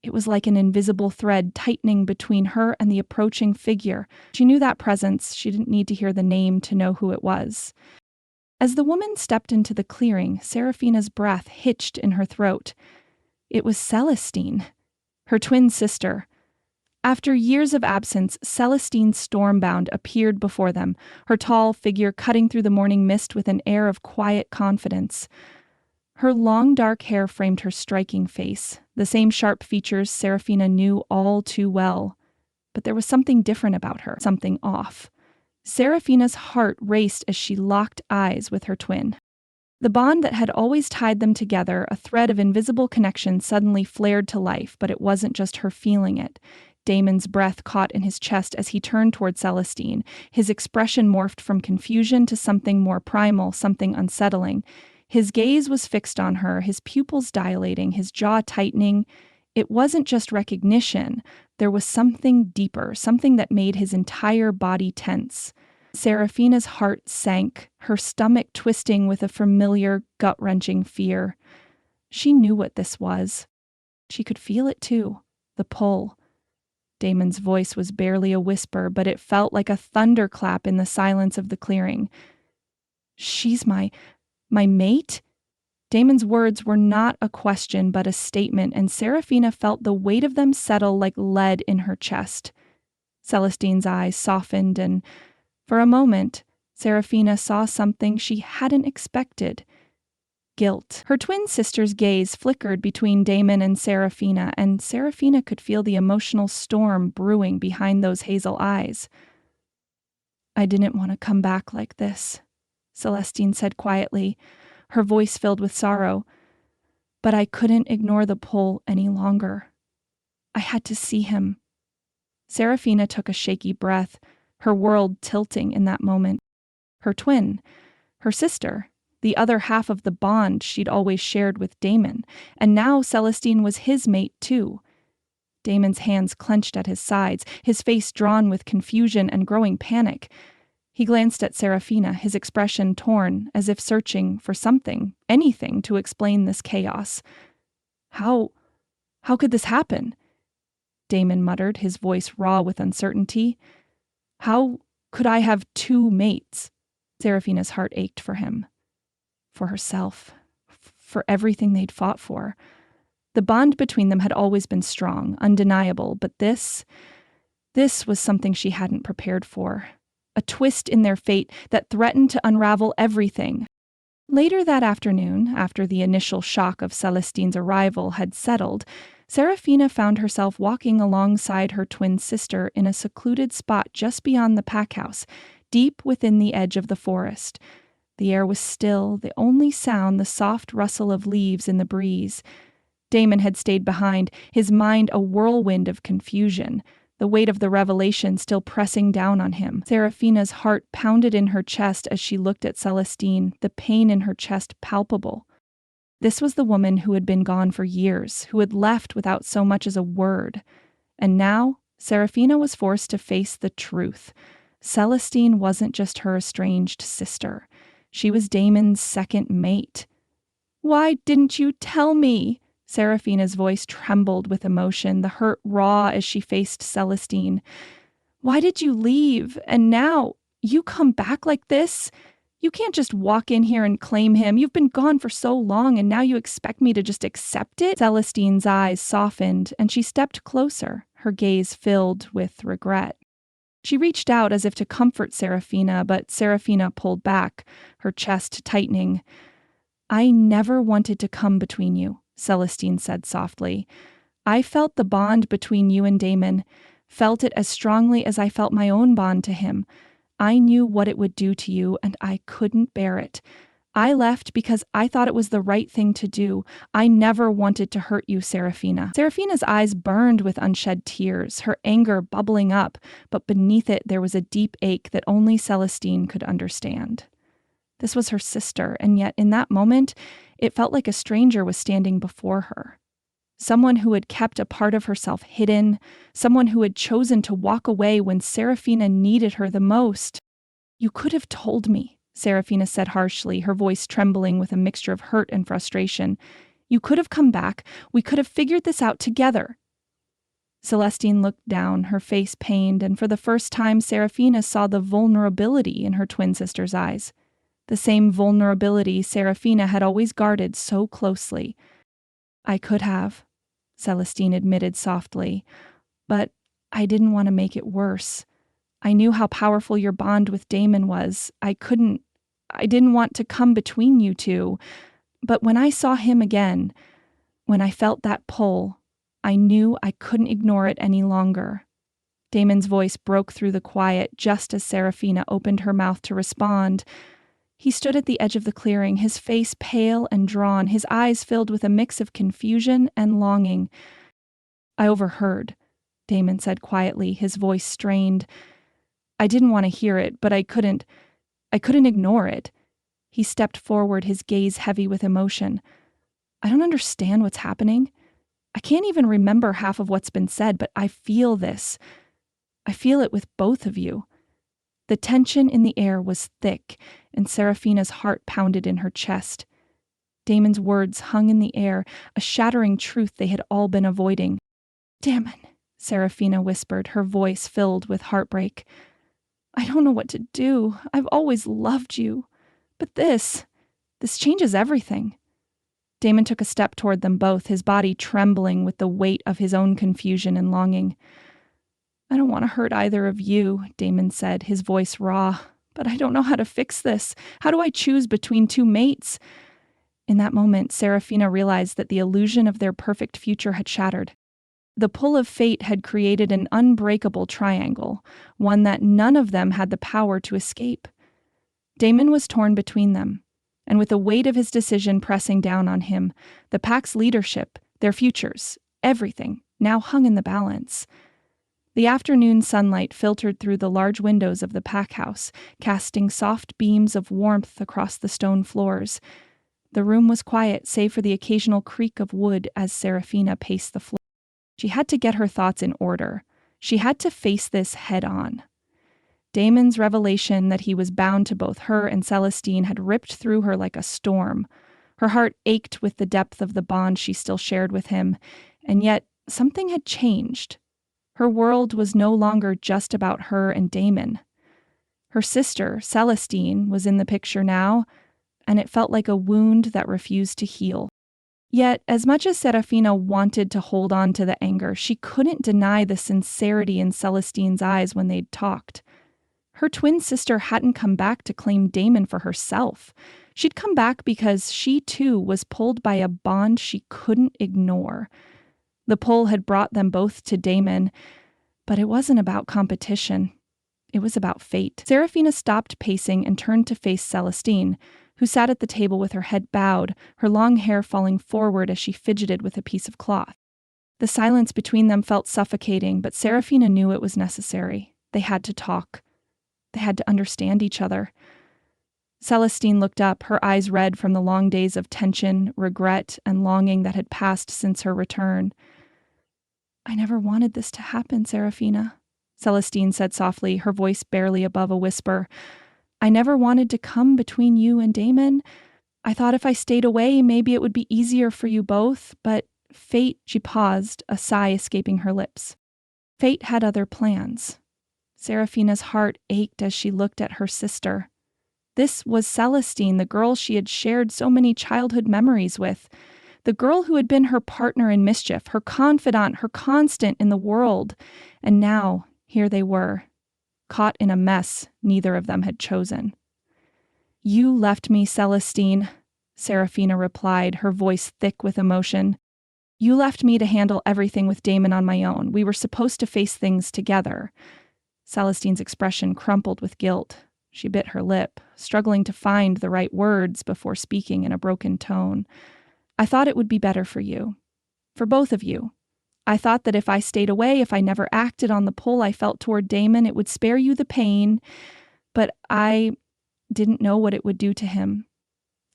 It was like an invisible thread tightening between her and the approaching figure. She knew that presence. She didn't need to hear the name to know who it was. As the woman stepped into the clearing, Seraphina's breath hitched in her throat. It was Celestine, her twin sister. After years of absence, Celestine Stormbound appeared before them, her tall figure cutting through the morning mist with an air of quiet confidence. Her long dark hair framed her striking face, the same sharp features Seraphina knew all too well. But there was something different about her, something off. Seraphina's heart raced as she locked eyes with her twin. The bond that had always tied them together, a thread of invisible connection, suddenly flared to life, but it wasn't just her feeling it. Damon's breath caught in his chest as he turned toward Celestine. His expression morphed from confusion to something more primal, something unsettling. His gaze was fixed on her, his pupils dilating, his jaw tightening. It wasn't just recognition. There was something deeper, something that made his entire body tense. Seraphina's heart sank, her stomach twisting with a familiar, gut-wrenching fear. She knew what this was. She could feel it too, the pull. Damon's voice was barely a whisper, but it felt like a thunderclap in the silence of the clearing. She's my mate? Damon's words were not a question but a statement, and Seraphina felt the weight of them settle like lead in her chest. Celestine's eyes softened, and for a moment, Seraphina saw something she hadn't expected. Guilt. Her twin sister's gaze flickered between Damon and Seraphina could feel the emotional storm brewing behind those hazel eyes. I didn't want to come back like this, Celestine said quietly, her voice filled with sorrow. But I couldn't ignore the pull any longer. I had to see him. Seraphina took a shaky breath, her world tilting in that moment. Her twin, her sister, the other half of the bond she'd always shared with Damon, and now Celestine was his mate too. Damon's hands clenched at his sides, his face drawn with confusion and growing panic. He glanced at Seraphina, his expression torn, as if searching for something, anything, to explain this chaos. How could this happen? Damon muttered, his voice raw with uncertainty. How could I have two mates? Seraphina's heart ached for him. For herself. For everything they'd fought for. The bond between them had always been strong, undeniable, but this was something she hadn't prepared for. A twist in their fate that threatened to unravel everything. Later that afternoon, after the initial shock of Celestine's arrival had settled, Seraphina found herself walking alongside her twin sister in a secluded spot just beyond the pack house, deep within the edge of the forest. The air was still, the only sound the soft rustle of leaves in the breeze. Damon had stayed behind, his mind a whirlwind of confusion, the weight of the revelation still pressing down on him. Seraphina's heart pounded in her chest as she looked at Celestine, the pain in her chest palpable. This was the woman who had been gone for years, who had left without so much as a word. And now, Seraphina was forced to face the truth. Celestine wasn't just her estranged sister. She was Damon's second mate. "Why didn't you tell me?" Seraphina's voice trembled with emotion, the hurt raw as she faced Celestine. "Why did you leave? And now, you come back like this? You can't just walk in here and claim him. You've been gone for so long, and now you expect me to just accept it?" Celestine's eyes softened, and she stepped closer, her gaze filled with regret. She reached out as if to comfort Seraphina, but Seraphina pulled back, her chest tightening. "I never wanted to come between you," Celestine said softly. "I felt the bond between you and Damon, felt it as strongly as I felt my own bond to him. I knew what it would do to you, and I couldn't bear it. I left because I thought it was the right thing to do. I never wanted to hurt you, Seraphina." Seraphina's eyes burned with unshed tears, her anger bubbling up, but beneath it there was a deep ache that only Celestine could understand. This was her sister, and yet in that moment, it felt like a stranger was standing before her. Someone who had kept a part of herself hidden, someone who had chosen to walk away when Seraphina needed her the most. "You could have told me," Seraphina said harshly, her voice trembling with a mixture of hurt and frustration. "You could have come back. We could have figured this out together." Celestine looked down, her face pained, and for the first time Seraphina saw the vulnerability in her twin sister's eyes. The same vulnerability Seraphina had always guarded so closely. "I could have," Celestine admitted softly, "but I didn't want to make it worse. I knew how powerful your bond with Damon was. I didn't want to come between you two. But when I saw him again, when I felt that pull, I knew I couldn't ignore it any longer." Damon's voice broke through the quiet just as Seraphina opened her mouth to respond. He stood at the edge of the clearing, his face pale and drawn, his eyes filled with a mix of confusion and longing. "I overheard," Damon said quietly, his voice strained. "I didn't want to hear it, but I couldn't ignore it." He stepped forward, his gaze heavy with emotion. "I don't understand what's happening. I can't even remember half of what's been said, but I feel this. I feel it with both of you." The tension in the air was thick, and Seraphina's heart pounded in her chest. Damon's words hung in the air, a shattering truth they had all been avoiding. "Damon," Seraphina whispered, her voice filled with heartbreak. "I don't know what to do. I've always loved you. But this changes everything. Damon took a step toward them both, his body trembling with the weight of his own confusion and longing. I don't want to hurt either of you, Damon said, his voice raw. But I don't know how to fix this. How do I choose between two mates? In that moment, Serafina realized that the illusion of their perfect future had shattered. The pull of fate had created an unbreakable triangle, one that none of them had the power to escape. Damon was torn between them, and with the weight of his decision pressing down on him, the pack's leadership, their futures, everything, now hung in the balance. The afternoon sunlight filtered through the large windows of the pack house, casting soft beams of warmth across the stone floors. The room was quiet, save for the occasional creak of wood as Serafina paced the floor. She had to get her thoughts in order. She had to face this head on. Damon's revelation that he was bound to both her and Celestine had ripped through her like a storm. Her heart ached with the depth of the bond she still shared with him, and yet something had changed. Her world was no longer just about her and Damon. Her sister, Celestine, was in the picture now, and it felt like a wound that refused to heal. Yet, as much as Serafina wanted to hold on to the anger, she couldn't deny the sincerity in Celestine's eyes when they'd talked. Her twin sister hadn't come back to claim Damon for herself. She'd come back because she, too, was pulled by a bond she couldn't ignore. The pull had brought them both to Damon, but it wasn't about competition. It was about fate. Serafina stopped pacing and turned to face Celestine, who sat at the table with her head bowed, her long hair falling forward as she fidgeted with a piece of cloth. The silence between them felt suffocating, but Serafina knew it was necessary. They had to talk. They had to understand each other. Celestine looked up, her eyes red from the long days of tension, regret, and longing that had passed since her return. I never wanted this to happen, Serafina, Celestine said softly, her voice barely above a whisper. I never wanted to come between you and Damon. I thought if I stayed away, maybe it would be easier for you both, but fate, she paused, a sigh escaping her lips. Fate had other plans. Serafina's heart ached as she looked at her sister. This was Celestine, the girl she had shared so many childhood memories with, the girl who had been her partner in mischief, her confidant, her constant in the world. And now, here they were, caught in a mess neither of them had chosen. You left me, Celestine, Serafina replied, her voice thick with emotion. You left me to handle everything with Damon on my own. We were supposed to face things together. Celestine's expression crumpled with guilt. She bit her lip, struggling to find the right words before speaking in a broken tone. I thought it would be better for you. For both of you. I thought that if I stayed away, if I never acted on the pull I felt toward Damon, it would spare you the pain. But I didn't know what it would do to him.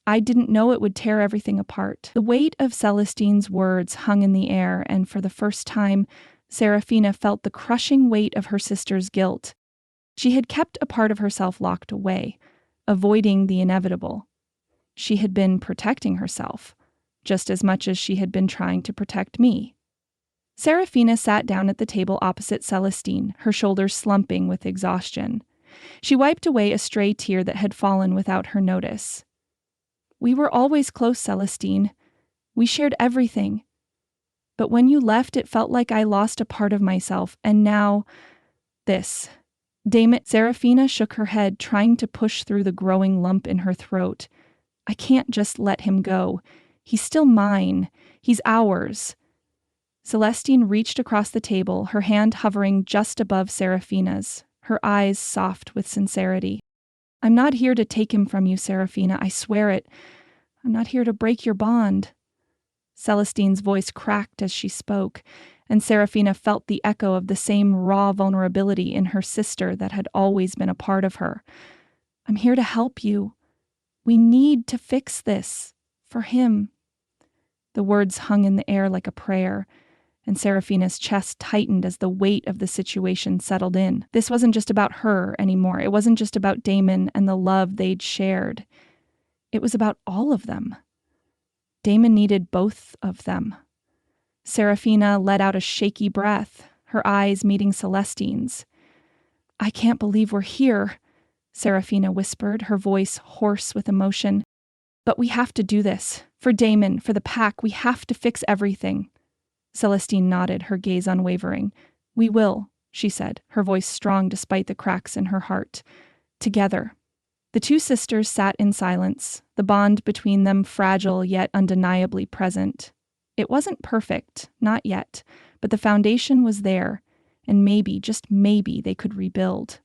I didn't know it would tear everything apart. The weight of Celestine's words hung in the air, and for the first time, Serafina felt the crushing weight of her sister's guilt. She had kept a part of herself locked away, avoiding the inevitable. She had been protecting herself, just as much as she had been trying to protect me. Serafina sat down at the table opposite Celestine, her shoulders slumping with exhaustion. She wiped away a stray tear that had fallen without her notice. We were always close, Celestine. We shared everything. But when you left, it felt like I lost a part of myself, and now, this. Damon. Serafina shook her head, trying to push through the growing lump in her throat. I can't just let him go. He's still mine. He's ours. Celestine reached across the table, her hand hovering just above Serafina's, her eyes soft with sincerity. I'm not here to take him from you, Serafina, I swear it. I'm not here to break your bond. Celestine's voice cracked as she spoke, and Serafina felt the echo of the same raw vulnerability in her sister that had always been a part of her. I'm here to help you. We need to fix this. For him. The words hung in the air like a prayer, and Serafina's chest tightened as the weight of the situation settled in. This wasn't just about her anymore. It wasn't just about Damon and the love they'd shared. It was about all of them. Damon needed both of them. Serafina let out a shaky breath, her eyes meeting Celestine's. I can't believe we're here. Serafina whispered, her voice hoarse with emotion. But we have to do this. For Damon, for the pack, we have to fix everything. Celestine nodded, her gaze unwavering. We will, she said, her voice strong despite the cracks in her heart. Together. The two sisters sat in silence, the bond between them fragile yet undeniably present. It wasn't perfect, not yet, but the foundation was there, and maybe, just maybe, they could rebuild.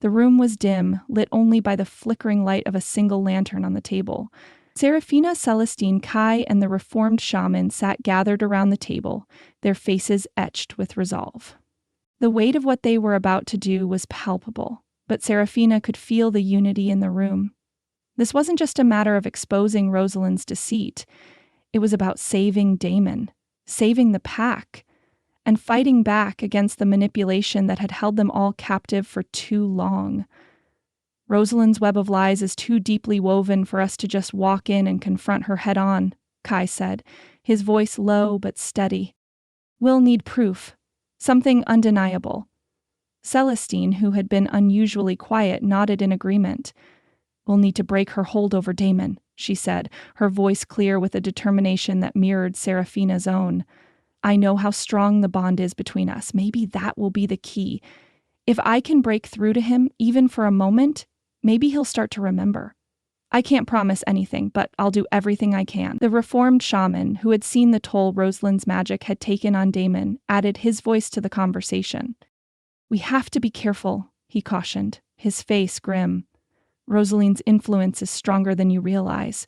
The room was dim, lit only by the flickering light of a single lantern on the table. Serafina, Celestine, Kai, and the reformed shaman sat gathered around the table, their faces etched with resolve. The weight of what they were about to do was palpable, but Serafina could feel the unity in the room. This wasn't just a matter of exposing Rosalind's deceit. It was about saving Damon, saving the pack, and fighting back against the manipulation that had held them all captive for too long. Rosalind's web of lies is too deeply woven for us to just walk in and confront her head on, Kai said, his voice low but steady. We'll need proof, something undeniable. Celestine, who had been unusually quiet, nodded in agreement. We'll need to break her hold over Damon, she said, her voice clear with a determination that mirrored Serafina's own. I know how strong the bond is between us. Maybe that will be the key. If I can break through to him, even for a moment, maybe he'll start to remember. I can't promise anything, but I'll do everything I can. The reformed shaman, who had seen the toll Rosalind's magic had taken on Damon, added his voice to the conversation. We have to be careful, he cautioned, his face grim. Rosalind's influence is stronger than you realize,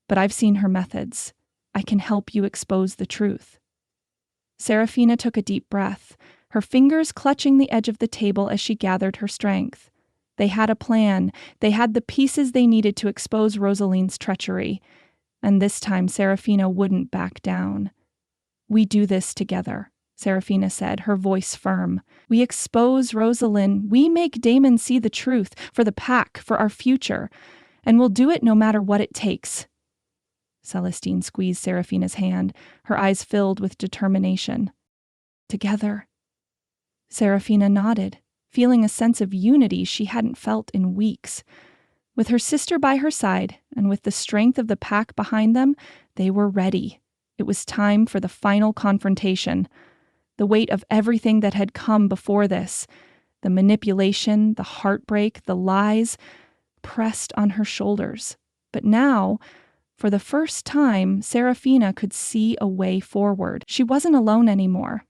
but I've seen her methods. I can help you expose the truth. Serafina took a deep breath, her fingers clutching the edge of the table as she gathered her strength. They had a plan. They had the pieces they needed to expose Rosalind's treachery. And this time, Serafina wouldn't back down. We do this together, Serafina said, her voice firm. We expose Rosalind. We make Damon see the truth, for the pack, for our future. And we'll do it no matter what it takes. Celestine squeezed Serafina's hand, her eyes filled with determination. Together. Serafina nodded, feeling a sense of unity she hadn't felt in weeks. With her sister by her side, and with the strength of the pack behind them, they were ready. It was time for the final confrontation. The weight of everything that had come before this, the manipulation, the heartbreak, the lies, pressed on her shoulders. But now, for the first time, Serafina could see a way forward. She wasn't alone anymore.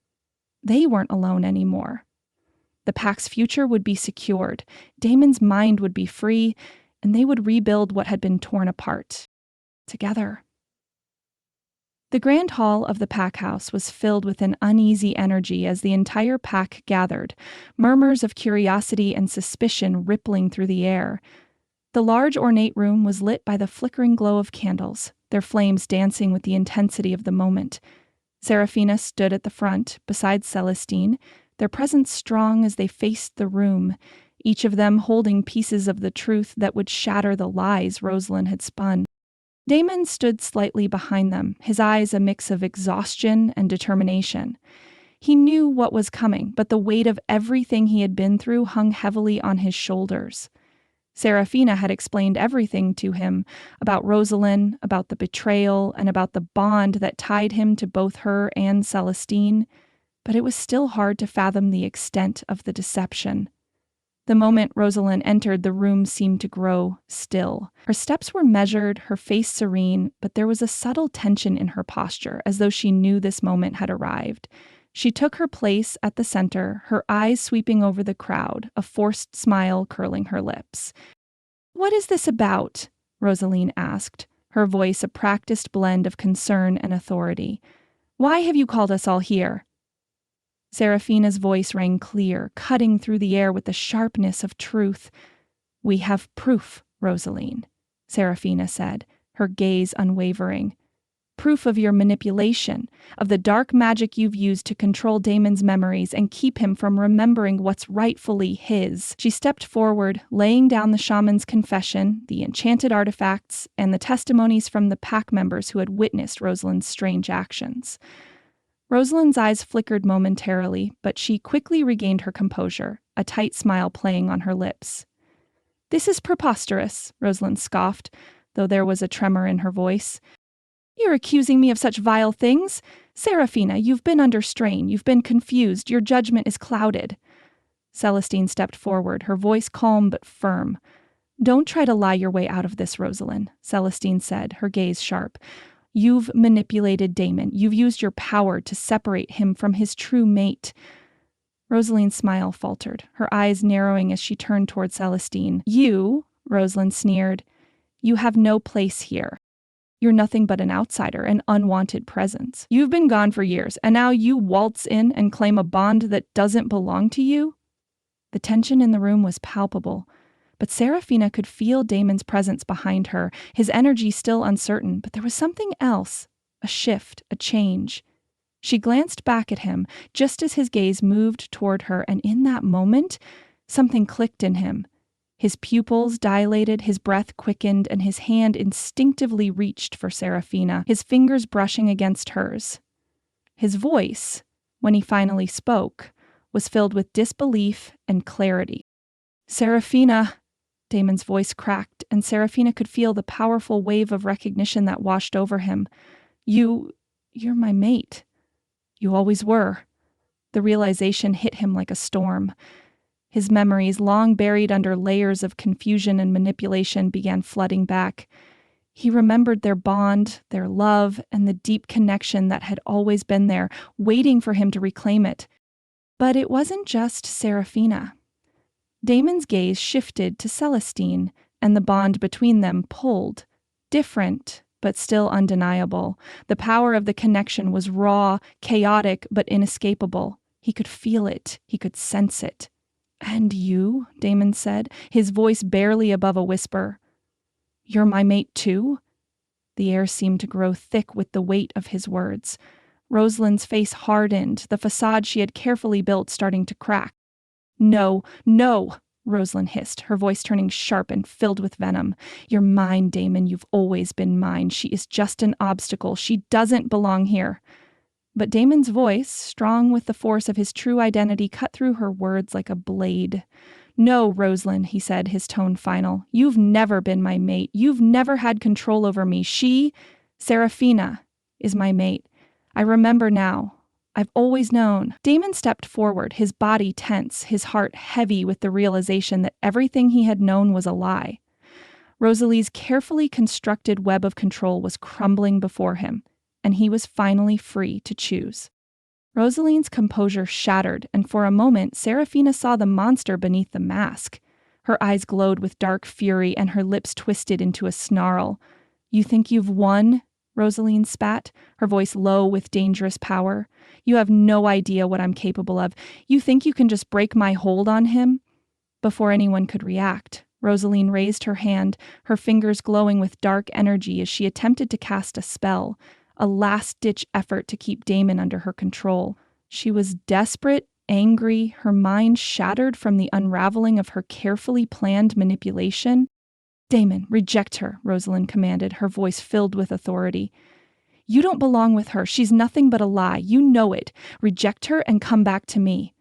They weren't alone anymore. The pack's future would be secured, Damon's mind would be free, and they would rebuild what had been torn apart. Together. The grand hall of the pack house was filled with an uneasy energy as the entire pack gathered, murmurs of curiosity and suspicion rippling through the air. The large ornate room was lit by the flickering glow of candles, their flames dancing with the intensity of the moment. Serafina stood at the front, beside Celestine, their presence strong as they faced the room, each of them holding pieces of the truth that would shatter the lies Rosalind had spun. Damon stood slightly behind them, his eyes a mix of exhaustion and determination. He knew what was coming, but the weight of everything he had been through hung heavily on his shoulders. Serafina had explained everything to him, about Rosalind, about the betrayal, and about the bond that tied him to both her and Celestine, but it was still hard to fathom the extent of the deception. The moment Rosalind entered, the room seemed to grow still. Her steps were measured, her face serene, but there was a subtle tension in her posture, as though she knew this moment had arrived. She took her place at the center, her eyes sweeping over the crowd, a forced smile curling her lips. "What is this about?" Rosaline asked, her voice a practiced blend of concern and authority. "Why have you called us all here?" Serafina's voice rang clear, cutting through the air with the sharpness of truth. "We have proof, Rosaline," Serafina said, her gaze unwavering. "Proof of your manipulation, of the dark magic you've used to control Damon's memories and keep him from remembering what's rightfully his." She stepped forward, laying down the shaman's confession, the enchanted artifacts, and the testimonies from the pack members who had witnessed Rosalind's strange actions. Rosalind's eyes flickered momentarily, but she quickly regained her composure, a tight smile playing on her lips. This is preposterous, Rosalind scoffed, though there was a tremor in her voice. You're accusing me of such vile things. Seraphina, you've been under strain, you've been confused, your judgment is clouded. Celestine stepped forward, her voice calm but firm. Don't try to lie your way out of this, Rosalind, Celestine said, her gaze sharp. You've manipulated Damon. You've used your power to separate him from his true mate. Rosalind's smile faltered, her eyes narrowing as she turned toward Celestine. You, Rosalind sneered, you have no place here. You're nothing but an outsider, an unwanted presence. You've been gone for years, and now you waltz in and claim a bond that doesn't belong to you? The tension in the room was palpable, but Seraphina could feel Damon's presence behind her, his energy still uncertain, but there was something else, a shift, a change. She glanced back at him, just as his gaze moved toward her, and in that moment, something clicked in him. His pupils dilated, his breath quickened, and his hand instinctively reached for Seraphina, his fingers brushing against hers. His voice, when he finally spoke, was filled with disbelief and clarity. Seraphina, Damon's voice cracked, and Seraphina could feel the powerful wave of recognition that washed over him. You're my mate. You always were. The realization hit him like a storm. His memories, long buried under layers of confusion and manipulation, began flooding back. He remembered their bond, their love, and the deep connection that had always been there, waiting for him to reclaim it. But it wasn't just Seraphina. Damon's gaze shifted to Celestine, and the bond between them pulled. Different, but still undeniable. The power of the connection was raw, chaotic, but inescapable. He could feel it. He could sense it. And you, Damon said, his voice barely above a whisper. You're my mate too? The air seemed to grow thick with the weight of his words. Rosalind's face hardened, the facade she had carefully built starting to crack. No, no, Rosalind hissed, her voice turning sharp and filled with venom. You're mine, Damon. You've always been mine. She is just an obstacle. She doesn't belong here. But Damon's voice, strong with the force of his true identity, cut through her words like a blade. No, Rosalind, he said, his tone final. You've never been my mate. You've never had control over me. She, Seraphina, is my mate. I remember now. I've always known. Damon stepped forward, his body tense, his heart heavy with the realization that everything he had known was a lie. Rosalie's carefully constructed web of control was crumbling before him, and he was finally free to choose. Rosaline's composure shattered, and for a moment, Seraphina saw the monster beneath the mask. Her eyes glowed with dark fury, and her lips twisted into a snarl. You think you've won? Rosaline spat, her voice low with dangerous power. You have no idea what I'm capable of. You think you can just break my hold on him? Before anyone could react, Rosaline raised her hand, her fingers glowing with dark energy as she attempted to cast a spell, a last-ditch effort to keep Damon under her control. She was desperate, angry, her mind shattered from the unraveling of her carefully planned manipulation. Damon, reject her, Rosalind commanded, her voice filled with authority. You don't belong with her. She's nothing but a lie. You know it. Reject her and come back to me.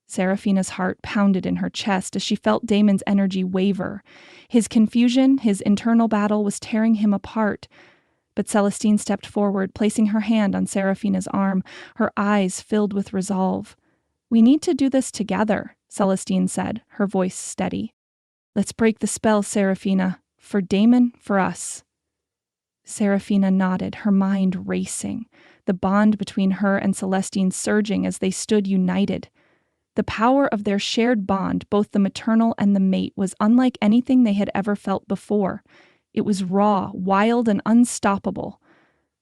Seraphina's heart pounded in her chest as she felt Damon's energy waver. His confusion, his internal battle was tearing him apart. But Celestine stepped forward, placing her hand on Seraphina's arm, her eyes filled with resolve. We need to do this together, Celestine said, her voice steady. Let's break the spell, Seraphina. For Damon, for us. Seraphina nodded, her mind racing, the bond between her and Celestine surging as they stood united. The power of their shared bond, both the maternal and the mate, was unlike anything they had ever felt before. It was raw, wild, and unstoppable.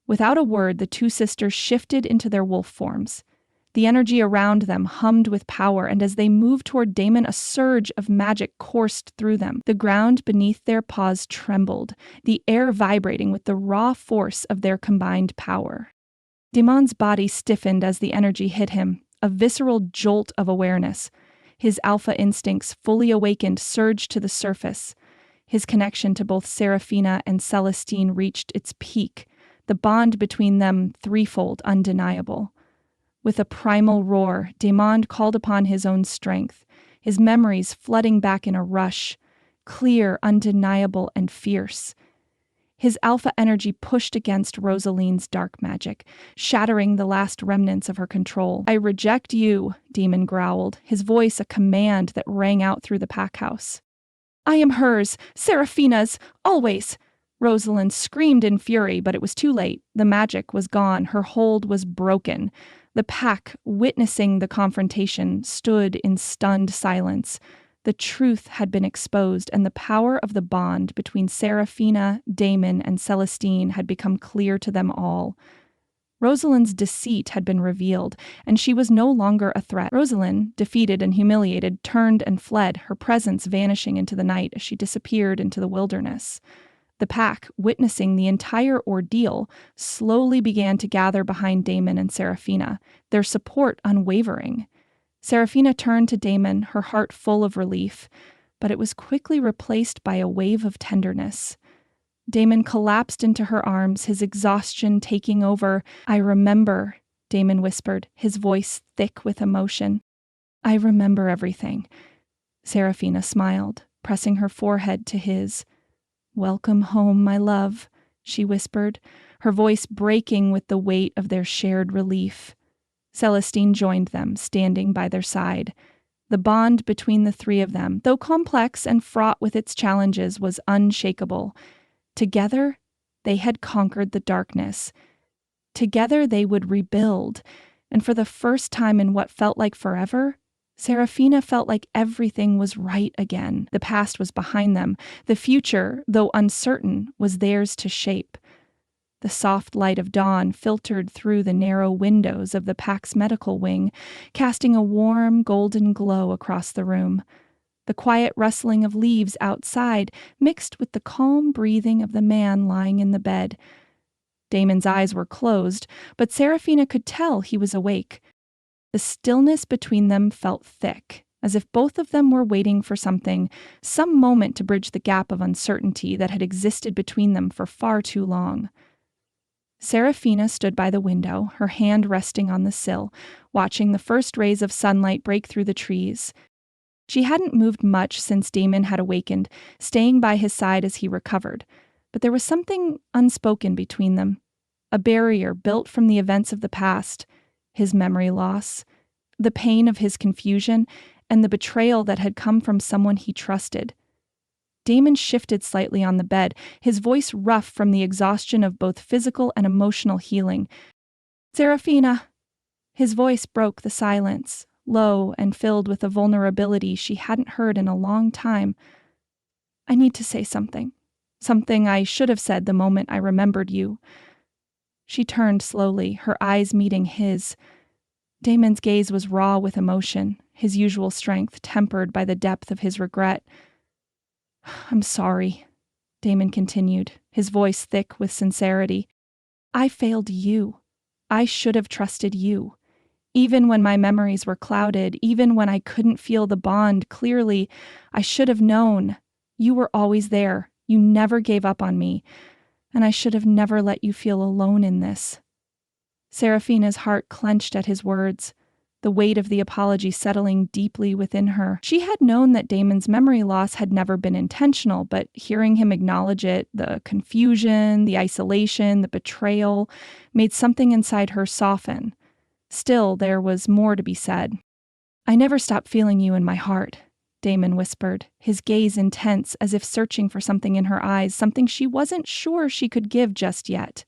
Without a word, the two sisters shifted into their wolf forms. The energy around them hummed with power, and as they moved toward Damon, a surge of magic coursed through them. The ground beneath their paws trembled, the air vibrating with the raw force of their combined power. Damon's body stiffened as the energy hit him, a visceral jolt of awareness. His alpha instincts, fully awakened, surged to the surface. His connection to both Seraphina and Celestine reached its peak, the bond between them threefold undeniable. With a primal roar, Damon called upon his own strength, his memories flooding back in a rush. clear, undeniable, and fierce. His alpha energy pushed against Rosaline's dark magic, shattering the last remnants of her control. "I reject you," Demon growled, his voice a command that rang out through the pack house. "I am hers, Seraphina's, always!" Rosalind screamed in fury, but it was too late. The magic was gone. Her hold was broken. The pack, witnessing the confrontation, stood in stunned silence. The truth had been exposed, and the power of the bond between Seraphina, Damon, and Celestine had become clear to them all. Rosalind's deceit had been revealed, and she was no longer a threat. Rosalind, defeated and humiliated, turned and fled, her presence vanishing into the night as she disappeared into the wilderness. The pack, witnessing the entire ordeal, slowly began to gather behind Damon and Seraphina, their support unwavering. Seraphina turned to Damon, her heart full of relief, but it was quickly replaced by a wave of tenderness. Damon collapsed into her arms, his exhaustion taking over. "I remember," Damon whispered, his voice thick with emotion. "I remember everything." Seraphina smiled, pressing her forehead to his. "Welcome home, my love," she whispered, her voice breaking with the weight of their shared relief. Celestine joined them, standing by their side. The bond between the three of them, though complex and fraught with its challenges, was unshakable. Together, they had conquered the darkness. Together, they would rebuild. And for the first time in what felt like forever, Seraphina felt like everything was right again. The past was behind them. The future, though uncertain, was theirs to shape. The soft light of dawn filtered through the narrow windows of the pack's medical wing, casting a warm, golden glow across the room. The quiet rustling of leaves outside mixed with the calm breathing of the man lying in the bed. Damon's eyes were closed, but Seraphina could tell he was awake. The stillness between them felt thick, as if both of them were waiting for something, some moment to bridge the gap of uncertainty that had existed between them for far too long. Seraphina stood by the window, her hand resting on the sill, watching the first rays of sunlight break through the trees. She hadn't moved much since Damon had awakened, staying by his side as he recovered, but there was something unspoken between them, a barrier built from the events of the past, his memory loss, the pain of his confusion, and the betrayal that had come from someone he trusted. Damon shifted slightly on the bed, his voice rough from the exhaustion of both physical and emotional healing. "Seraphina!" His voice broke the silence, low and filled with a vulnerability she hadn't heard in a long time. "I need to say something. Something I should have said the moment I remembered you." She turned slowly, her eyes meeting his. Damon's gaze was raw with emotion, his usual strength tempered by the depth of his regret. "I'm sorry," Damon continued, his voice thick with sincerity. "I failed you. I should have trusted you. Even when my memories were clouded, even when I couldn't feel the bond clearly, I should have known. You were always there. You never gave up on me. And I should have never let you feel alone in this." Seraphina's heart clenched at his words, the weight of the apology settling deeply within her. She had known that Damon's memory loss had never been intentional, but hearing him acknowledge it, the confusion, the isolation, the betrayal, made something inside her soften. Still, there was more to be said. "I never stopped feeling you in my heart," Damon whispered, his gaze intense, as if searching for something in her eyes, something she wasn't sure she could give just yet.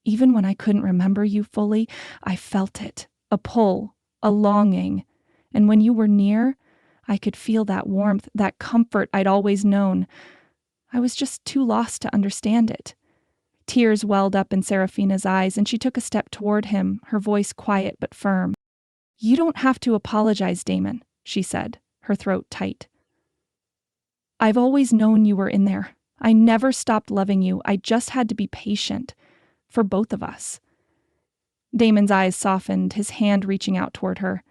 "Even when I couldn't remember you fully, I felt it, a pull, a longing. And when you were near, I could feel that warmth, that comfort I'd always known. I was just too lost to understand it." Tears welled up in Seraphina's eyes, and she took a step toward him, her voice quiet but firm. "You don't have to apologize, Damon," she said, her throat tight. "I've always known you were in there. I never stopped loving you. I just had to be patient. For both of us." Damon's eyes softened, his hand reaching out toward her.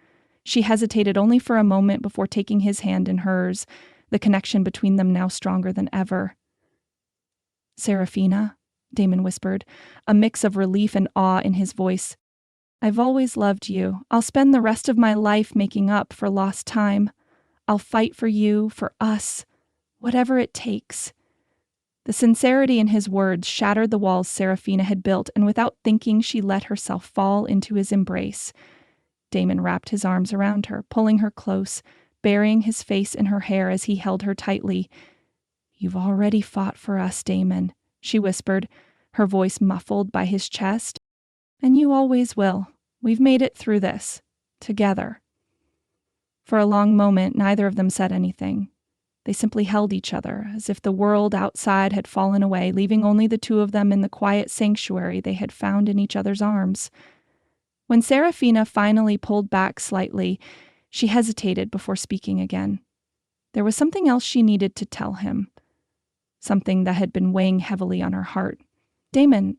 She hesitated only for a moment before taking his hand in hers, the connection between them now stronger than ever. "Seraphina," Damon whispered, a mix of relief and awe in his voice. "I've always loved you. I'll spend the rest of my life making up for lost time. I'll fight for you, for us. Whatever it takes." The sincerity in his words shattered the walls Serafina had built, and without thinking, she let herself fall into his embrace. Damon wrapped his arms around her, pulling her close, burying his face in her hair as he held her tightly. "You've already fought for us, Damon," she whispered, her voice muffled by his chest. "And you always will. We've made it through this. Together." For a long moment, neither of them said anything. They simply held each other, as if the world outside had fallen away, leaving only the two of them in the quiet sanctuary they had found in each other's arms. When Serafina finally pulled back slightly, she hesitated before speaking again. There was something else she needed to tell him, something that had been weighing heavily on her heart. "Damon."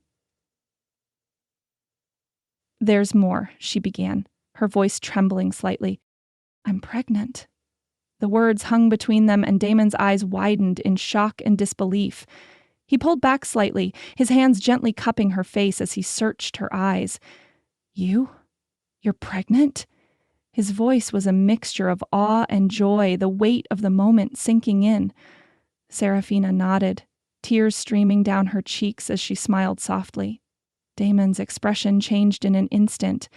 "There's more," she began, her voice trembling slightly. "I'm pregnant." The words hung between them, and Damon's eyes widened in shock and disbelief. He pulled back slightly, his hands gently cupping her face as he searched her eyes. "You? You're pregnant?" His voice was a mixture of awe and joy, the weight of the moment sinking in. Serafina nodded, tears streaming down her cheeks as she smiled softly. Damon's expression changed in an instant,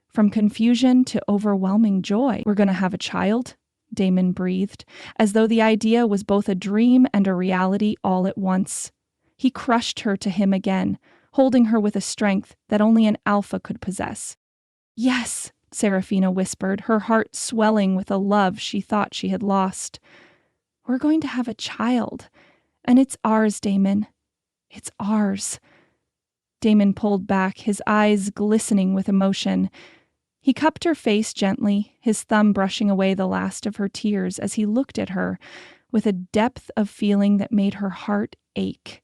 from confusion to overwhelming joy. "We're going to have a child?" Damon breathed, as though the idea was both a dream and a reality all at once. He crushed her to him again, holding her with a strength that only an alpha could possess. "Yes," Serafina whispered, her heart swelling with a love she thought she had lost. "We're going to have a child, and it's ours, Damon. It's ours." Damon pulled back, his eyes glistening with emotion. He cupped her face gently, his thumb brushing away the last of her tears as he looked at her with a depth of feeling that made her heart ache.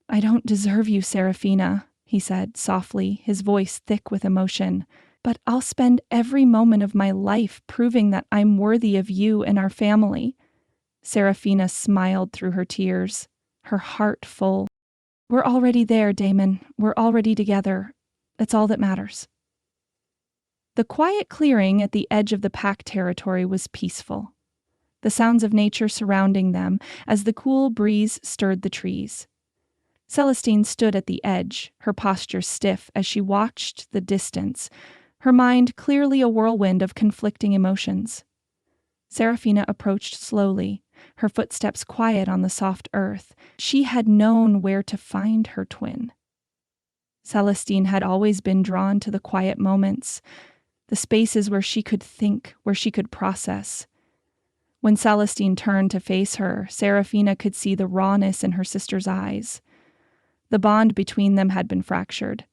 "I don't deserve you, Serafina," he said softly, his voice thick with emotion. "But I'll spend every moment of my life proving that I'm worthy of you and our family." Serafina smiled through her tears, her heart full. "We're already there, Damon. We're already together. That's all that matters." The quiet clearing at the edge of the pack territory was peaceful, the sounds of nature surrounding them as the cool breeze stirred the trees. Celestine stood at the edge, her posture stiff as she watched the distance, her mind clearly a whirlwind of conflicting emotions. Serafina approached slowly, her footsteps quiet on the soft earth. She had known where to find her twin. Celestine had always been drawn to the quiet moments, the spaces where she could think, where she could process. When Celestine turned to face her, Serafina could see the rawness in her sister's eyes. The bond between them had been fractured,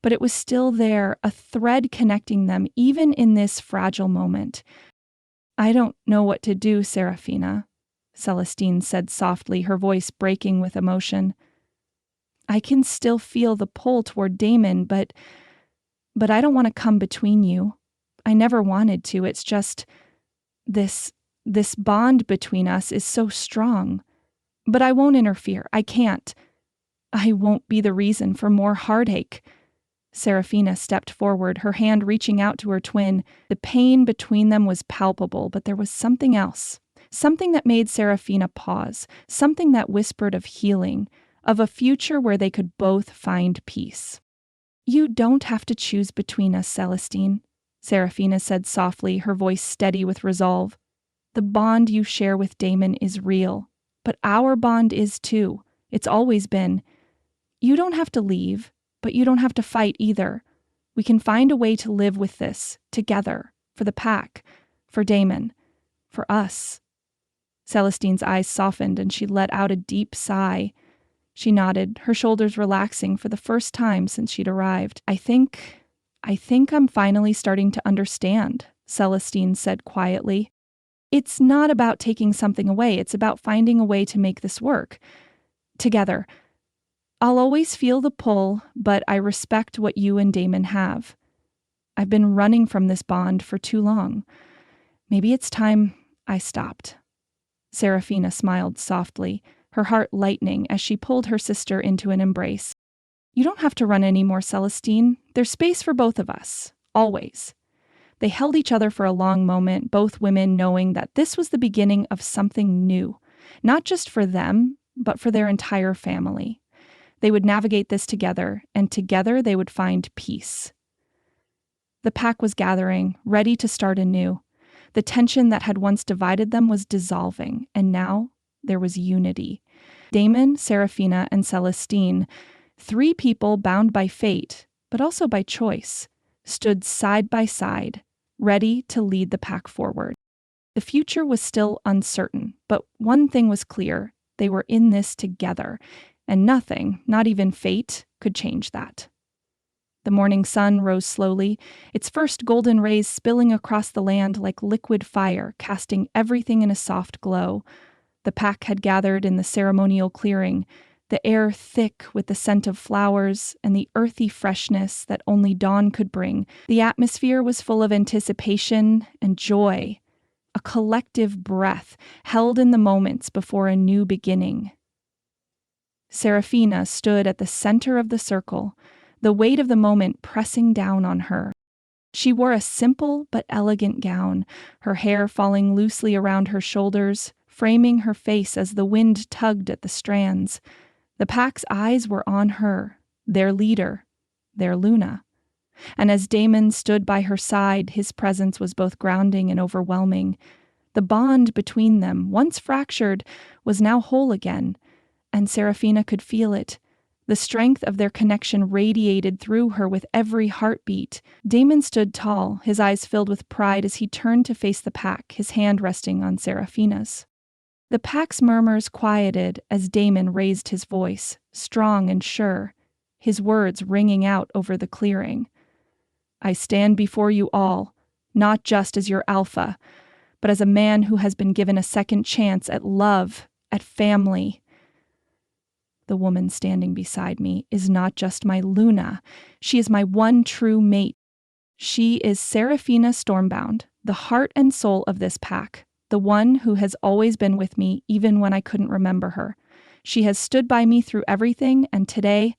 but it was still there, a thread connecting them, even in this fragile moment. "I don't know what to do, Serafina," Celestine said softly, her voice breaking with emotion. "I can still feel the pull toward Damon, but I don't want to come between you. I never wanted to. It's just this bond between us is so strong. But I won't interfere. I can't. I won't be the reason for more heartache." Serafina stepped forward, her hand reaching out to her twin. The pain between them was palpable, but there was something else. Something that made Serafina pause. Something that whispered of healing, of a future where they could both find peace. "You don't have to choose between us, Celestine," Serafina said softly, her voice steady with resolve. "The bond you share with Damon is real, but our bond is too. It's always been. You don't have to leave, but you don't have to fight either. We can find a way to live with this, together, for the pack, for Damon, for us." Celestine's eyes softened and she let out a deep sigh. She nodded, her shoulders relaxing for the first time since she'd arrived. I think I'm finally starting to understand," Celestine said quietly. "It's not about taking something away, it's about finding a way to make this work. Together. I'll always feel the pull, but I respect what you and Damon have. I've been running from this bond for too long. Maybe it's time I stopped." Serafina smiled softly, her heart lightening as she pulled her sister into an embrace. "You don't have to run anymore, Celestine. There's space for both of us. Always." They held each other for a long moment, both women knowing that this was the beginning of something new, not just for them, but for their entire family. They would navigate this together, and together they would find peace. The pack was gathering, ready to start anew. The tension that had once divided them was dissolving, and now there was unity. Damon, Seraphina, and Celestine, three people bound by fate, but also by choice, stood side by side, ready to lead the pack forward. The future was still uncertain, but one thing was clear: they were in this together, and nothing, not even fate, could change that. The morning sun rose slowly, its first golden rays spilling across the land like liquid fire, casting everything in a soft glow. The pack had gathered in the ceremonial clearing, the air thick with the scent of flowers and the earthy freshness that only dawn could bring. The atmosphere was full of anticipation and joy, a collective breath held in the moments before a new beginning. Seraphina stood at the center of the circle, the weight of the moment pressing down on her. She wore a simple but elegant gown, her hair falling loosely around her shoulders, framing her face as the wind tugged at the strands. The pack's eyes were on her, their leader, their Luna. And as Damon stood by her side, his presence was both grounding and overwhelming. The bond between them, once fractured, was now whole again, and Seraphina could feel it. The strength of their connection radiated through her with every heartbeat. Damon stood tall, his eyes filled with pride as he turned to face the pack, his hand resting on Seraphina's. The pack's murmurs quieted as Damon raised his voice, strong and sure, his words ringing out over the clearing. "I stand before you all, not just as your alpha, but as a man who has been given a second chance at love, at family. The woman standing beside me is not just my Luna. She is my one true mate. She is Seraphina Stormbound, the heart and soul of this pack, the one who has always been with me even when I couldn't remember her. She has stood by me through everything, and today,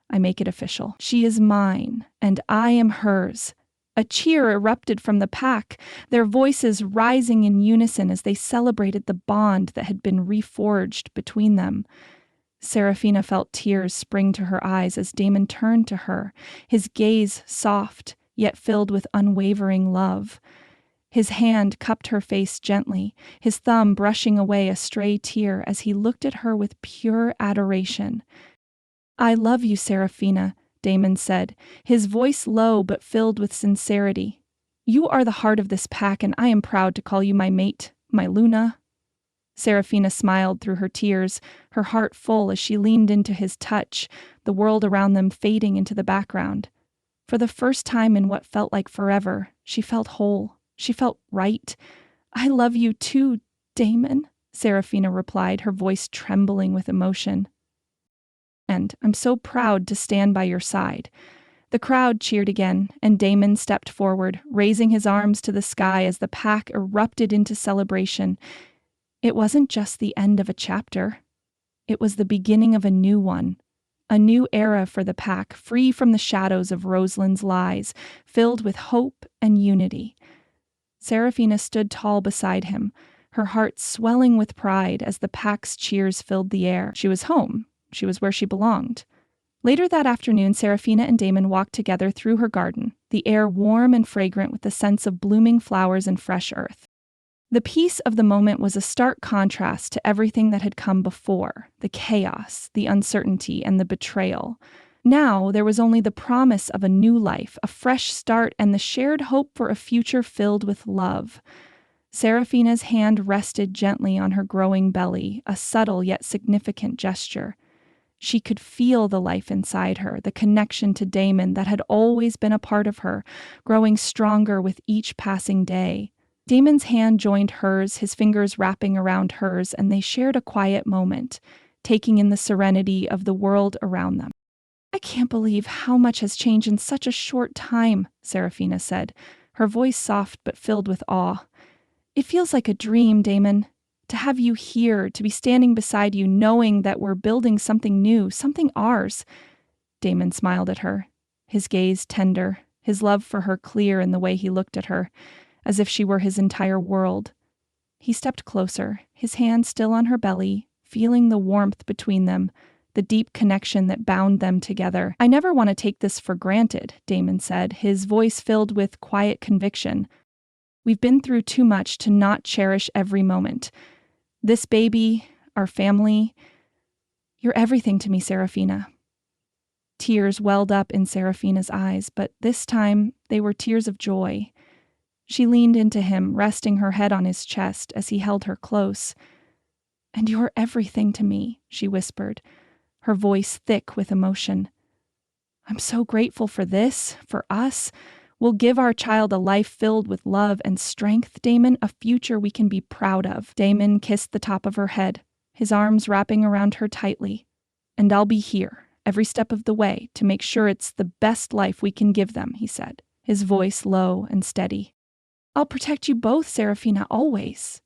I make it official. She is mine, and I am hers." A cheer erupted from the pack, their voices rising in unison as they celebrated the bond that had been reforged between them. Seraphina felt tears spring to her eyes as Damon turned to her, his gaze soft, yet filled with unwavering love. His hand cupped her face gently, his thumb brushing away a stray tear as he looked at her with pure adoration. "I love you, Seraphina," Damon said, his voice low but filled with sincerity. "You are the heart of this pack, and I am proud to call you my mate, my Luna." Seraphina smiled through her tears, her heart full as she leaned into his touch, the world around them fading into the background. For the first time in what felt like forever, she felt whole. She felt right. "I love you too, Damon," Seraphina replied, her voice trembling with emotion. "And I'm so proud to stand by your side." The crowd cheered again, and Damon stepped forward, raising his arms to the sky as the pack erupted into celebration. It wasn't just the end of a chapter. It was the beginning of a new one. A new era for the pack, free from the shadows of Rosalind's lies, filled with hope and unity. Seraphina stood tall beside him, her heart swelling with pride as the pack's cheers filled the air. She was home. She was where she belonged. Later that afternoon, Seraphina and Damon walked together through her garden, the air warm and fragrant with the sense of blooming flowers and fresh earth. The peace of the moment was a stark contrast to everything that had come before, the chaos, the uncertainty, and the betrayal. Now there was only the promise of a new life, a fresh start, and the shared hope for a future filled with love. Seraphina's hand rested gently on her growing belly, a subtle yet significant gesture. She could feel the life inside her, the connection to Damon that had always been a part of her, growing stronger with each passing day. Damon's hand joined hers, his fingers wrapping around hers, and they shared a quiet moment, taking in the serenity of the world around them. "I can't believe how much has changed in such a short time," Seraphina said, her voice soft but filled with awe. "It feels like a dream, Damon. To have you here, to be standing beside you, knowing that we're building something new, something ours." Damon smiled at her, his gaze tender, his love for her clear in the way he looked at her, as if she were his entire world. He stepped closer, his hand still on her belly, feeling the warmth between them, the deep connection that bound them together. "I never want to take this for granted," Damon said, his voice filled with quiet conviction. "We've been through too much to not cherish every moment. This baby, our family, you're everything to me, Serafina." Tears welled up in Serafina's eyes, but this time they were tears of joy. She leaned into him, resting her head on his chest as he held her close. "And you're everything to me," she whispered, her voice thick with emotion. "I'm so grateful for this, for us. We'll give our child a life filled with love and strength, Damon, a future we can be proud of." Damon kissed the top of her head, his arms wrapping around her tightly. "And I'll be here, every step of the way, to make sure it's the best life we can give them," he said, his voice low and steady. "I'll protect you both, Serafina, always."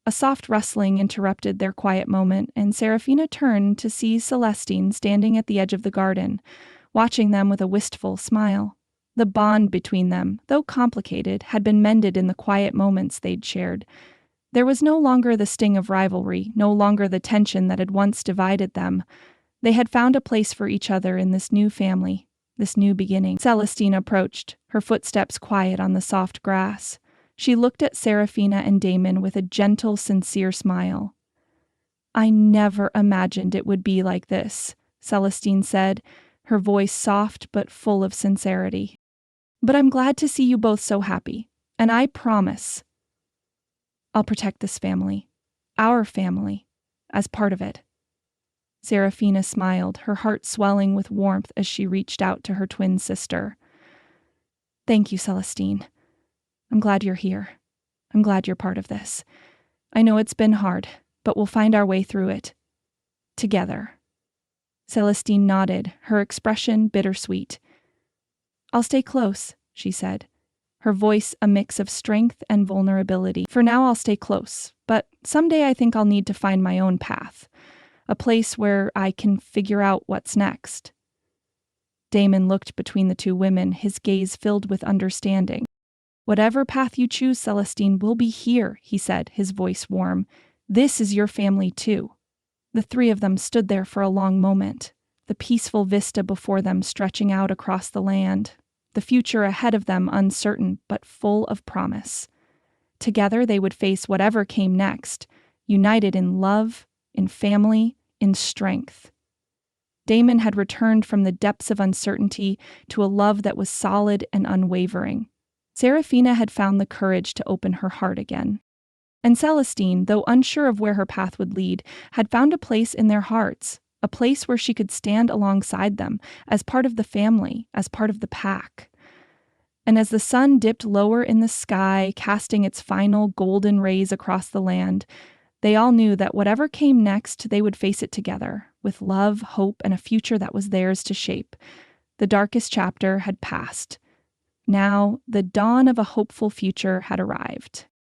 A soft rustling interrupted their quiet moment, and Serafina turned to see Celestine standing at the edge of the garden, watching them with a wistful smile. The bond between them, though complicated, had been mended in the quiet moments they'd shared. There was no longer the sting of rivalry, no longer the tension that had once divided them. They had found a place for each other in this new family, this new beginning. Celestine approached, her footsteps quiet on the soft grass. She looked at Serafina and Damon with a gentle, sincere smile. "I never imagined it would be like this," Celestine said, her voice soft but full of sincerity. "But I'm glad to see you both so happy, and I promise I'll protect this family, our family, as part of it." Serafina smiled, her heart swelling with warmth as she reached out to her twin sister. "Thank you, Celestine. I'm glad you're here. I'm glad you're part of this. I know it's been hard, but we'll find our way through it. Together." Celestine nodded, her expression bittersweet. "I'll stay close," she said, her voice a mix of strength and vulnerability. "For now, I'll stay close, but someday I think I'll need to find my own path, a place where I can figure out what's next." Damon looked between the two women, his gaze filled with understanding. "Whatever path you choose, Celestine, we'll be here," he said, his voice warm. "This is your family, too." The three of them stood there for a long moment, the peaceful vista before them stretching out across the land, the future ahead of them uncertain but full of promise. Together they would face whatever came next, united in love, in family, in strength. Damon had returned from the depths of uncertainty to a love that was solid and unwavering. Serafina had found the courage to open her heart again. And Celestine, though unsure of where her path would lead, had found a place in their hearts, a place where she could stand alongside them, as part of the family, as part of the pack. And as the sun dipped lower in the sky, casting its final golden rays across the land, they all knew that whatever came next, they would face it together, with love, hope, and a future that was theirs to shape. The darkest chapter had passed. Now, the dawn of a hopeful future had arrived.